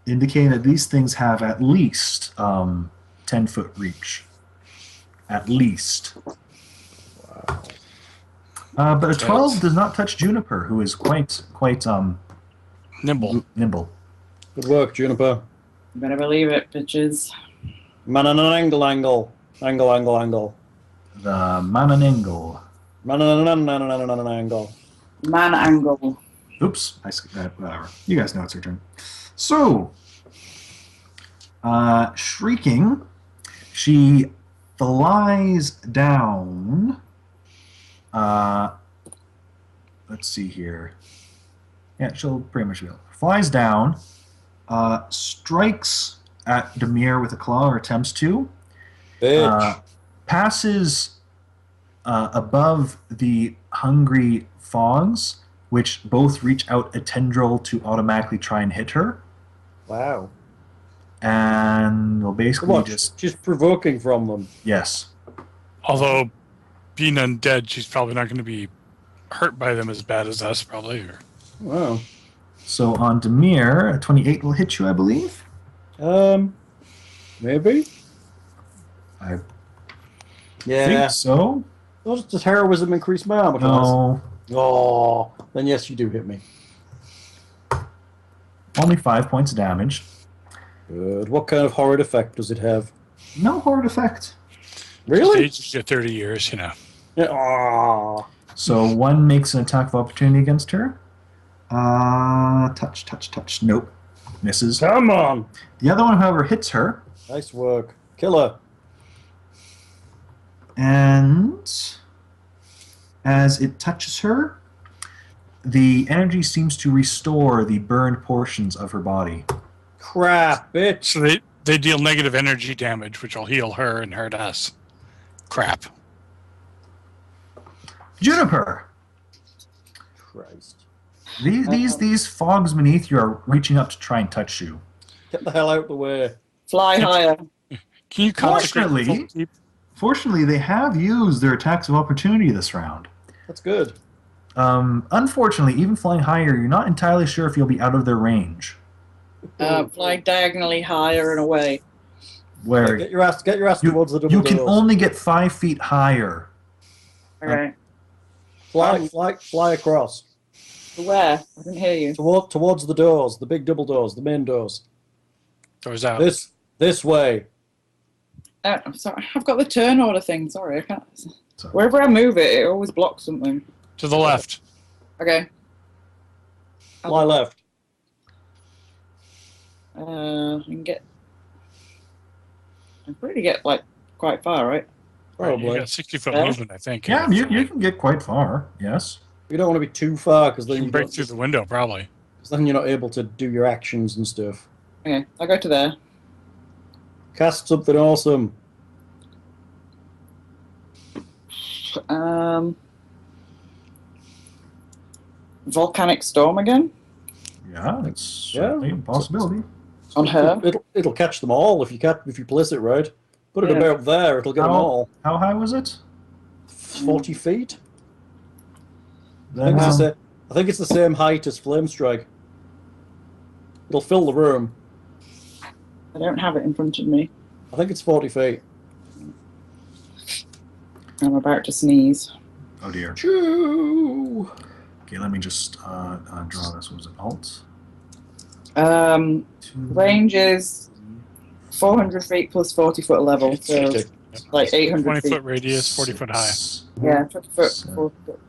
indicating that these things have at least 10-foot reach. At least. Wow. But a 12 does not touch Juniper, who is quite nimble. Good work, Juniper. You better believe it, bitches. Man on an angle. Angle. The Mananangle. Man on an angle. Man angle. Oops, I skipped that. Whatever. You guys know it's your turn. So, shrieking, she flies down. Let's see here. Yeah, she'll pretty much be able. Flies down, strikes at Demir with a claw, or attempts to. Passes above the hungry fogs, which both reach out a tendril to automatically try and hit her. Wow. And will basically she's provoking from them. Yes. Although, being undead, she's probably not going to be hurt by them as bad as us, probably. Or... Wow. So on Demir, a 28 will hit you, I believe. Maybe. I think so. Does heroism increase my armor class? No. Oh, then yes, you do hit me. Only 5 points of damage. Good. What kind of horrid effect does it have? No horrid effect. Really? Just ages you 30 years, you know. Yeah. Oh. So one makes an attack of opportunity against her. Touch. Nope. Misses. Come on. The other one, however, hits her. Nice work. Kill her. And as it touches her, the energy seems to restore the burned portions of her body. Crap, bitch. So they deal negative energy damage, which will heal her and hurt us. Crap. Juniper! Christ. These fogs beneath you are reaching up to try and touch you. Get the hell out of the way. Fly higher. Can you Fortunately, they have used their attacks of opportunity this round. That's good. Unfortunately, even flying higher, you're not entirely sure if you'll be out of their range. Fly diagonally higher and away. Where get your ass towards the double you can doors. only get 5 feet higher. Okay. Fly across. Where? I didn't hear you. Towards the doors, the big double doors, the main doors. Doors out. This way. Oh, I'm sorry. I've got the turn order thing. Sorry, I can't. Sorry. Wherever I move it, it always blocks something. To the left. Okay. Fly left. I can get. I can pretty get like quite far, right? Probably. You got 60-foot Yeah. movement, I think. Yeah, you can get quite far, yes. You don't want to be too far because You then can break through the window, probably. then you're not able to do your actions and stuff. Okay, I'll go to there. Cast something awesome. Volcanic storm again Yeah, that's certainly a possibility. on her. It'll catch them all if you place it right. Put it Yeah. about there, it'll get them all. How high was it? 40 feet. I Then, think it's the same height as Flame Strike. It'll fill the room. I don't have it in front of me. I think it's 40 feet. I'm about to sneeze. oh dear. Choo! Okay, let me just draw this. What was it? Alt? Range is 400 feet plus 40 foot level, so like 800 20-foot feet. radius, 40 foot high. Yeah, 20 foot, 40 foot.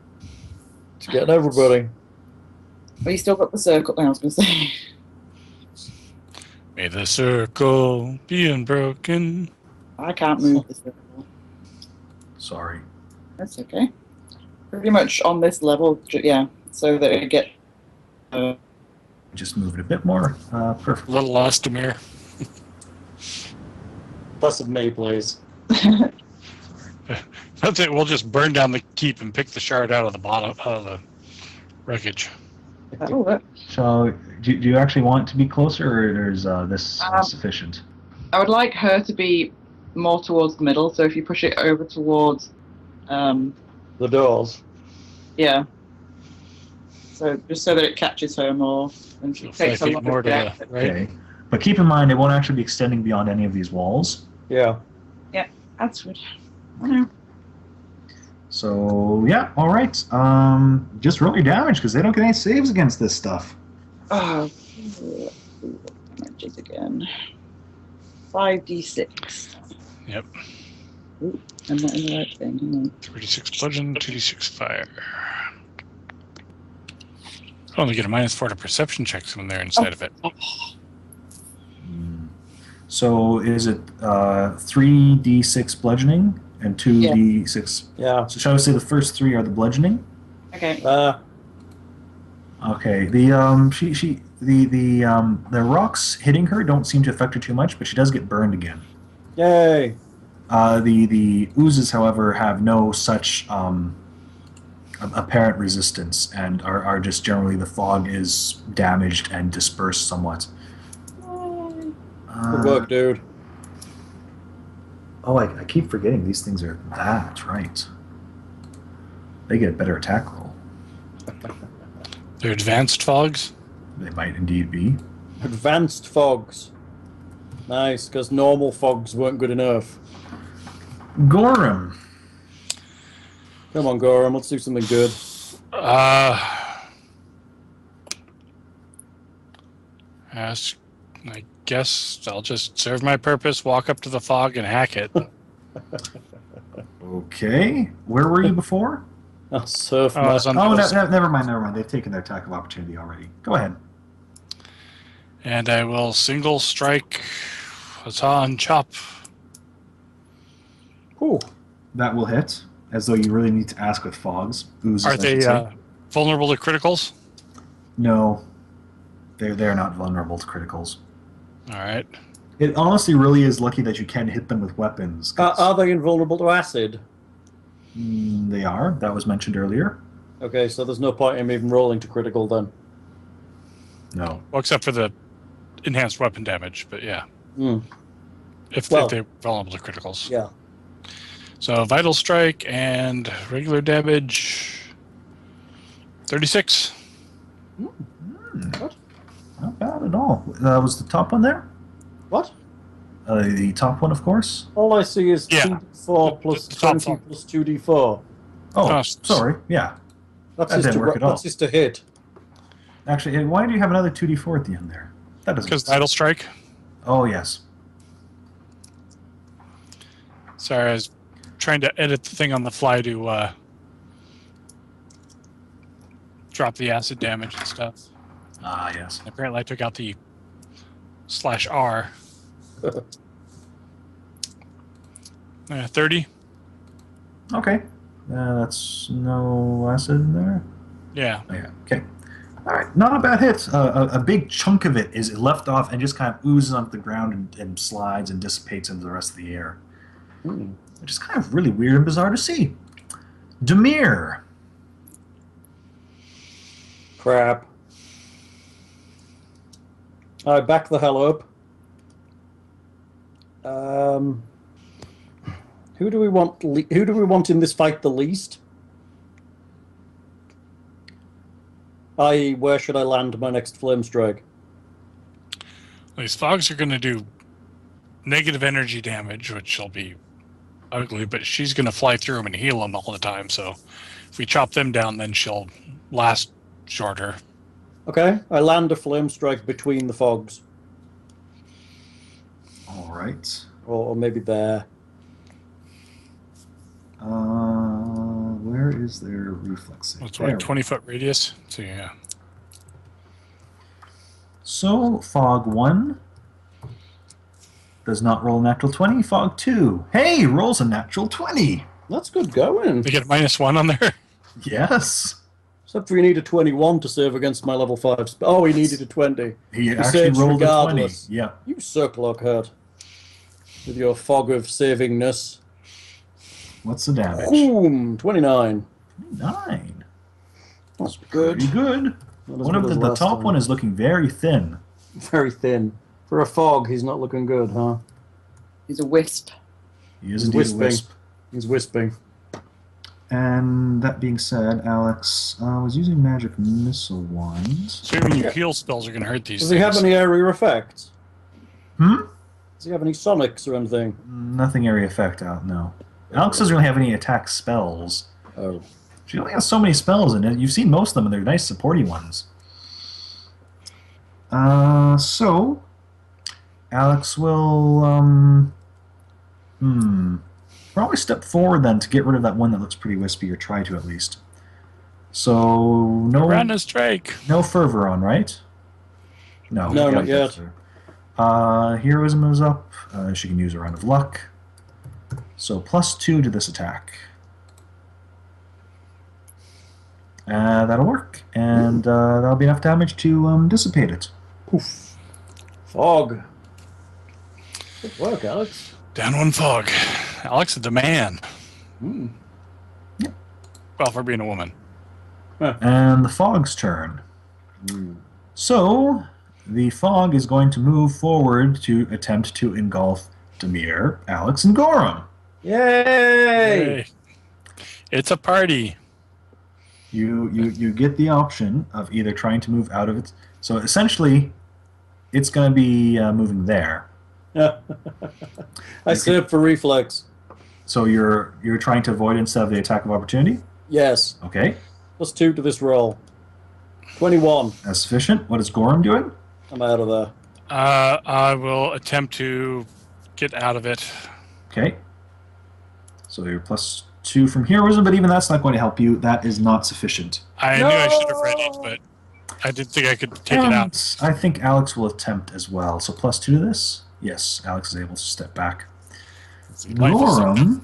It's getting everybody. Well, you still got the circle. I was going to say. May the circle be unbroken. I can't move the circle. Sorry. That's okay. Pretty much on this level, yeah, so that it get. Just move it a bit more. Perfect. A little lost, Demir. Plus of me, please. That's it. We'll just burn down the keep and pick the shard out of the bottom of the wreckage. That'll work. So, do you actually want it to be closer, or is this sufficient? I would like her to be more towards the middle, so if you push it over towards, The doors. yeah. So just so that it catches her more, and she So 5 takes a feet lot more of to the the right. Okay. But keep in mind, it won't actually be extending beyond any of these walls. Yeah. Yeah, that's good. I know. So, yeah, all right. Just roll your damage, because they don't get any saves against this stuff. Oh, damages again. 5d6. Yep. Ooh, I'm not in the right thing. Hang on. 3d6 bludgeon, 2d6 fire. I only get a -4 to perception checks when they're inside of it. So is it 3d6 bludgeoning and 2d6? Yeah. So shall we say the first 3 are the bludgeoning? Okay. Okay. The rocks hitting her don't seem to affect her too much, but she does get burned again. Yay. The oozes, however, have no such apparent resistance and are just generally the fog is damaged and dispersed somewhat. Good work, dude. Oh, I keep forgetting these things are that, right. They get a better attack roll. They're advanced fogs? They might indeed be. Advanced fogs. Nice, because normal fogs weren't good enough. Gorham. Come on, Gorham, let's do something good. I guess I'll just serve my purpose, walk up to the fog, and hack it. Okay. Where were you before? I'll surf I my... was on- Never mind. They've taken their attack of opportunity already. Go ahead. And I will single strike Hassan Chop. Ooh. That will hit, as though you really need to ask with fogs. Oozes, Are I they should say. vulnerable to criticals? No. They're not vulnerable to criticals. All right. It honestly really is lucky that you can hit them with weapons. 'Cause, Are they invulnerable to acid? they are. That was mentioned earlier. Okay, so there's no point in even rolling to critical then. No. Well, except for the enhanced weapon damage, but yeah. Hmm. If Well- they're vulnerable to criticals. Yeah. So Vital Strike and regular damage. 36. What? Not bad at all. Was the top one there? What? The top one, of course. All I see is Yeah. 2d4 plus The top 20 one. plus 2d4. Oh, Costs. sorry. Yeah. That's That just didn't work at all. That's just a hit. Actually, why do you have another 2d4 at the end there? That doesn't. Because Vital Strike. Oh, yes. Sorry, I was trying to edit the thing on the fly to drop the acid damage and stuff. Ah, yes. Apparently I took out the /R. 30? Okay. That's no acid in there? Yeah. Oh, yeah. Okay. All right. Not a bad hit. A big chunk of it is left off and just kind of oozes onto the ground and slides and dissipates into the rest of the air. Which is kind of really weird and bizarre to see. Demir. Crap. Alright, back the hell up. Who do we want? Who do we want in this fight the least? I.e., where should I land my next flame strike? These fogs are going to do negative energy damage, which will be ugly, but she's going to fly through them and heal them all the time, so if we chop them down, then she'll last shorter. Okay, I land a flame strike between the fogs. All right. Or maybe there. Where is their reflex save? It's like 20-foot radius, so yeah. So, Fog 1 does not roll a natural 20. Fog 2, hey, rolls a natural 20. That's good going. They get a -1 on there? Yes. Except for he needed 21 to save against my level 5 spell. Oh, he needed a 20. He actually saves rolled a 20. regardless. Yeah. You suck, Lockhart. With your fog of savingness. What's the damage? Boom! 29. 9. That's good. Pretty good. Not as One good of as the last top time. one is looking very thin. Very thin. For a fog, he's not looking good, huh? He's a wisp. He is He's indeed a wisping. wisp. He's wisping. And that being said, Alex was using magic missile wands. So even your heal spells are going to hurt these Does things. he have any area effects? Hmm? Does he have any sonics or anything? Nothing area effect out, no. Alex doesn't really have any attack spells. Oh. She only has so many spells, and you've seen most of them, and they're nice, supporty ones. So Alex will, probably step forward then to get rid of that one that looks pretty wispy, or try to at least. So Piranha strike. no fervor on, right? No, No, not yet. Heroism is up. She can use a round of luck. So +2 to this attack. That'll work, and that'll be enough damage to dissipate it. Poof. Fog. Good work, Alex. Down one fog. Alex is the man. Hmm. Yep. Well, for being a woman. And the fog's turn. So the fog is going to move forward to attempt to engulf Demir, Alex, and Gorham. Yay! It's a party. You get the option of either trying to move out of it. So essentially, it's going to be moving there. I saved for reflex. So you're trying to avoid instead of the attack of opportunity? Yes. Okay. +2 to this roll. 21. That's sufficient. What is Gorham doing? I'm out of there. I will attempt to get out of it. Okay. So you're +2 from heroism, but even that's not going to help you. That is not sufficient. I knew I should have read it, but I didn't think I could take it out. I think Alex will attempt as well. So +2 to this? Yes, Alex is able to step back. Gorham.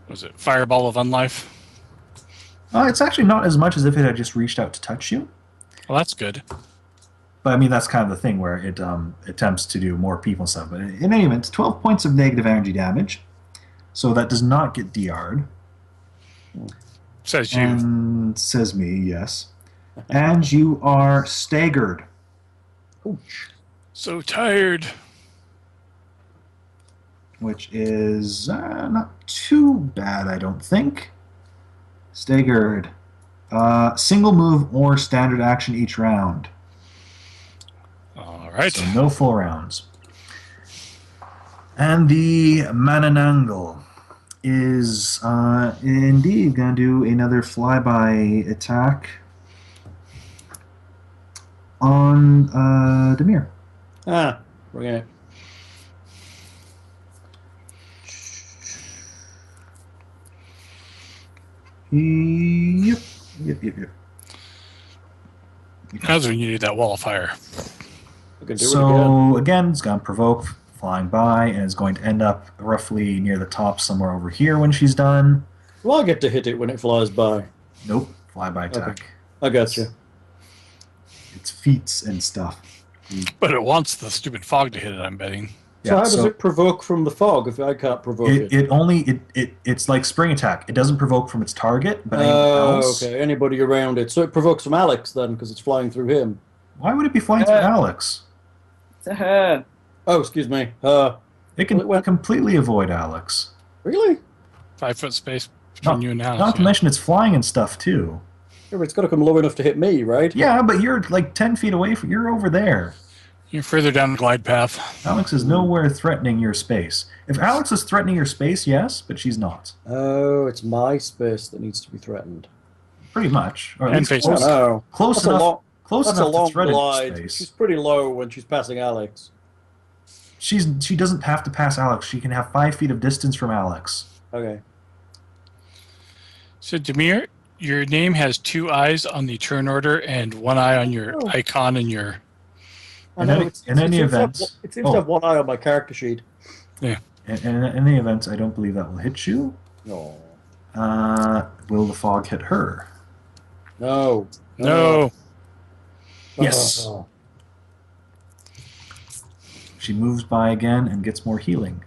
Was it Fireball of Unlife? It's actually not as much as if it had just reached out to touch you. Well, that's good. But I mean, that's kind of the thing where it attempts to do more people and stuff. But in any event, 12 points of negative energy damage. So that does not get DR'd. Says you. And says me, yes. And you are staggered. Ouch. So tired. Which is not too bad, I don't think. Staggered. Single move or standard action each round. All right. So no full rounds. And the Mananangle is indeed going to do another flyby attack on Demir. Bring it. Yep. That's when you need that wall of fire. I can do it So again, it's going to provoke flying by, and it's going to end up roughly near the top somewhere over here when she's done. Well, I get to hit it when it flies by. Nope, flyby attack. Okay. I got you. It's feats and stuff. But it wants the stupid fog to hit it, I'm betting. So how does it provoke from the fog if I can't provoke it? It's like spring attack. It doesn't provoke from its target, but anything else. Okay, anybody around it. So it provokes from Alex then, because it's flying through him. Why would it be flying through Alex? To her. Oh, excuse me. It can completely avoid Alex. Really? 5 foot space between you and Alex. Not to mention it's flying and stuff too. Yeah, but it's got to come low enough to hit me, right? Yeah, but you're like 10 feet away from. You're over there. You're further down the glide path. Alex is nowhere threatening your space. If Alex is threatening your space, yes, but she's not. Oh, it's my space that needs to be threatened. Pretty much. Or at And least face close enough That's a long to threaten glide. space. She's pretty low when she's passing Alex. She doesn't have to pass Alex. She can have 5 feet of distance from Alex. Okay. So, Demir, your name has 2 eyes on the turn order and 1 eye on your icon in your... In any event... It seems to have 1 eye on my character sheet. Yeah. In any event, I don't believe that will hit you. No. Will the fog hit her? No. No. Yes. Oh. She moves by again and gets more healing.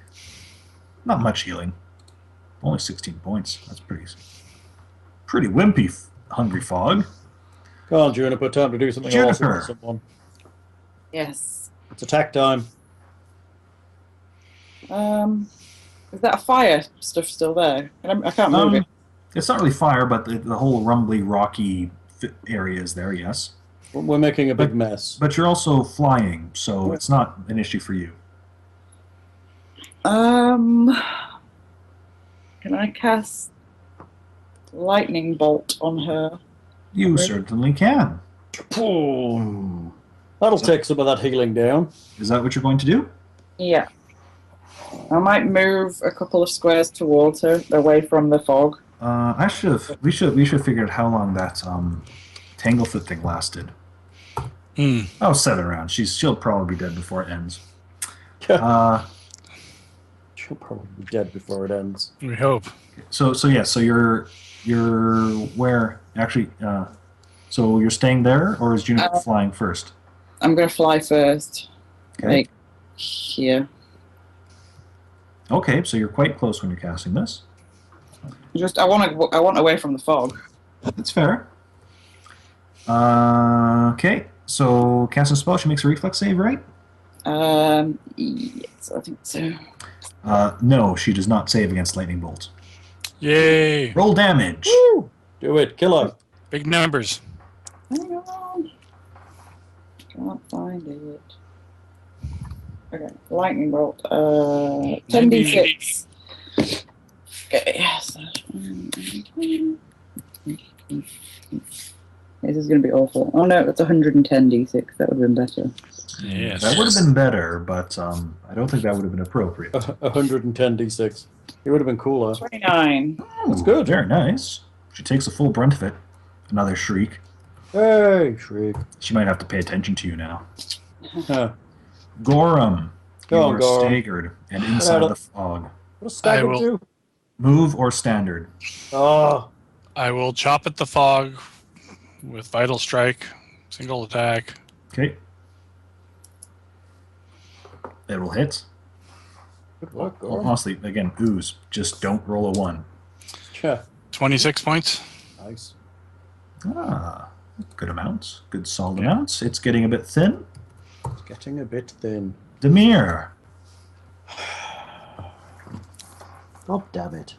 Not much healing. Only 16 points. That's pretty wimpy, hungry fog. Come on, Juniper, time to do something awesome with someone. Yes. It's attack time. Is that fire stuff still there? I can't move it. It's not really fire, but the whole rumbly, rocky areas there, yes. We're making a big mess. But you're also flying, so it's not an issue for you. Can I cast lightning bolt on her? You certainly can. Boom. That'll take some of that healing down. Is that what you're going to do? Yeah. I might move a couple of squares towards her, away from the fog. We should figure out how long that Tanglefoot thing lasted. Oh, 7 rounds. She'll probably be dead before it ends. She'll probably be dead before it ends. We hope. So you're where actually? So you're staying there, or is Juniper flying first? I'm gonna fly first. Okay. Like here. Okay, so you're quite close when you're casting this. I want away from the fog. That's fair. Okay, so cast a spell. She makes a reflex save, right? Yes, I think so. No, she does not save against lightning bolts. Yay! Roll damage. Woo! Do it, kill her. Big numbers. Hang on. Can't find it. Okay, lightning bolt. 10d6. Okay, so this is going to be awful. Oh no, it's 110d6. That would have been better. Yes. That would have been better, but I don't think that would have been appropriate. 110d6. It would have been cooler. 29. That's good. Very nice. She takes the full brunt of it. Another shriek. Hey, shriek. She might have to pay attention to you now. Go Gorham. You on, are Gorham. staggered and inside the fog. What does stagger I will- do? Move or standard? Oh, I will chop at the fog with Vital Strike, single attack. Okay. It will hit. good work, Gorham. Honestly, again, ooze. Just don't roll a 1. Yeah, 26 points. nice. Good amounts. Good solid amounts. It's getting a bit thin. It's getting a bit thin. Demir. God damn it.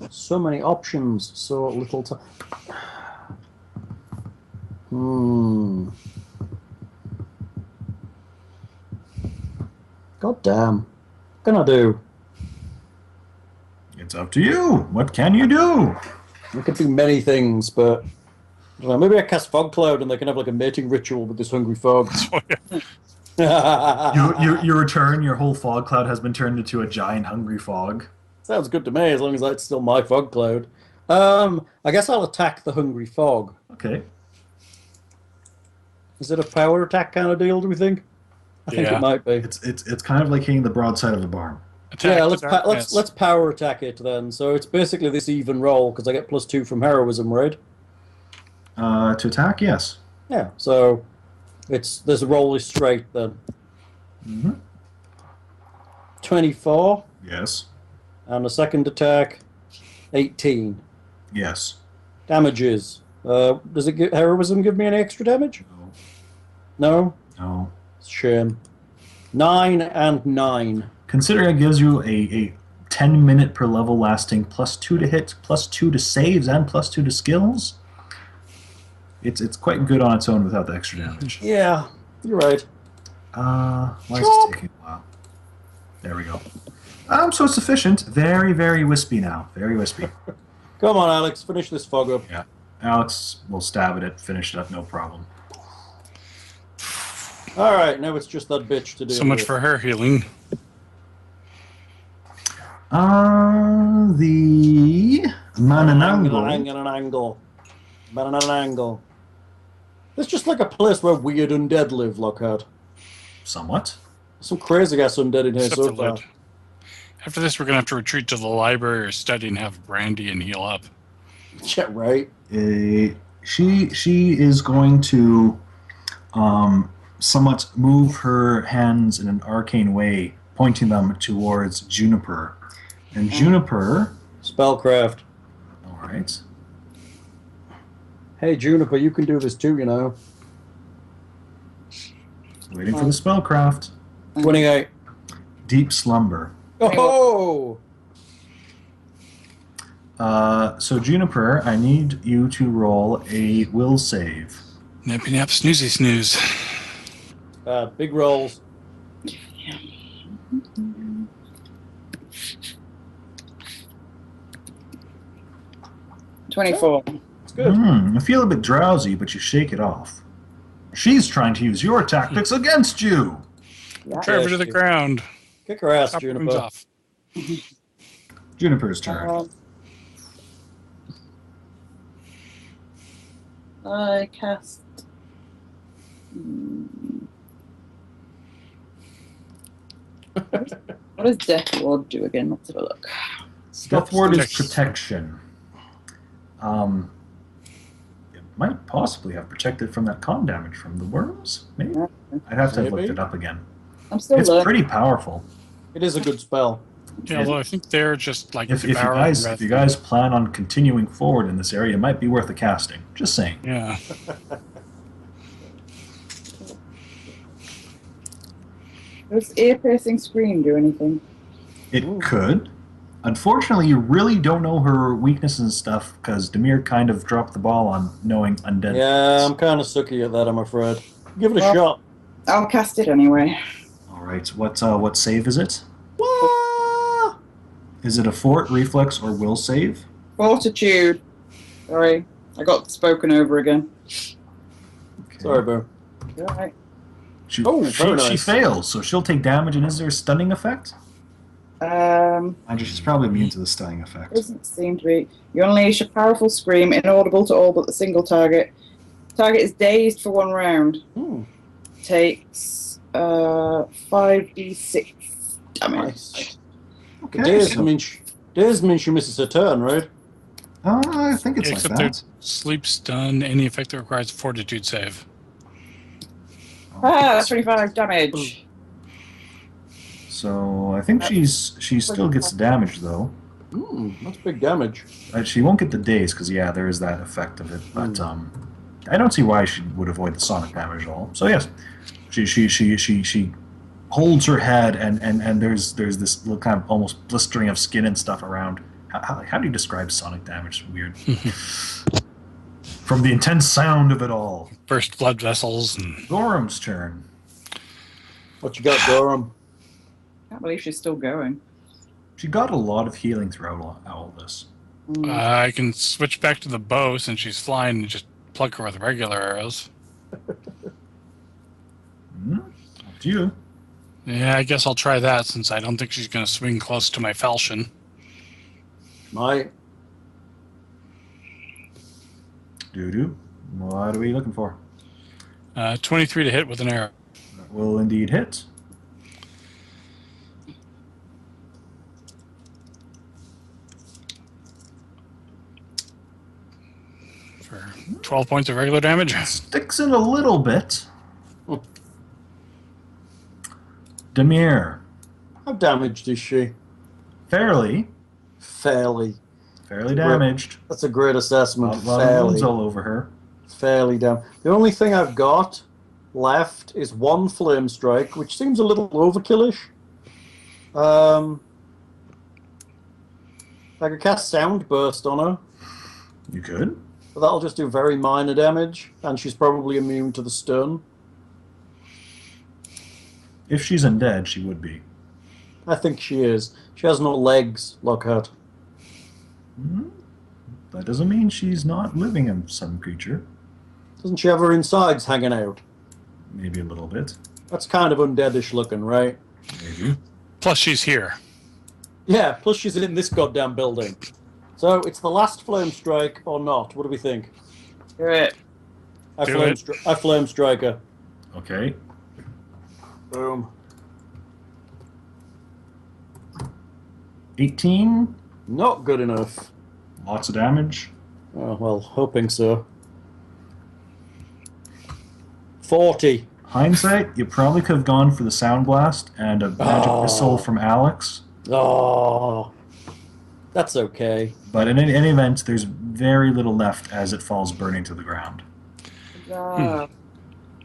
So many options, so little time. God damn. What can I do? It's up to you. What can you do? We could do many things, but I don't know, maybe I cast Fog Cloud and they can have like a mating ritual with this hungry fog. You return, your whole fog cloud has been turned into a giant hungry fog. Sounds good to me, as long as that's still my Fog Cloud. I guess I'll attack the hungry fog. Okay. Is it a power attack kind of deal, do we think? I think Yeah. it might be. It's kind of like hitting the broadside of the barn. Attack Yeah, the let's darkness. let's power attack it then. So it's basically this even roll because I get +2 from heroism, right? To attack, yes. Yeah. So this roll is straight then. 24 Yes. and a second attack, 18 Yes. damages. Does it heroism give me any extra damage? No. No. It's a shame. 9 and 9. Considering it gives you a 10-minute per level lasting +2 to hit, +2 to saves, and +2 to skills, it's quite good on its own without the extra damage. Yeah, you're right. Why is it taking a while? There we go. So it's sufficient. Very, very wispy now. Very wispy. Come on, Alex, finish this fog up. Yeah. Alex will stab at it, finish it up, no problem. All right, now it's just that bitch to do. So much for her healing. The Mananangle. Mananangle. It's just like a place where weird undead live, Lockhart. Somewhat. Some crazy ass undead in here Except so for far. Lid. After this, we're going to have to retreat to the library or study and have brandy and heal up. Yeah, right. She is going to somewhat move her hands in an arcane way, pointing them towards Juniper. And Juniper... Spellcraft. All right. Hey, Juniper, you can do this too, you know. Waiting for the spellcraft. 28. Deep slumber. Oh! So Juniper, I need you to roll a will save. Nappy nap, snoozy snooze. Big rolls. 24. It's good. I feel a bit drowsy, but you shake it off. She's trying to use your tactics against you. Yeah. Drive her to the ground. Kick her ass, Chop her Juniper. wings off. Juniper's turn. I cast. What does Death Ward do again? Let's have a look. Death Ward is protection. protection. It might possibly have protected from that con damage from the worms. Maybe. I'd have to have looked it up again. I'm still It's learning. pretty powerful. It is a good spell. Yeah, although I think they're just like If you guys plan on continuing forward in this area, it might be worth a casting. Just saying. Yeah. Does ear-piercing scream do anything? It could. Unfortunately, you really don't know her weaknesses and stuff because Demir kind of dropped the ball on knowing undead. Yeah, I'm kind of sucky at that, I'm afraid. Give it a shot. I'll cast it anyway. All right. What save is it? What? Is it a fort, reflex, or will save? Fortitude. Sorry, I got spoken over again. Okay. Sorry, bro. You all right? She, Oh, very she nice. fails, so she'll take damage. And is there a stunning effect? She's probably immune to the stunning effect. Doesn't seem to be. You unleash a powerful scream, inaudible to all but the single target. Target is dazed for 1 round. Takes 5d6 damage. Nice. Okay. Dazed means she misses her turn, right? I think it's Except like their that. sleep stun, any effect that requires a fortitude save. That's 25 damage. So I think she still gets damage though. That's big damage. She won't get the daze because there is that effect of it. But I don't see why she would avoid the sonic damage at all. So yes, she holds her head and there's this little kind of almost blistering of skin and stuff around. How do you describe sonic damage? It's weird. From the intense sound of it all. Burst blood vessels. And Gorham's turn. What you got, Gorham? Can't believe she's still going. She got a lot of healing throughout all this. I can switch back to the bow since she's flying and just plug her with regular arrows. Up to you. Yeah, I guess I'll try that since I don't think she's going to swing close to my falchion. Doo-doo. What are we looking for? 23 to hit with an arrow. That will indeed hit. For 12 points of regular damage. Sticks in a little bit. Demir. How damaged is she? Fairly damaged. That's a great assessment. A lot of wounds all over her. Fairly down. The only thing I've got left is 1 flame strike, which seems a little overkillish. I could cast sound burst on her, You could. but that'll just do very minor damage, and she's probably immune to the stun. If she's undead, she would be. I think she is. She has no legs, Lockhart. That doesn't mean she's not living in some creature. Doesn't she have her insides hanging out? Maybe a little bit. That's kind of undeadish looking, right? Maybe. Plus, she's here. Yeah, plus she's in this goddamn building. So, it's the last flame strike or not? What do we think? Do it. I flame strike her. Okay. Boom. 18. Not good enough. Lots of damage. Oh, well, hoping so. 40. Hindsight, you probably could have gone for the sound blast and a magic missile from Alex. Oh, that's okay. But in any event, there's very little left as it falls burning to the ground.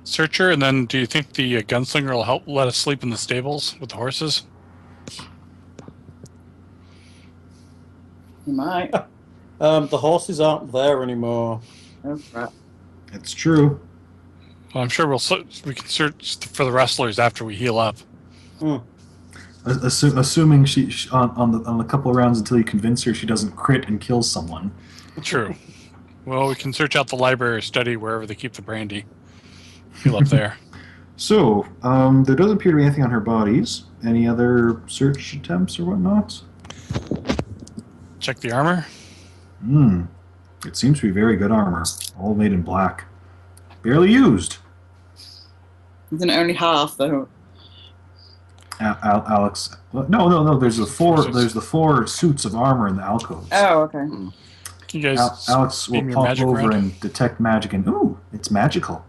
Search her, and then do you think the gunslinger will help let us sleep in the stables with the horses? He might. The horses aren't there anymore. Oh crap. It's true. Well, I'm sure we can search for the wrestlers after we heal up. Assuming she on the couple of rounds until you convince her she doesn't crit and kill someone. True. Well, we can search out the library or study wherever they keep the brandy. Heal up there. So, there doesn't appear to be anything on her bodies. Any other search attempts or whatnot? Check the armor. It seems to be very good armor. All made in black. Barely used. Isn't it only half though? Alex. No. There's the four suits of armor in the alcoves. Oh, okay. Can you guys Alex will beam your pop magic over around? and detect magic, and ooh, it's magical.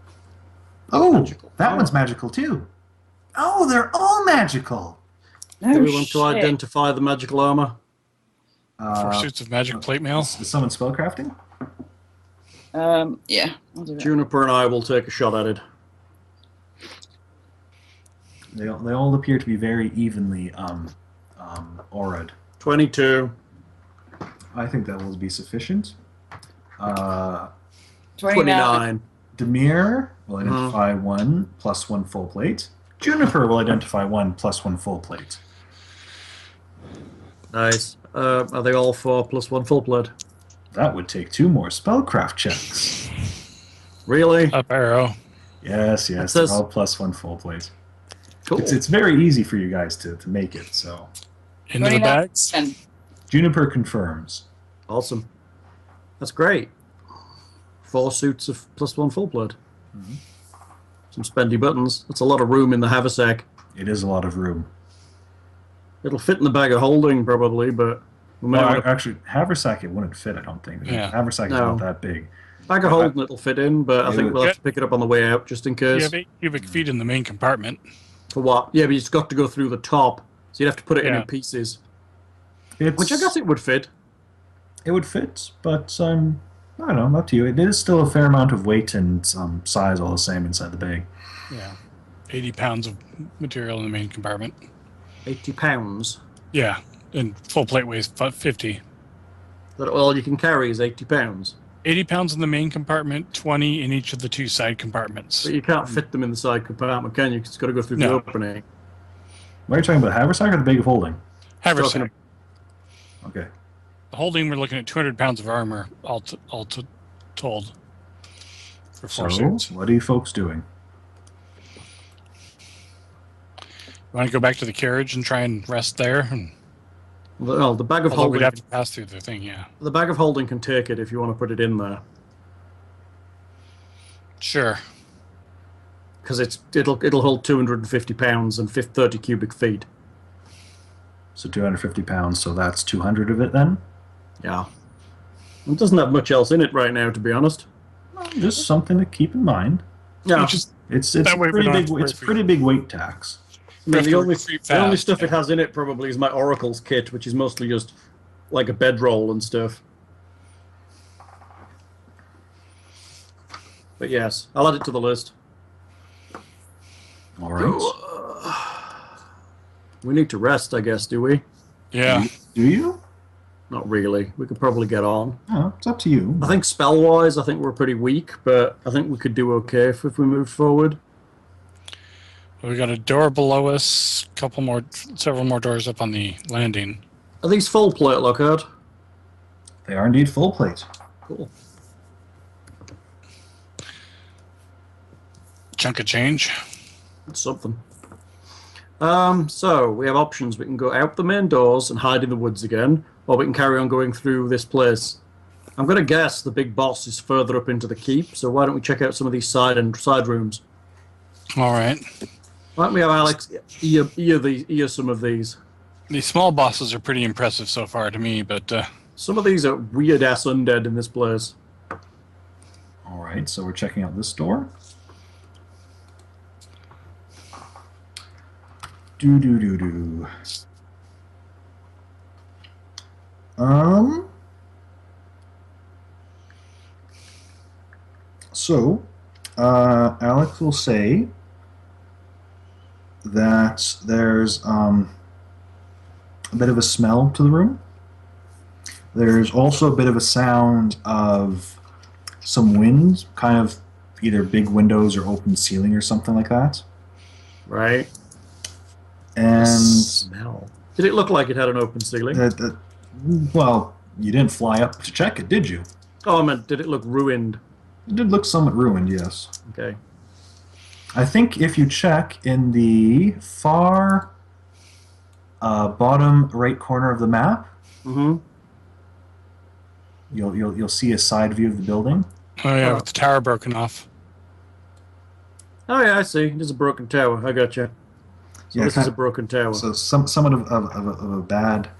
Oh, Magical. that one's magical too. Oh, they're all magical. No Do we want shit. to identify the magical armor? 4 suits of magic plate mail? Is someone spellcrafting? Yeah. I'll do that. Juniper and I will take a shot at it. They all appear to be very evenly auraed. 22. I think that will be sufficient. 29. Demir will identify 1 plus 1 full plate. Juniper will identify 1 plus 1 full plate. Nice. Are they all 4 plus 1 full blood? That would take 2 more spellcraft checks. Really? Up arrow. Yes, That they're says- all plus 1 full plate. Cool. It's very easy for you guys to make it, so. Into the 29 bags. and Juniper confirms. Awesome. That's great. 4 suits of plus 1 full blood. Some spendy buttons. That's a lot of room in the haversack. It is a lot of room. It'll fit in the bag of holding probably, but we may Well, want to actually, haversack it wouldn't fit, I don't think. Yeah. Haversack is No. not that big. bag of holding it'll fit in, but I It think would- we'll have to pick it up on the way out just in You case. have 8 cubic feet in the main compartment. For what? Yeah, but it's got to go through the top, so you'd have to put it in Yeah. pieces. It's, Which I guess it would fit. it would fit, but I don't know, up to you. It is still a fair amount of weight and size all the same inside the bag. Yeah. 80 pounds of material in the main compartment. 80 pounds. Yeah. And full plate weighs 50. That all you can carry is 80 pounds. 80 pounds in the main compartment, 20 in each of the 2 side compartments. But you can't fit them in the side compartment, can you? It's got to go through the No. opening. What are you talking about, haversack or the bag of holding? Haversack. Talking Okay. The holding, we're looking at 200 pounds of armor, all told. For 4 So, suits. what are you folks doing? Want to go back to the carriage and try and rest there? And, Well, the bag of although we'd holding. have to pass through the thing, yeah. The bag of holding can take it if you want to put it in there, Sure. because it'll hold 250 pounds and 30 cubic feet. So 250 pounds, so that's 200 of it then? Yeah. It doesn't have much else in it right now, to be honest. Just something to keep in mind. Yeah. Which is, It's That a way we pretty don't have big to worry it's for pretty big weight tax. I mean, have to retreat the only fast, stuff it yeah. has in it probably is my Oracle's kit, which is mostly just like a bedroll and stuff. But yes, I'll add it to the list. All right. We need to rest, I guess, do we? yeah. Do you? Not really. We could probably get on. Oh, it's up to you. I think spell-wise, I think we're pretty weak, but I think we could do okay if we move forward. We got a door below us, several more doors up on the landing. Are these full plate, Lockhart? They are indeed full plate. Cool. Chunk of change. That's something. So we have options. We can go out the main doors and hide in the woods again, or we can carry on going through this place. I'm going to guess the big boss is further up into the keep, so why don't we check out some of these side rooms? All right. Why don't we have Alex ear some of these? The small bosses are pretty impressive so far to me, but Some of these are weird-ass undead in this place. All right, so we're checking out this door. Do. So, Alex will say that there's a bit of a smell to the room. There's also a bit of a sound of some wind, kind of either big windows or open ceiling or something like that. Right. And Smell. Did it look like it had an open ceiling? Well, you didn't fly up to check it, did you? Oh, I meant, did it look ruined? It did look somewhat ruined, yes. Okay. I think if you check in the far bottom right corner of the map, Mm-hmm. you'll see a side view of the building. Oh yeah, with the tower broken off. Oh yeah, I see. There's a broken tower. I got you. So Yeah, this is a broken tower. So somewhat of a bad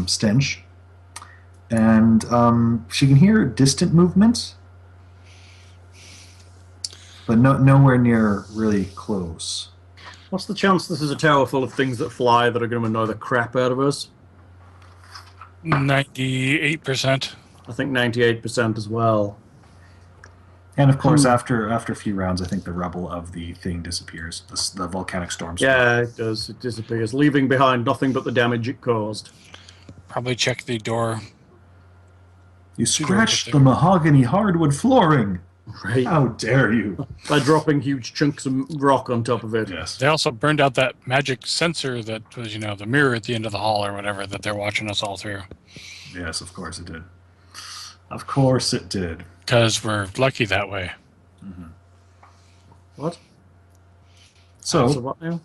stench, and she can hear distant movement, but nowhere near really close. What's the chance this is a tower full of things that fly that are going to annoy the crap out of us? 98%. I think 98% as well. And of course, after a few rounds, I think the rubble of the thing disappears. The volcanic storm. Yeah, it does. It disappears, leaving behind nothing but the damage it caused. Probably check the door. You scratched the mahogany hardwood flooring. Right. How dare you? By dropping huge chunks of rock on top of it. Yes. They also burned out that magic sensor that was, the mirror at the end of the hall or whatever that they're watching us all through. Yes, of course it did. Of course it did. Because we're lucky that way. Mm-hmm. What? So what now?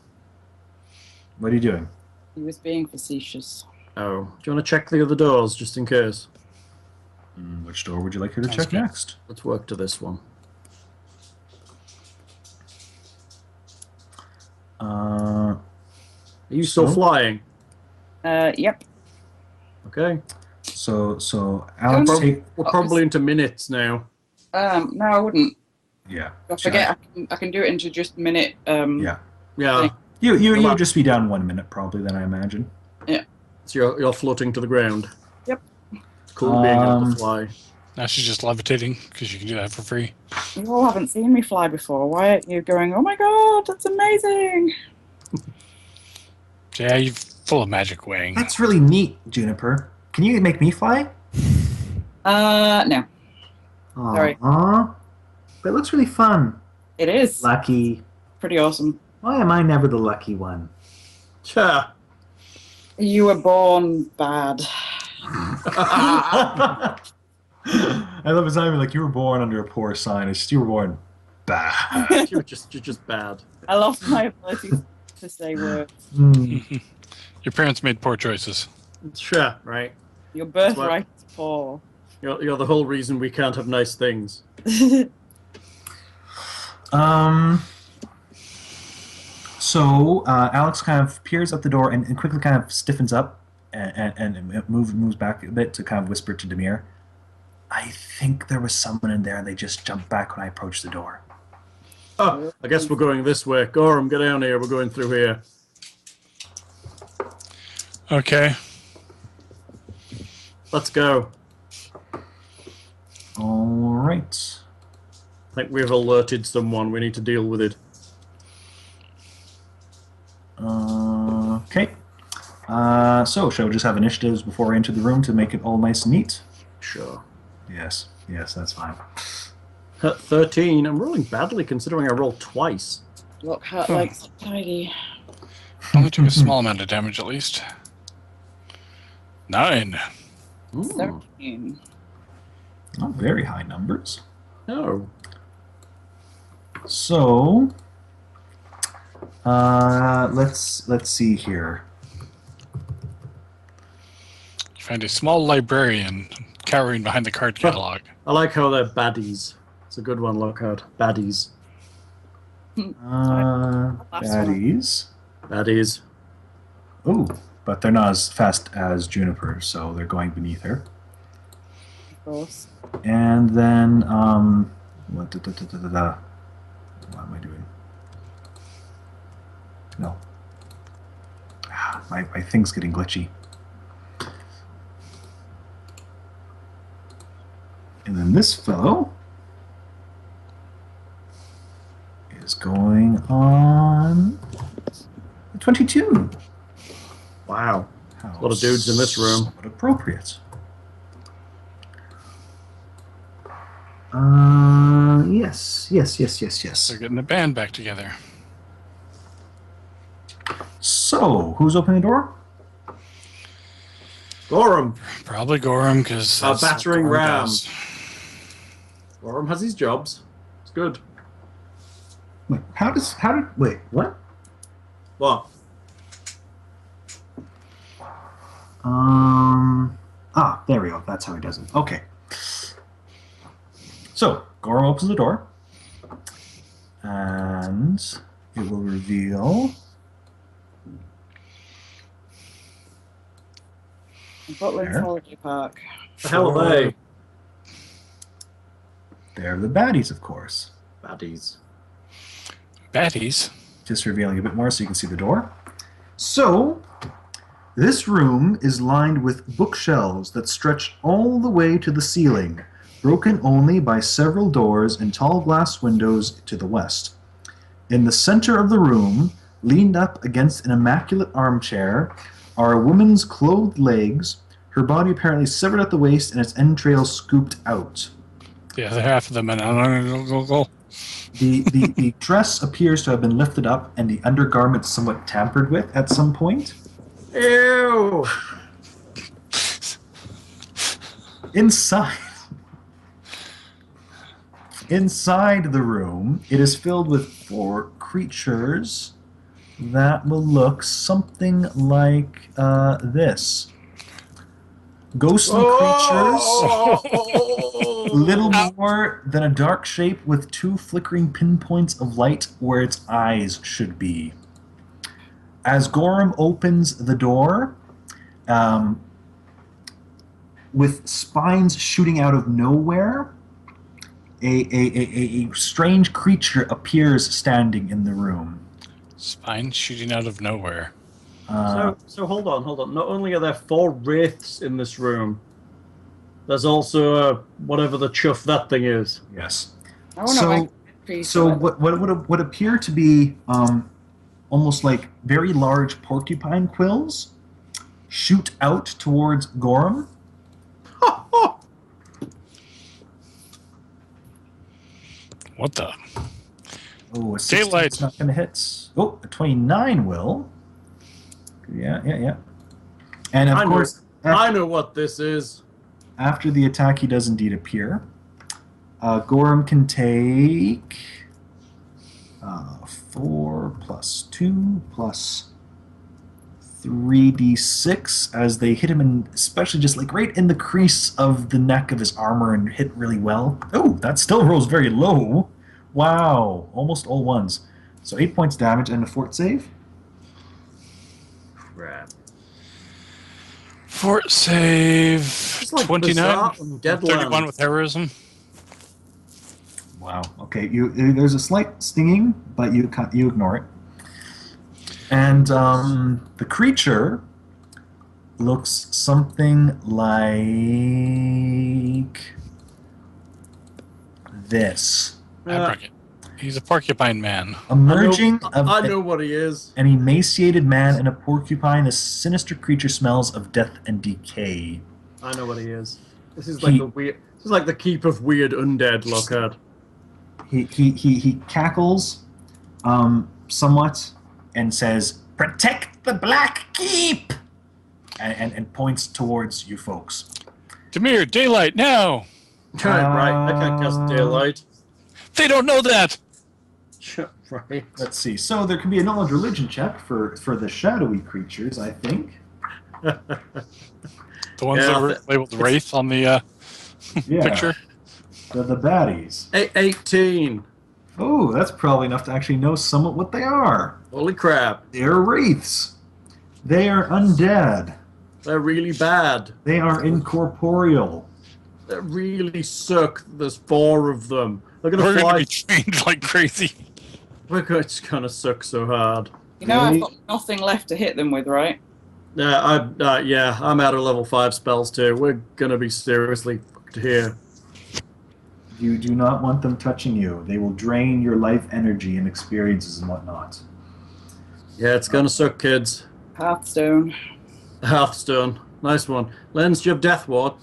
what are you doing? He was being facetious. Oh. Do you want to check the other doors, just in case? Which door would you like her to Sounds check good. next? Let's work to this one. Uh, Are you still So? flying? Yep. Okay. so Alex, We're probably into minutes now. No, I wouldn't. yeah, I forget. I can do it into just minute. yeah. Yeah. You just be down 1 minute probably. Then I imagine. So you're floating to the ground. Yep. It's cool being able to fly. Now she's just levitating because you can do that for free. You all haven't seen me fly before. Why aren't you going, oh my god, that's amazing? Yeah, you're full of magic wing. That's really neat, Juniper. Can you make me fly? No. Sorry. But it looks really fun. It is. Lucky. Pretty awesome. Why am I never the lucky one? Sure. You were born bad. I love his name. Like you were born under a poor sign. It's just you were born bad. You're just bad. I lost my ability to say words. Your parents made poor choices. Sure, right. Your birthright is poor. You're the whole reason we can't have nice things. So Alex kind of peers at the door and quickly kind of stiffens up and moves back a bit to kind of whisper to Demir, I think there was someone in there and they just jumped back when I approached the door. Oh, I guess we're going this way. Gorham, get down here. We're going through here. Okay. Let's go. All right. I think we've alerted someone. We need to deal with it. Okay. So, shall we just have initiatives before we enter the room to make it all nice and neat? Sure. Yes, that's fine. 13. I'm rolling badly considering I rolled twice. Lockhart likes tidy. Only took a small amount of damage at least. 9. Ooh. 17. Not very high numbers. No. So, let's see here. You find a small librarian cowering behind the card catalog. I like how they're baddies. It's a good one, Lockhart. Baddies. Baddies. Baddies. Oh, but they're not as fast as Juniper, so they're going beneath her. Of course. And then, what am I doing? No. My thing's getting glitchy. And then this fellow is going on 22. Wow. How A lot of dudes in this room. somewhat appropriate. Yes. They're getting the band back together. So, who's opening the door? Gorham. Probably Gorham, because A battering ram. Gorham has his jobs. It's good. Wait, wait, what? What? There we go. That's how he does it. Okay. So, Gorham opens the door, and it will reveal... Butlin's Holiday Park. The hell are they? They're the baddies, of course. Baddies. Baddies? Just revealing a bit more so you can see the door. So, this room is lined with bookshelves that stretch all the way to the ceiling, broken only by several doors and tall glass windows to the west. In the center of the room, leaned up against an immaculate armchair, are a woman's clothed legs, her body apparently severed at the waist and its entrails scooped out. Yeah, they're half of them, and go. The dress appears to have been lifted up and the undergarment somewhat tampered with at some point. Ew! Inside the room, it is filled with 4 creatures that will look something like this. Ghostly creatures, little more than a dark shape with 2 flickering pinpoints of light where its eyes should be. As Gorham opens the door, with spines shooting out of nowhere, a strange creature appears standing in the room. Spine shooting out of nowhere. So hold on. Not only are there 4 wraiths in this room, there's also whatever the chuff that thing is. Yes. So what would appear to be almost like very large porcupine quills shoot out towards Gorham. What the? Oh, a 16's not going to hit. Oh, a 29 will. Yeah. And of course... I know what this is. After the attack, he does indeed appear. Gorham can take 4 plus 2 plus 3d6 as they hit him, especially just like right in the crease of the neck of his armor and hit really well. Oh, that still rolls very low. Wow, almost all ones. So 8 points damage and a fort save. Crap. Fort save Like 29, 31 Deadlands. with heroism. Wow. Okay, there's a slight stinging, but you ignore it. And the creature looks something like this. He's a porcupine man. Emerging I know what he is. An emaciated man and a porcupine, this sinister creature smells of death and decay. I know what he is. This is like This is like the keep of weird undead Lockhart. He cackles somewhat and says, "Protect the Black Keep!" and points towards you folks. Demir, daylight now! Right, I can't cast daylight. They don't know that! Right. Let's see. So there can be a knowledge religion check for the shadowy creatures, I think. The ones that were labeled Wraith on the picture? The baddies. 18. Oh, that's probably enough to actually know somewhat what they are. Holy crap. They're wraiths. They are undead. They're really bad. They are incorporeal. They really suck. There's 4 of them. We're going to be trained like crazy. It's going to suck so hard. You know, I've got nothing left to hit them with, right? I'm out of level 5 spells too. We're going to be seriously fucked here. You do not want them touching you. They will drain your life energy and experiences and whatnot. Yeah, it's going to suck, kids. Hearthstone. Hearthstone. Nice one. Lens, do you have Death Ward?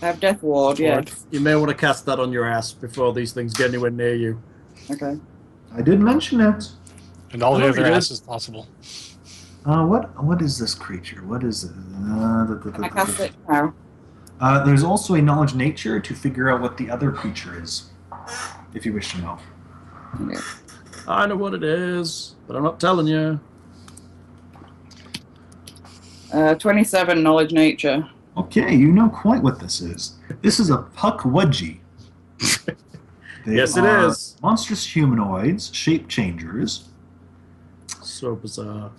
I have Death Ward, yes. You may want to cast that on your ass before these things get anywhere near you. Okay. I did mention it. And all the Oh, other you did. asses possible. What is this creature? What is it? Can I cast it now? There's also a knowledge nature to figure out what the other creature is, if you wish to know. Okay. I know what it is, but I'm not telling you. 27 knowledge nature. Okay, you know quite what this is. This is a puckwudgie. Yes, it are is. Monstrous humanoids, shape changers. So bizarre.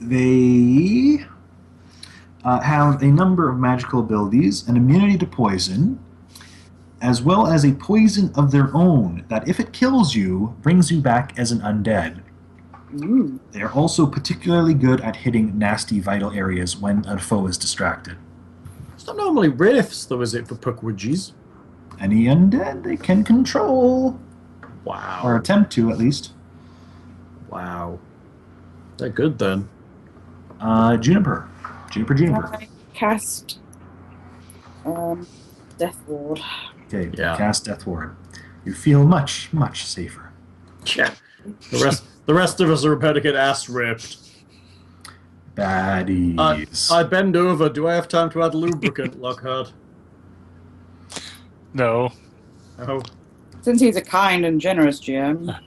They have a number of magical abilities, an immunity to poison, as well as a poison of their own that, if it kills you, brings you back as an undead. Ooh. They are also particularly good at hitting nasty vital areas when a foe is distracted. It's not normally wraiths, though, is it, for puckwudgies? Any undead they can control, Wow. or attempt to at least. Wow. They're good, then. Juniper. I cast Death Ward. Okay, Yeah. cast Death Ward. You feel much, much safer. Yeah. The rest of us are about to get ass ripped. Baddies. I bend over. Do I have time to add lubricant, Lockhart? No. Oh. Since he's a kind and generous GM.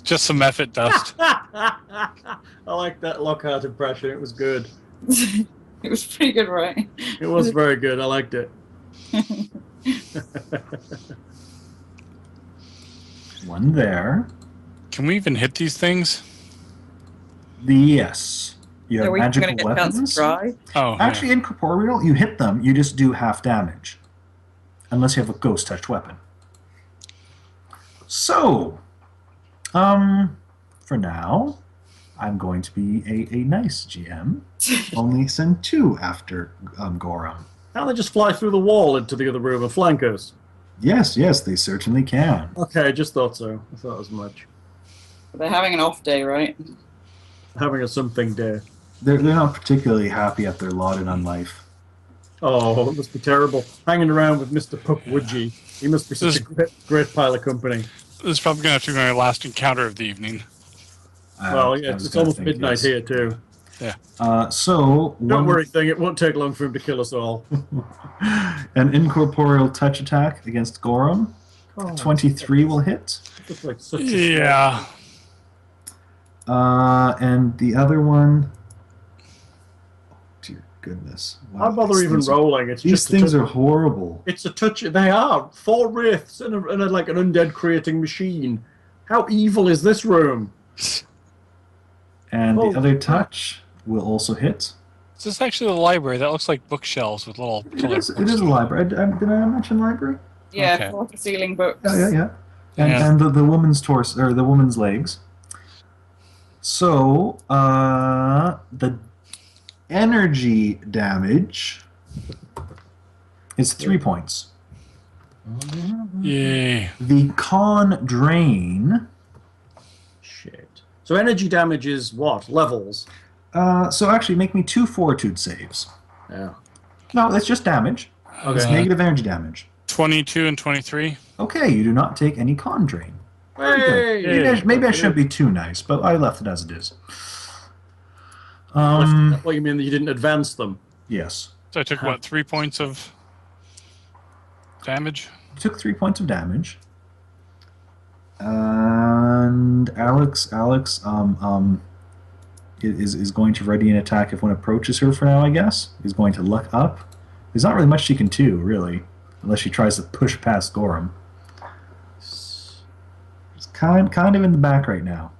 Just some effort dust. I like that Lockhart impression. It was good. It was pretty good, right? It was very good. I liked it. One there. Can we even hit these things? Yes. You have Are we going to magical get chance weapons. to try? Oh, Actually, incorporeal, you hit them, you just do half damage. Unless you have a ghost touch weapon. So, for now, I'm going to be a nice GM. Only send 2 after Gorum. Can't they just fly through the wall into the other room and flank us? Yes, they certainly can. Okay, I just thought so. I thought as much. They're having an off day, right? Having a something day. They're not particularly happy at their lot in life. Oh, it must be terrible. Hanging around with Mr. Puckwudgie. He must be such a great pile of company. This is probably going to have to be my last encounter of the evening. Well, yeah, it's almost midnight here, too. Yeah. So, Don't worry, thing. It won't take long for him to kill us all. an incorporeal touch attack against Gorum. 23 will hit. Looks like such Yeah. And the other one. Oh, dear goodness. Why bother even rolling? It's These just things are horrible. It's a touch. They are 4 wraiths and like an undead creating machine. How evil is this room? And Oh, the other touch will also hit. Is this actually the library? That looks like bookshelves with little It is a library. Did I mention library? Yeah, Okay. floor to ceiling books. Yeah. And, Yeah. and the woman's torso, or the woman's legs. So, the energy damage is 3 points. Yay. The con drain. Shit. So energy damage is what? Levels? So actually, make me 2 fortitude saves. Yeah. No, it's just damage. It's Okay. negative energy damage. 22 and 23. Okay, you do not take any con drain. Very good. Hey! Maybe I shouldn't be too nice, but I left it as it is. What you mean that you didn't advance them? Yes. So I took, what, 3 points of damage? You took 3 points of damage. And Alex is going to ready an attack if one approaches her for now, I guess. He's going to look up. There's not really much she can do, really, unless she tries to push past Gorum. He's kind of in the back right now.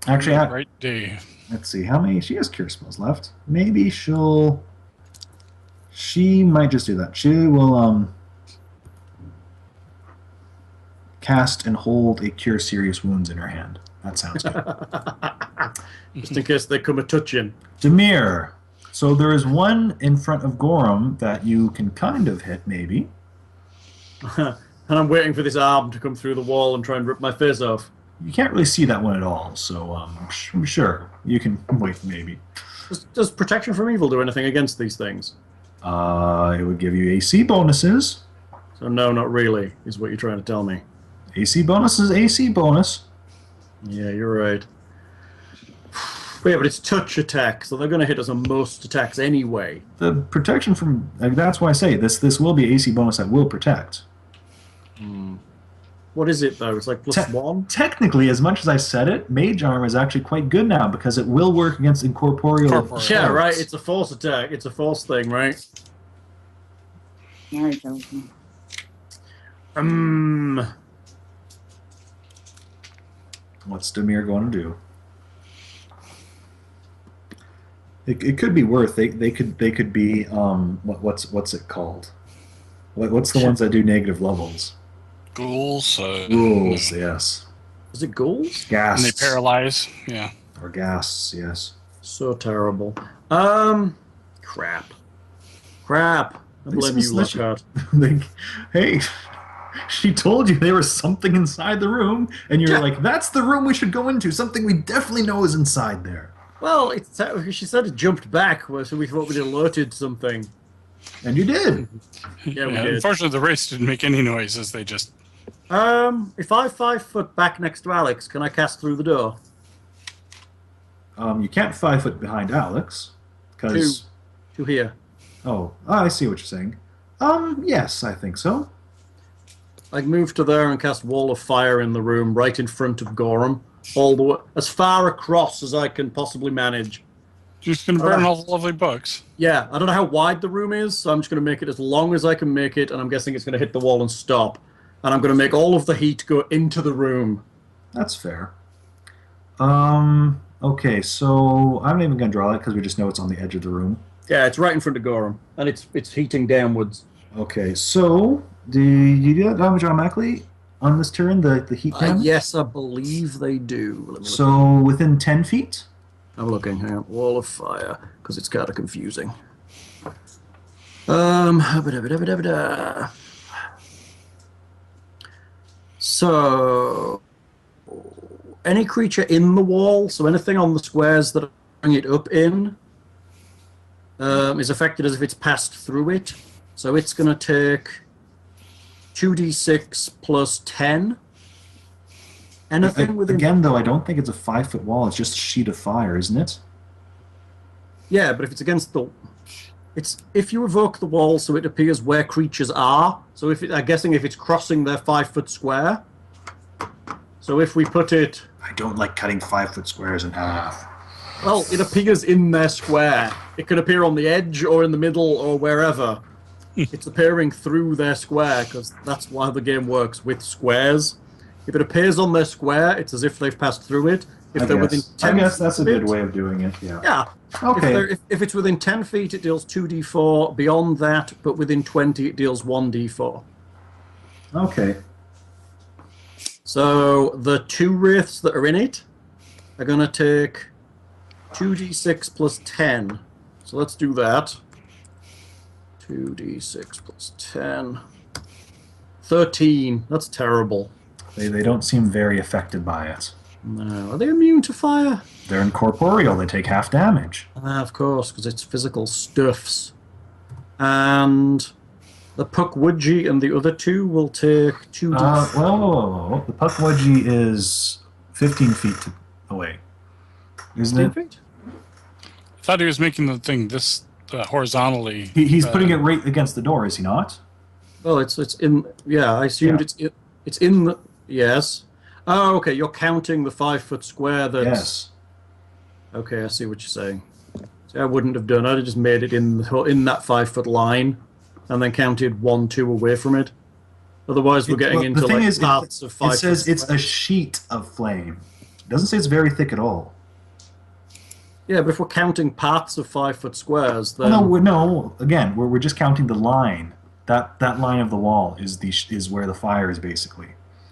Actually, Right day. let's see, how many... She has Cure Spells left. Maybe she'll... She might just do that. She will, cast and hold a Cure Serious Wounds in her hand. That sounds good. Just in case they come a touching. Demir. So there is one in front of Gorum that you can kind of hit, maybe. And I'm waiting for this arm to come through the wall and try and rip my face off. You can't really see that one at all, so sure, you can wait, maybe. Does protection from evil do anything against these things? It would give you AC bonuses. So no, not really, is what you're trying to tell me. AC bonus is AC bonus. Yeah, you're right. But yeah, but it's touch attack, so they're going to hit us on most attacks anyway. The protection from... that's why I say this will be AC bonus that will protect. What is it, though? It's like +1? Technically, as much as I said it, Mage Armor is actually quite good now because it will work against incorporeal... Yeah, right. It's a force attack. It's a force thing, right? Now he tells me. What's Demir going to do? It could be worth. They could be what's it called? What's the ones that do negative levels? Ghouls. Ghouls, yes. Is it ghouls? Ghasts. And they paralyze. Yeah. Or ghasts, yes. So terrible. Crap. I blame you, Lockhart. Hey, she told you there was something inside the room, and you're like, that's the room we should go into. Something we definitely know is inside there. Well, she said it jumped back, so we thought we'd alerted something. And you did. Yeah, we did. Unfortunately, the race didn't make any noises. They just... If I 5 foot back next to Alex, can I cast through the door? You can't 5 foot behind Alex. Because... To here. Oh, I see what you're saying. Yes, I think so. I move to there and cast Wall of Fire in the room, right in front of Gorham, all the way, as far across as I can possibly manage. Just going to burn all the lovely books. Yeah, I don't know how wide the room is, so I'm just going to make it as long as I can make it, and I'm guessing it's going to hit the wall and stop. And I'm going to make all of the heat go into the room. That's fair. Okay, so I'm not even going to draw that because we just know it's on the edge of the room. Yeah, it's right in front of Gorham, and it's heating downwards. Okay, so do you do that damage automatically on this turn, the heat damage? Yes, I believe they do. So within 10 feet? I'm looking. Hang on. Wall of Fire, because it's kind of confusing. So, any creature in the wall, so anything on the squares that bring it up in, is affected as if it's passed through it. So it's going to take 2d6 plus 10. Anything within... Again, though, I don't think it's a 5 foot wall. It's just a sheet of fire, isn't it? Yeah, but if it's against the... if you evoke the wall so it appears where creatures are. So I'm guessing if it's crossing their 5 foot square. So if we put it... I don't like cutting 5 foot squares in half. Well, it appears in their square. It can appear on the edge or in the middle or wherever. It's appearing through their square because that's why the game works with squares. If it appears on their square, it's as if they've passed through it. If they're within 10 I guess that's a feet, good way of doing it, yeah. Yeah. Okay. If it's within 10 feet, it deals 2d4. Beyond that, but within 20, it deals 1d4. Okay. So the 2 wraiths that are in it are going to take 2d6 plus 10. So let's do that. 2d6 plus 10. 13. That's terrible. They don't seem very affected by it. No. Are they immune to fire? They're incorporeal. They take half damage. Of course, because it's physical stuffs. And the Pukwudgie and the other 2 will take 2d6. Well, the Pukwudgie is 15 feet away. Isn't it? Feet? I thought he was making the thing this horizontally. He's putting it right against the door, is he not? Well, it's in... Yeah, I assumed it's in the... Yes. Oh, okay, you're counting the 5 foot square that's... Yes. Okay, I see what you're saying. See, I wouldn't have done. I'd have just made it in that 5 foot line and then counted 1, 2 away from it. Otherwise, we're getting into like parts of 5 It says foot it's a sheet of flame. It doesn't say it's very thick at all. Yeah, but if we're counting parts of 5 foot squares, then... No. Again, we're just counting the line. That line of the wall is where the fire is basically.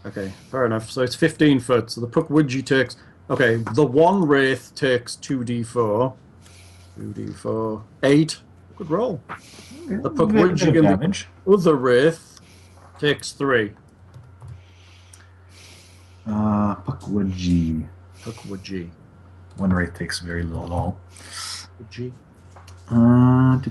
Okay, fair enough. So it's 15 foot. So the Pukwudgie takes... Okay, the 1 wraith takes 2d4. 2d4. 8. Good roll. The Pukwudgie and the other wraith takes 3. Pukwudgie. 1 wraith takes very little at all. G. Plus,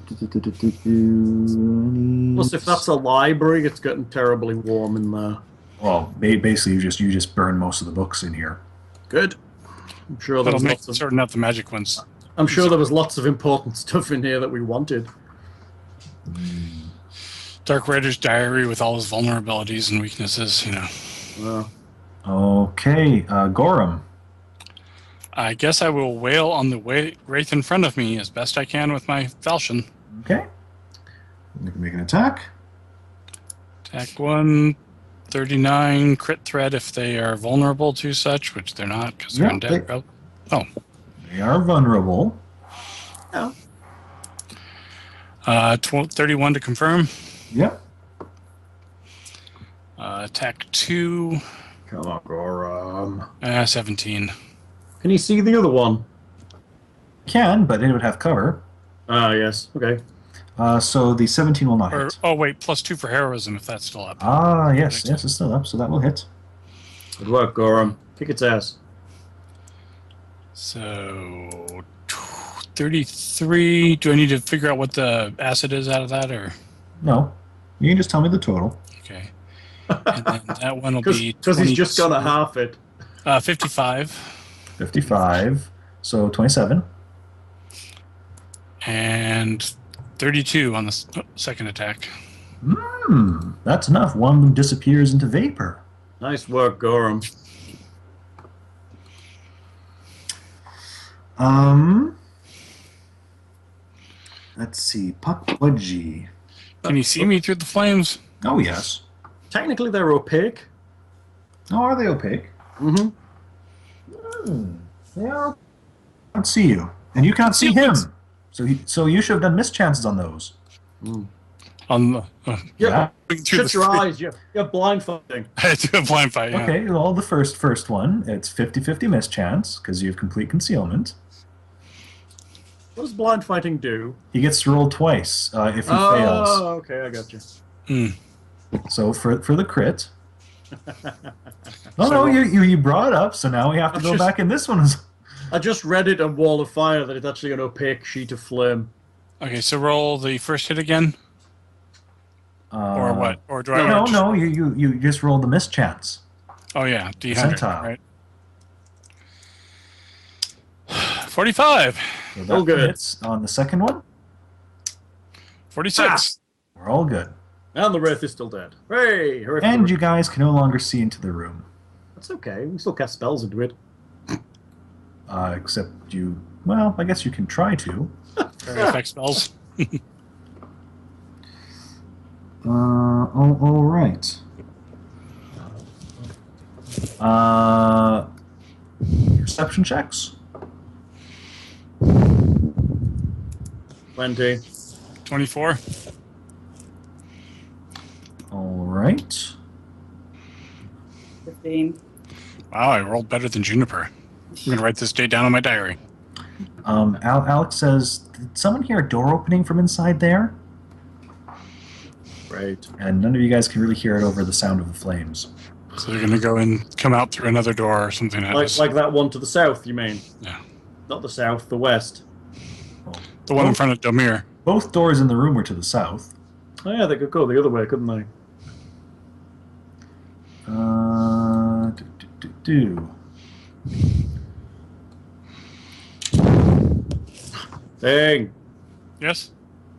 Plus, if that's a library, it's getting terribly warm in there. well, basically, you just burn most of the books in here. Good. I'm sure there That'll was make lots of. sorting out the magic ones. I'm sure there was lots of important stuff in here that we wanted. Dark Rider's diary with all his vulnerabilities and weaknesses, you know. Okay, Gorham. I guess I will wail on the wraith in front of me as best I can with my falchion. Okay. You can make an attack. Attack 1, 39, crit threat if they are vulnerable to such, which they're not because they're undead. They are vulnerable. Oh. 31 to confirm. Yep. Attack 2. Come on, Gorham. 17. Can you see the other one? Can, but it would have cover. Ah, yes. Okay. So the 17 will not hit. Oh, wait, +2 for heroism if that's still up. Ah, yes, it's still up, so that will hit. Good work, Gorham. Kick its ass. So 33. Do I need to figure out what the acid is out of that, or? No. You can just tell me the total. Okay. And then that one will be because he's just gonna half it. 55. 55. So 27. And 32 on the second attack. That's enough. One of them disappears into vapor. Nice work, Gorham. Let's see. Puck Pudgy. Can you see me through the flames? Oh, yes. Technically, they're opaque. Oh, are they opaque? Mm-hmm. They are. I can't see you. And you can't see him. So you should have done mischances on those. On the, Yeah. through Shut the your eyes. You're blind fighting. I do a blind fight, yeah. Okay, well, the first one, it's 50-50 mischance, because you have complete concealment. What does blind fighting do? He gets to roll twice if he fails. Oh, okay, I got you. So for the crit. No, you brought it up, so now we have to go back in this one. I just read it on Wall of Fire that it's actually an opaque sheet of flame. Okay, so roll the first hit again? Or what? Or do I? No, you just roll the mischance. Oh, yeah, D100, Percentile. right? 45. So that good. hits on the second one. 46. We're all good. And the Wraith is still dead. Hooray! Hooray for And the you guys can no longer see into the room. That's okay. We can still cast spells into it. Except you... Well, I guess you can try to. Very effect spells. All right. Perception checks. 20. 24. All right. 15. Wow, I rolled better than Juniper. I'm going to write this day down in my diary. Alex says, did someone hear a door opening from inside there? Right. And none of you guys can really hear it over the sound of the flames. So they're going to go and come out through another door or something. Like that one to the south, you mean? Yeah. Not the south, the west. The one in front of Domir. Both doors in the room were to the south. Oh yeah, they could go the other way, couldn't they? Dang, Yes?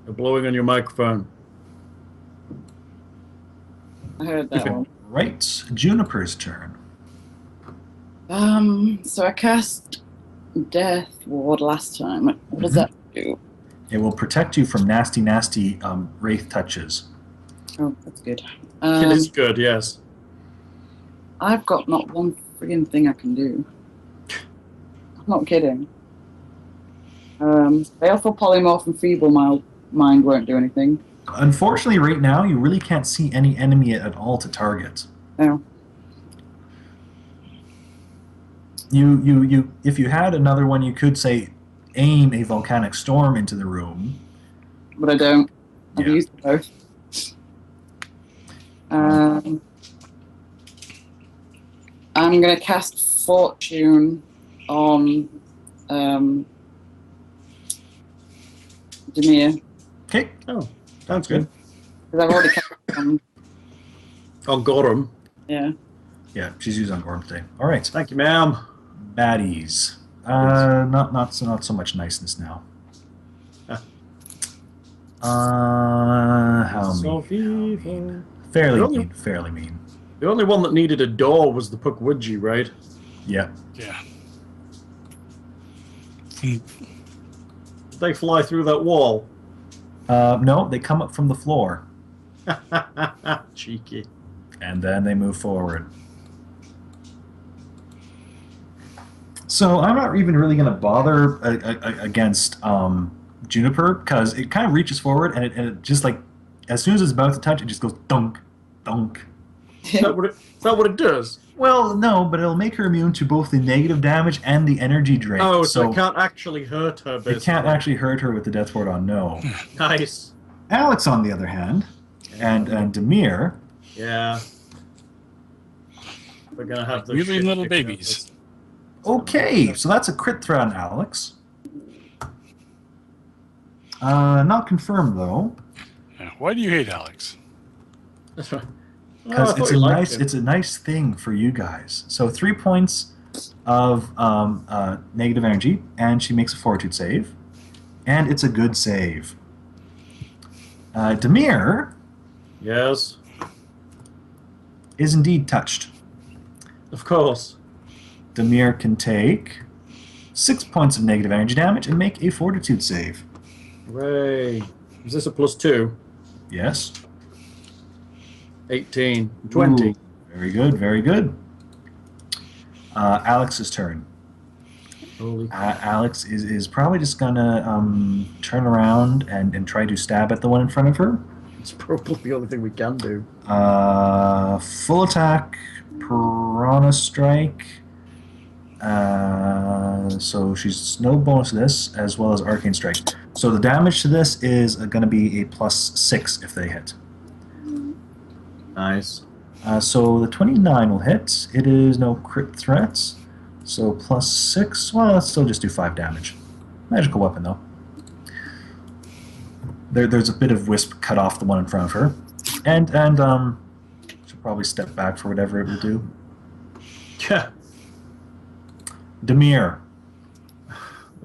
you're blowing on your microphone. I heard that one. Right, Juniper's turn. So I cast Death Ward last time. What does that do? It will protect you from nasty wraith touches. Oh, that's good. It is good, yes. I've got not one friggin' thing I can do. I'm not kidding. Baleful Polymorph and Feeble Mind won't do anything. Unfortunately, right now, you really can't see any enemy at all to target. No. You if you had another one, you could say aim a volcanic storm into the room. But I don't. I've Yeah. used both. I'm going to cast Fortune on Demir. Okay. Oh, sounds good. Because I've already cast on. On Gorham. Yeah. Yeah, she's used on Gorm today. All right. Thank you, ma'am. Baddies. Not so much niceness now. How So mean? Fairly mean. The only one that needed a door was the Pukwudgie, right? Yeah. Yeah. They fly through that wall. No, they come up from the floor, Cheeky. and then they move forward. So I'm not even really going to bother against Juniper, because it kind of reaches forward, and it just like, as soon as it's about to touch, it just goes dunk, dunk. Is that what it does? Well, no, but it'll make her immune to both the negative damage and the energy drain. Oh, so it can't actually hurt her, basically. It can't actually hurt her with the Death Ward on, no. Nice. Alex, on the other hand, and Demir. Yeah. We're going to have the Really little babies. Okay, so that's a crit threat on Alex. Not confirmed, though. Yeah. Why do you hate Alex? That's right. Because it's a nice thing for you guys. So 3 points of negative energy, and she makes a fortitude save, and it's a good save. Demir Yes. is indeed touched. Of course. Demir can take 6 points of negative energy damage and make a fortitude save. Hooray. Is this a +2? Yes. 18. 20. Ooh, very good, very good. Alex's turn. Holy Alex is probably just gonna turn around and try to stab at the one in front of her. It's probably the only thing we can do. Full attack, Piranha Strike. So she's no bonus to this, as well as Arcane Strike. So the damage to this is going to be a +6 if they hit. Nice. So the 29 will hit. It is no crit threats. So +6. Well, let's still just do 5 damage. Magical weapon, though. There's a bit of wisp cut off the one in front of her. And she'll probably step back for whatever it will do. Yeah. Demir.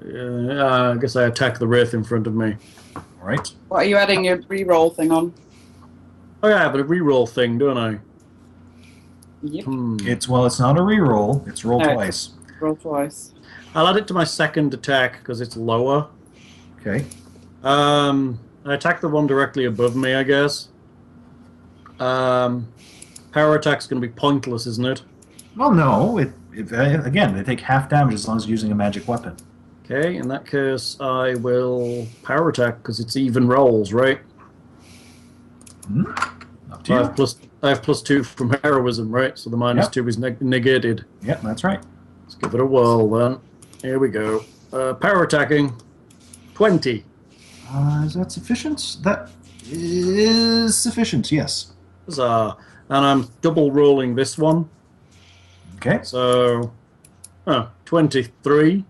I guess I attack the wraith in front of me. All right. What are you adding your reroll thing on? Oh yeah, but a reroll thing, don't I? Yep. It's not a reroll. It's roll No, twice. Roll twice. I'll add it to my second attack because it's lower. Okay. I attack the one directly above me, I guess. Power attack's going to be pointless, isn't it? Well, no. Again, they take half damage as long as you're using a magic weapon. Okay, in that case, I will power attack because it's even rolls, right? Up to you. I have +2 from heroism, right? So the -2 is negated. Yep, that's right. Let's give it a whirl then. Here we go. Power attacking, 20. Is that sufficient? That is sufficient, yes. Huzzah. And I'm double rolling this one. Okay. So, 23.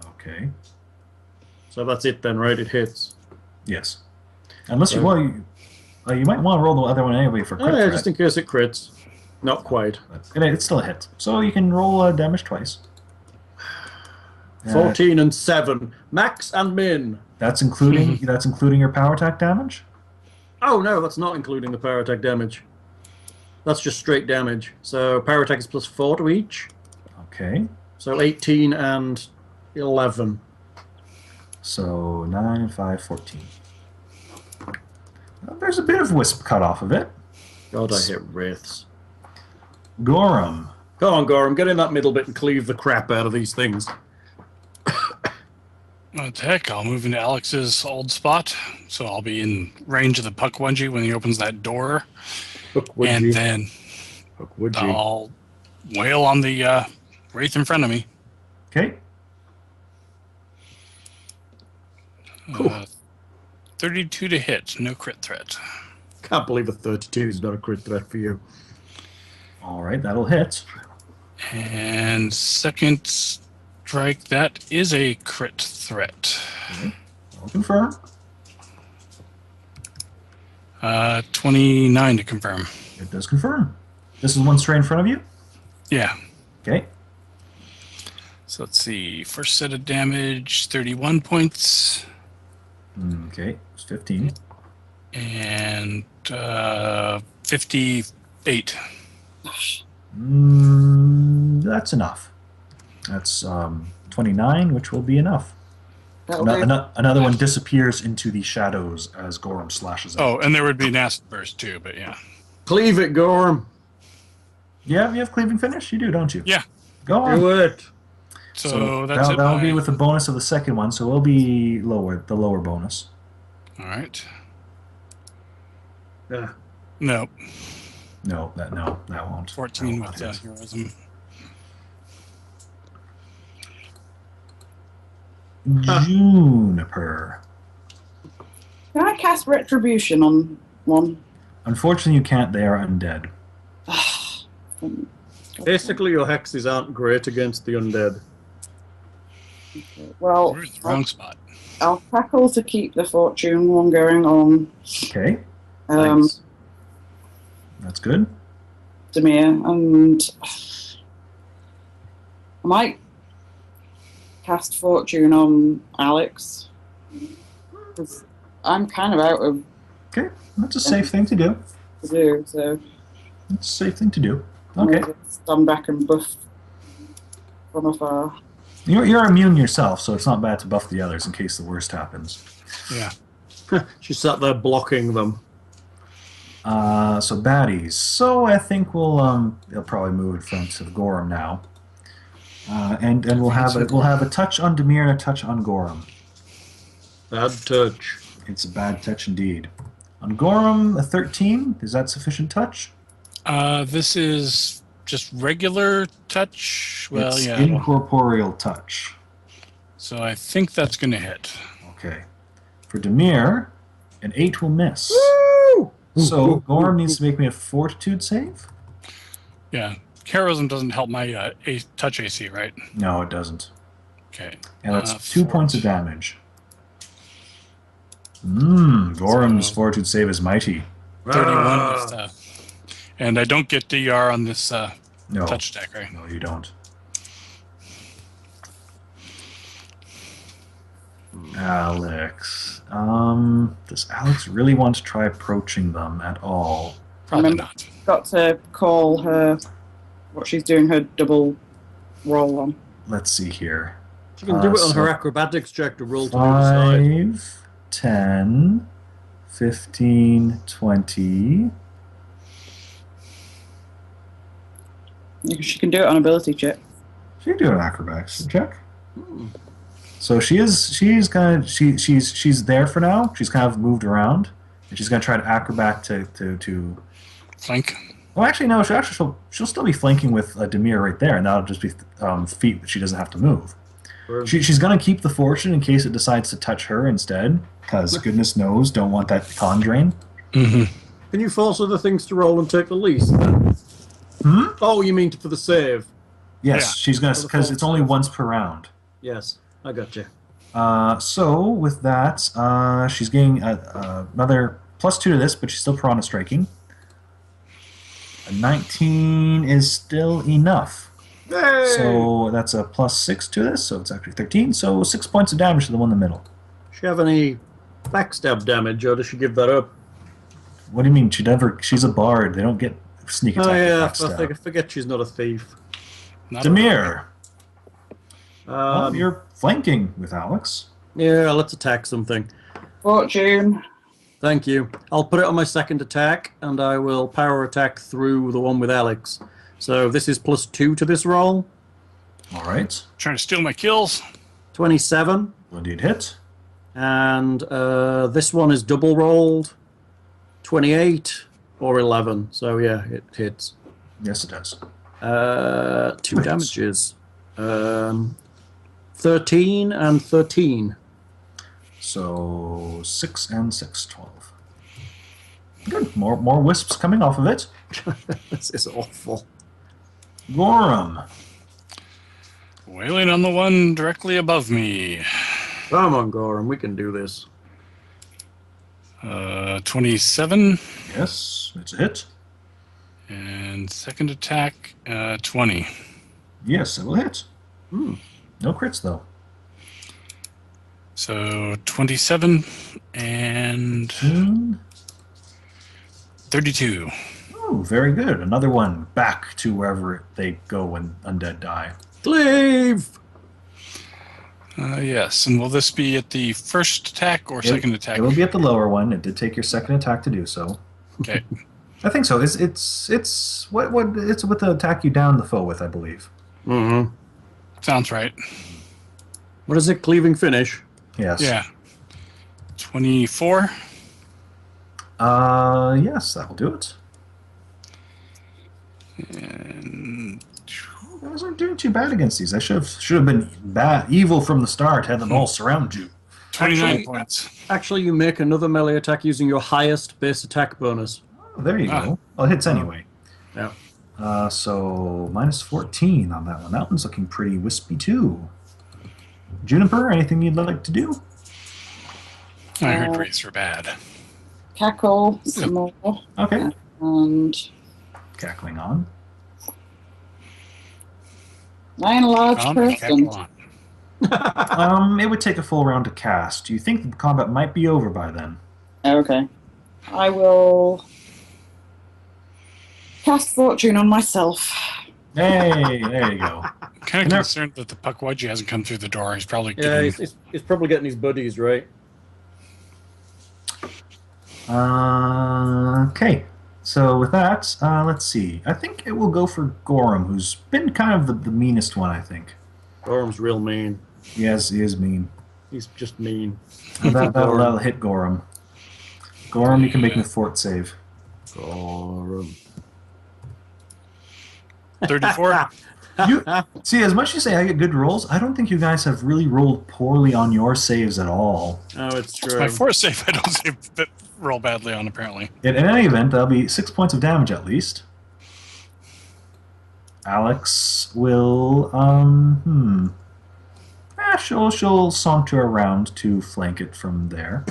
Okay. So that's it then, right? It hits. Yes. Unless you might want to roll the other one anyway for crit Yeah, threat. just in case it crits. Not quite. It's still a hit. So you can roll damage twice. 14 and 7. Max and min. That's including your power attack damage? Oh no, that's not including the power attack damage. That's just straight damage. So power attack is +4 to each. Okay. So 18 and 11. So 9 and 5, 14. Well, there's a bit of wisp cut off of it. God, I hate wraiths. Gorham. Come on, Gorham, get in that middle bit and cleave the crap out of these things. What the heck? I'll move into Alex's old spot, so I'll be in range of the Pukwudgie when he opens that door, and then I'll wail on the wraith in front of me. Okay. 32 to hit, no crit threat. Can't believe a 32 is not a crit threat for you. All right, that'll hit. And second strike, that is a crit threat. Okay. I'll confirm. 29 to confirm. It does confirm. This is one straight in front of you? Yeah. Okay. So let's see. First set of damage, 31 points. Okay, it's 15. And 58. That's enough. That's 29, which will be enough. Another one disappears into the shadows as Gorham slashes out. Oh, and there would be an acid burst too, but yeah. Cleave it, Gorham. Yeah, you have cleaving finish? You do, don't you? Yeah. Go on. Do it. So that's it. That'll be with the bonus of the second one, so it'll be the lower bonus. All right. Yeah. No. No, that won't. 14 that with won't hit. heroism. Juniper. Can I cast Retribution on one? Unfortunately, you can't. They are undead. Basically, your hexes aren't great against the undead. Well, We're in the wrong spot. I'll tackle to keep the fortune one going on. Okay, Thanks. that's good. Demir, and I might cast fortune on Alex because I'm kind of out of Okay, that's a safe thing to do. to do. So That's a safe thing to do. Okay, I'll stand back and buff from afar. you're immune yourself, so it's not bad to buff the others in case the worst happens. Yeah. She sat there blocking them. So baddies. So I think they'll probably move in front of Gorham now, and we'll have a touch on Demir and a touch on Gorham. Bad touch. It's a bad touch indeed. On Gorham, a 13. Is that sufficient touch? This is just regular touch. Well, It's yeah. incorporeal touch. So I think that's going to hit. Okay. For Demir, an 8 will miss. Woo! So Gorham needs to make me a fortitude save? Yeah. Heroism doesn't help my touch AC, right? No, it doesn't. Okay. And that's 2 points of damage. Gorham's fortitude save is mighty. 31 with and I don't get DR on this No. touch deck, right? No, you don't. Alex. Does Alex really want to try approaching them at all? Probably Remember- not. Got to call her what she's doing her double roll on. Let's see here. She can do it on her acrobatics check to roll to the other side. 5, 10, 15, 20. She can do it on ability check. She can do an acrobatics check. So she's there for now. She's kind of moved around, and she's gonna try to acrobat to. Flank. Well, actually, no. She'll still be flanking with Demir right there, and that'll just be feet that she doesn't have to move. She's gonna keep the fortune in case it decides to touch her instead, because goodness knows, don't want that con drain. Mm-hmm. Can you force other things to roll and take the least then? Oh, you mean for the save? Yes, Yeah. she's gonna, because it's only once per round. Yes, I got you. So with that, she's getting another +2 to this, but she's still prone to striking. A 19 is still enough. Hey! So that's a +6 to this, so it's actually 13. So 6 points of damage to the one in the middle. Does she have any backstab damage, or does she give that up? What do you mean? She's a bard. They don't get sneak attack. Oh yeah, backstab. I forget she's not a thief. Demir, you're flanking with Alex. Yeah, let's attack something. Fortune. Thank you. I'll put it on my second attack, and I will power attack through the one with Alex. So this is +2 to this roll. All right. Trying to steal my kills. 27. Will indeed hit. And this one is double rolled. 28 or 11. So yeah, it hits. Yes, it does. 2 damages. 13 and 13. So 6 and 6, 12. Good. More wisps coming off of it. This is awful. Gorham. Wailing on the one directly above me. Come on, Gorham, we can do this. 27. Yes, it's a hit. And second attack, 20. Yes, it will hit. No crits, though. So 27 and 32. Oh, very good. Another one back to wherever they go when undead die. Cleave! Yes, and will this be at the first attack or second attack? It will be at the lower one. It did take your second attack to do so. Okay. I think so. It's with the attack you down the foe with, I believe. Mm-hmm. Sounds right. What is it? Cleaving finish? Yes. Yeah. 24. Yes, that will do it. And I wasn't doing too bad against these. I should have been evil from the start. Had them all surround you. 29 points. Actually, you make another melee attack using your highest base attack bonus. Oh, there you go. Well, it hits anyway. Yeah. So minus 14 on that one. That one's looking pretty wispy too. Juniper, anything you'd like to do? I heard rays are bad. Cackle some more. Okay. And Cackling on. I am a large person. Cackle on. It would take a full round to cast. Do you think the combat might be over by then? Okay. I will cast Fortune on myself. Hey, there you go. I'm kind of concerned that the Pukwudgie hasn't come through the door. He's probably getting... he's probably getting his buddies, right? Okay. So with that, let's see. I think it will go for Gorham, who's been kind of the meanest one, I think. Gorham's real mean. Yes, he is mean. He's just mean. That'll hit Gorham. Gorham, you can make me a fort save. Gorham. 34. You see, as much as you say I get good rolls, I don't think you guys have really rolled poorly on your saves at all. Oh, it's true. My force save I don't roll badly on, apparently. In any event, that'll be 6 points of damage at least. Alex will, she'll saunter around to flank it from there.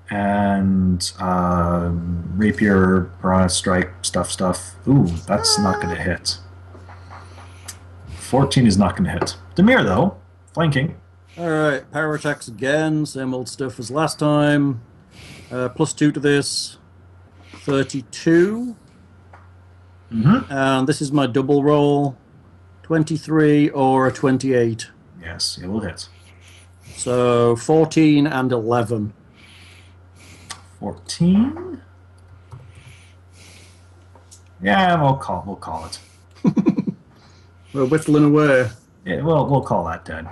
And rapier, piranha strike, stuff. Ooh, that's not going to hit. 14 is not going to hit. Demir, though, flanking. Alright, power attacks again. Same old stuff as last time. +2 to this. 32. Mm-hmm. And this is my double roll. 23 or a 28. Yes, it will hit. So 14 and 11. 14. Yeah, we'll call it. We're whittling away. Yeah, we'll call that dead.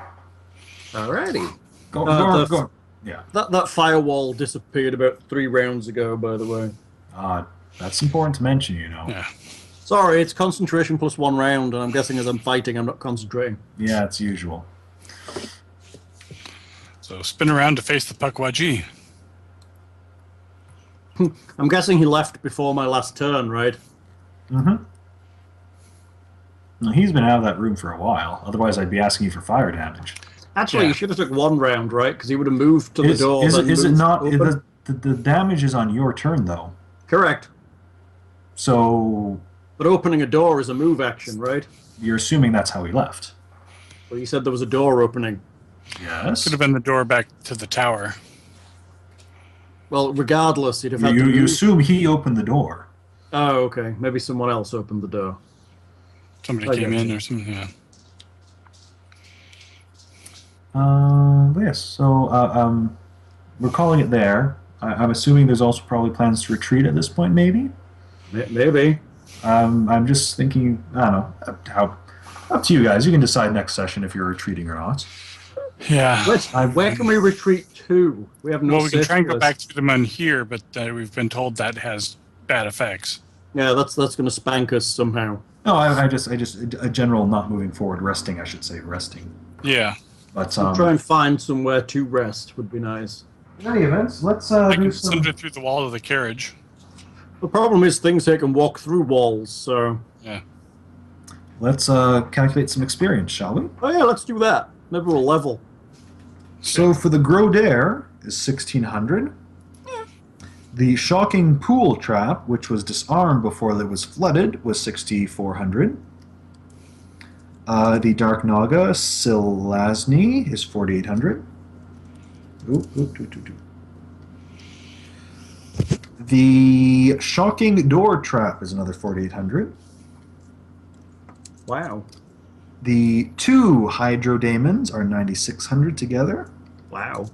Alrighty. Go. Yeah. That firewall disappeared about 3 rounds ago, by the way. That's important to mention, you know. Yeah. Sorry, it's concentration plus 1 round, and I'm guessing as I'm fighting, I'm not concentrating. Yeah, it's usual. So spin around to face the Pukwudgie. I'm guessing he left before my last turn, right? Mm-hmm. Well, he's been out of that room for a while. Otherwise, I'd be asking you for fire damage. Actually, Yeah. you should have took 1 round, right? Because he would have moved to the door. Is it not? Open. The damage is on your turn, though. Correct. So But opening a door is a move action, right? you're assuming that's how he left. Well, you said there was a door opening. Yes. Could have been the door back to the tower. Well, regardless, he'd have had to You move. assume he opened the door. Oh, okay. Maybe someone else opened the door. Somebody I came got in you. or something. Yeah. Yes. So we're calling it there. I'm assuming there's also probably plans to retreat at this point, maybe. Maybe. I'm just thinking. I don't know. How up to you guys. You can decide next session if you're retreating or not. Yeah. Where can we retreat to? We have no. Well, we can try and go safe back list. to the man here, but we've been told that has bad effects. Yeah, that's going to spank us somehow. No, I just a general not moving forward, resting. I should say resting. Yeah. But Try and find somewhere to rest would be nice. in any events, let's I do can some. send it through the wall of the carriage. The problem is things they can walk through walls. So. Yeah. Let's calculate some experience, shall we? Oh yeah, let's do that. Maybe we'll level. So for the Grodare, is 1,600. The shocking pool trap, which was disarmed before it was flooded, was 6,400. The Dark Naga Silazny is 4,800. The shocking door trap is another 4,800. Wow. The 2 hydrodamons are 9,600 together. Wow.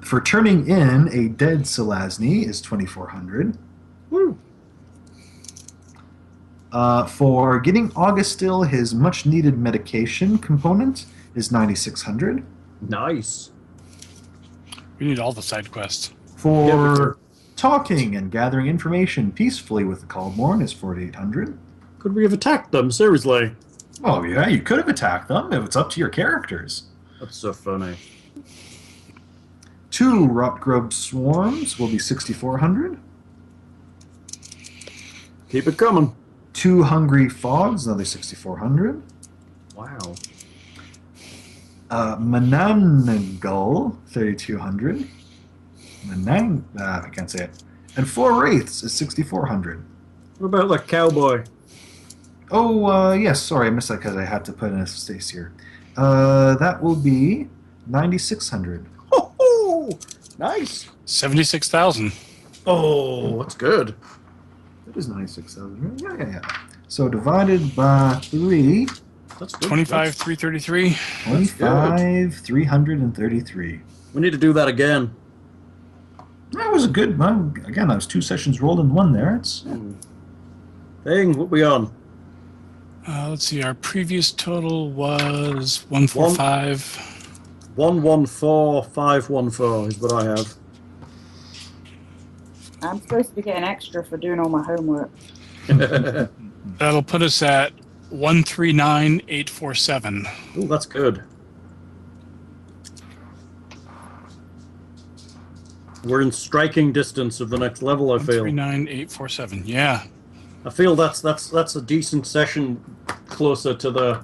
For turning in a dead Silazny is 2,400. Woo. For getting Augustil his much-needed medication component is 9,600. Nice. We need all the side quests. For talking and gathering information peacefully with the Callborn is 4,800. Could we have attacked them? Seriously. Oh yeah, you could have attacked them. It's up to your characters. That's so funny. 2 Rotgrub Swarms will be 6,400. Keep it coming. 2 Hungry Fogs, another 6,400. Wow. Mananangul, 3,200. I can't say it. And 4 Wraiths is 6,400. What about that cowboy? Oh, yes, sorry, I missed that because I had to put in a space here. That will be 9,600. Oh, nice. 76,000. Oh, that's good. That is 96,000. Yeah. So divided by 3, That's good. 25, 333. 25, 333. We need to do that again. That was a good one. Again, that was 2 sessions rolled in one there. It's Thing, what we on? Let's see, our previous total was 145. 114514 is what I have. I'm supposed to be getting extra for doing all my homework. That'll put us at 139,847. Oh, that's good. We're in striking distance of the next level, I feel. 139,847. Yeah. I feel that's a decent session closer to the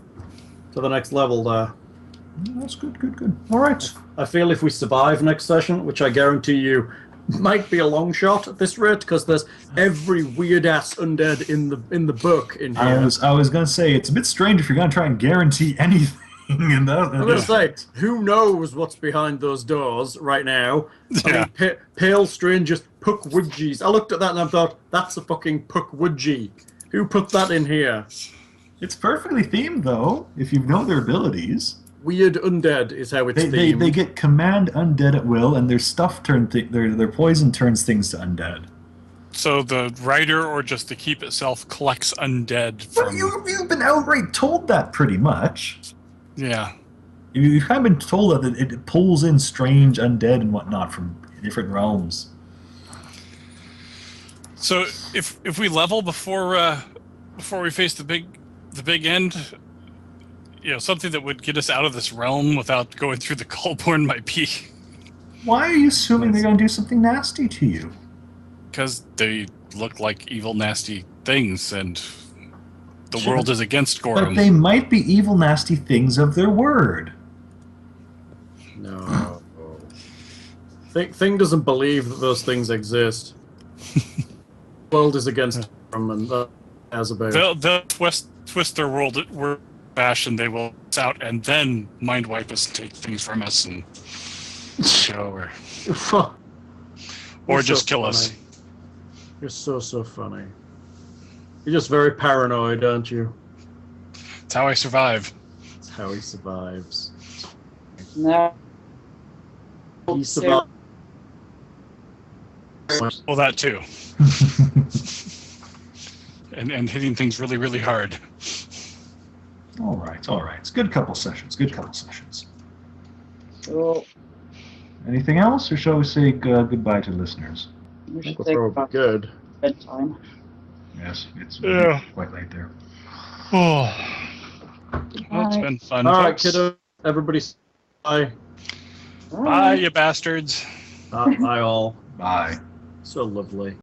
next level there. That's good. All right. I feel if we survive next session, which I guarantee you might be a long shot at this rate, because there's every weird ass undead in the book in here. I was gonna say it's a bit strange if you're gonna try and guarantee anything. In that, I'm gonna say, who knows what's behind those doors right now? Yeah. I mean, pale strangers Pukwudgies. I looked at that and I thought, that's a fucking Pukwudgie. Who put that in here? It's perfectly themed though, if you know their abilities. Weird undead is how it's themed. They get command undead at will, and their stuff their poison turns things to undead. So the writer, or just the keep itself, collects undead Well, from... you've been outright told that pretty much. Yeah. You've kind of been told that it pulls in strange undead and whatnot from different realms. So if we level before we face the big end, something that would get us out of this realm without going through the Cullborn might be... Why are you assuming they're going to do something nasty to you? Because they look like evil, nasty things, and the world is against Gorum. But they might be evil, nasty things of their word. No. Thing doesn't believe that those things exist. The world is against them, and that has about. They'll twist their world fashion. They will out and then mind wipe us and take things from us and show or just kill us. You're so funny. You're just very paranoid, aren't you? It's how I survive. It's how he survives. No. He survives. Well, that too. and hitting things really, really hard. All right. It's a good couple sessions. Cool. Anything else, or shall we say goodbye to listeners? We should That's take probably about good. bedtime. Yes, it's quite late there. Oh, well, it's been fun. All right, folks. kiddo. Everybody, bye. Bye, you bastards. Bye, all. Bye. So lovely.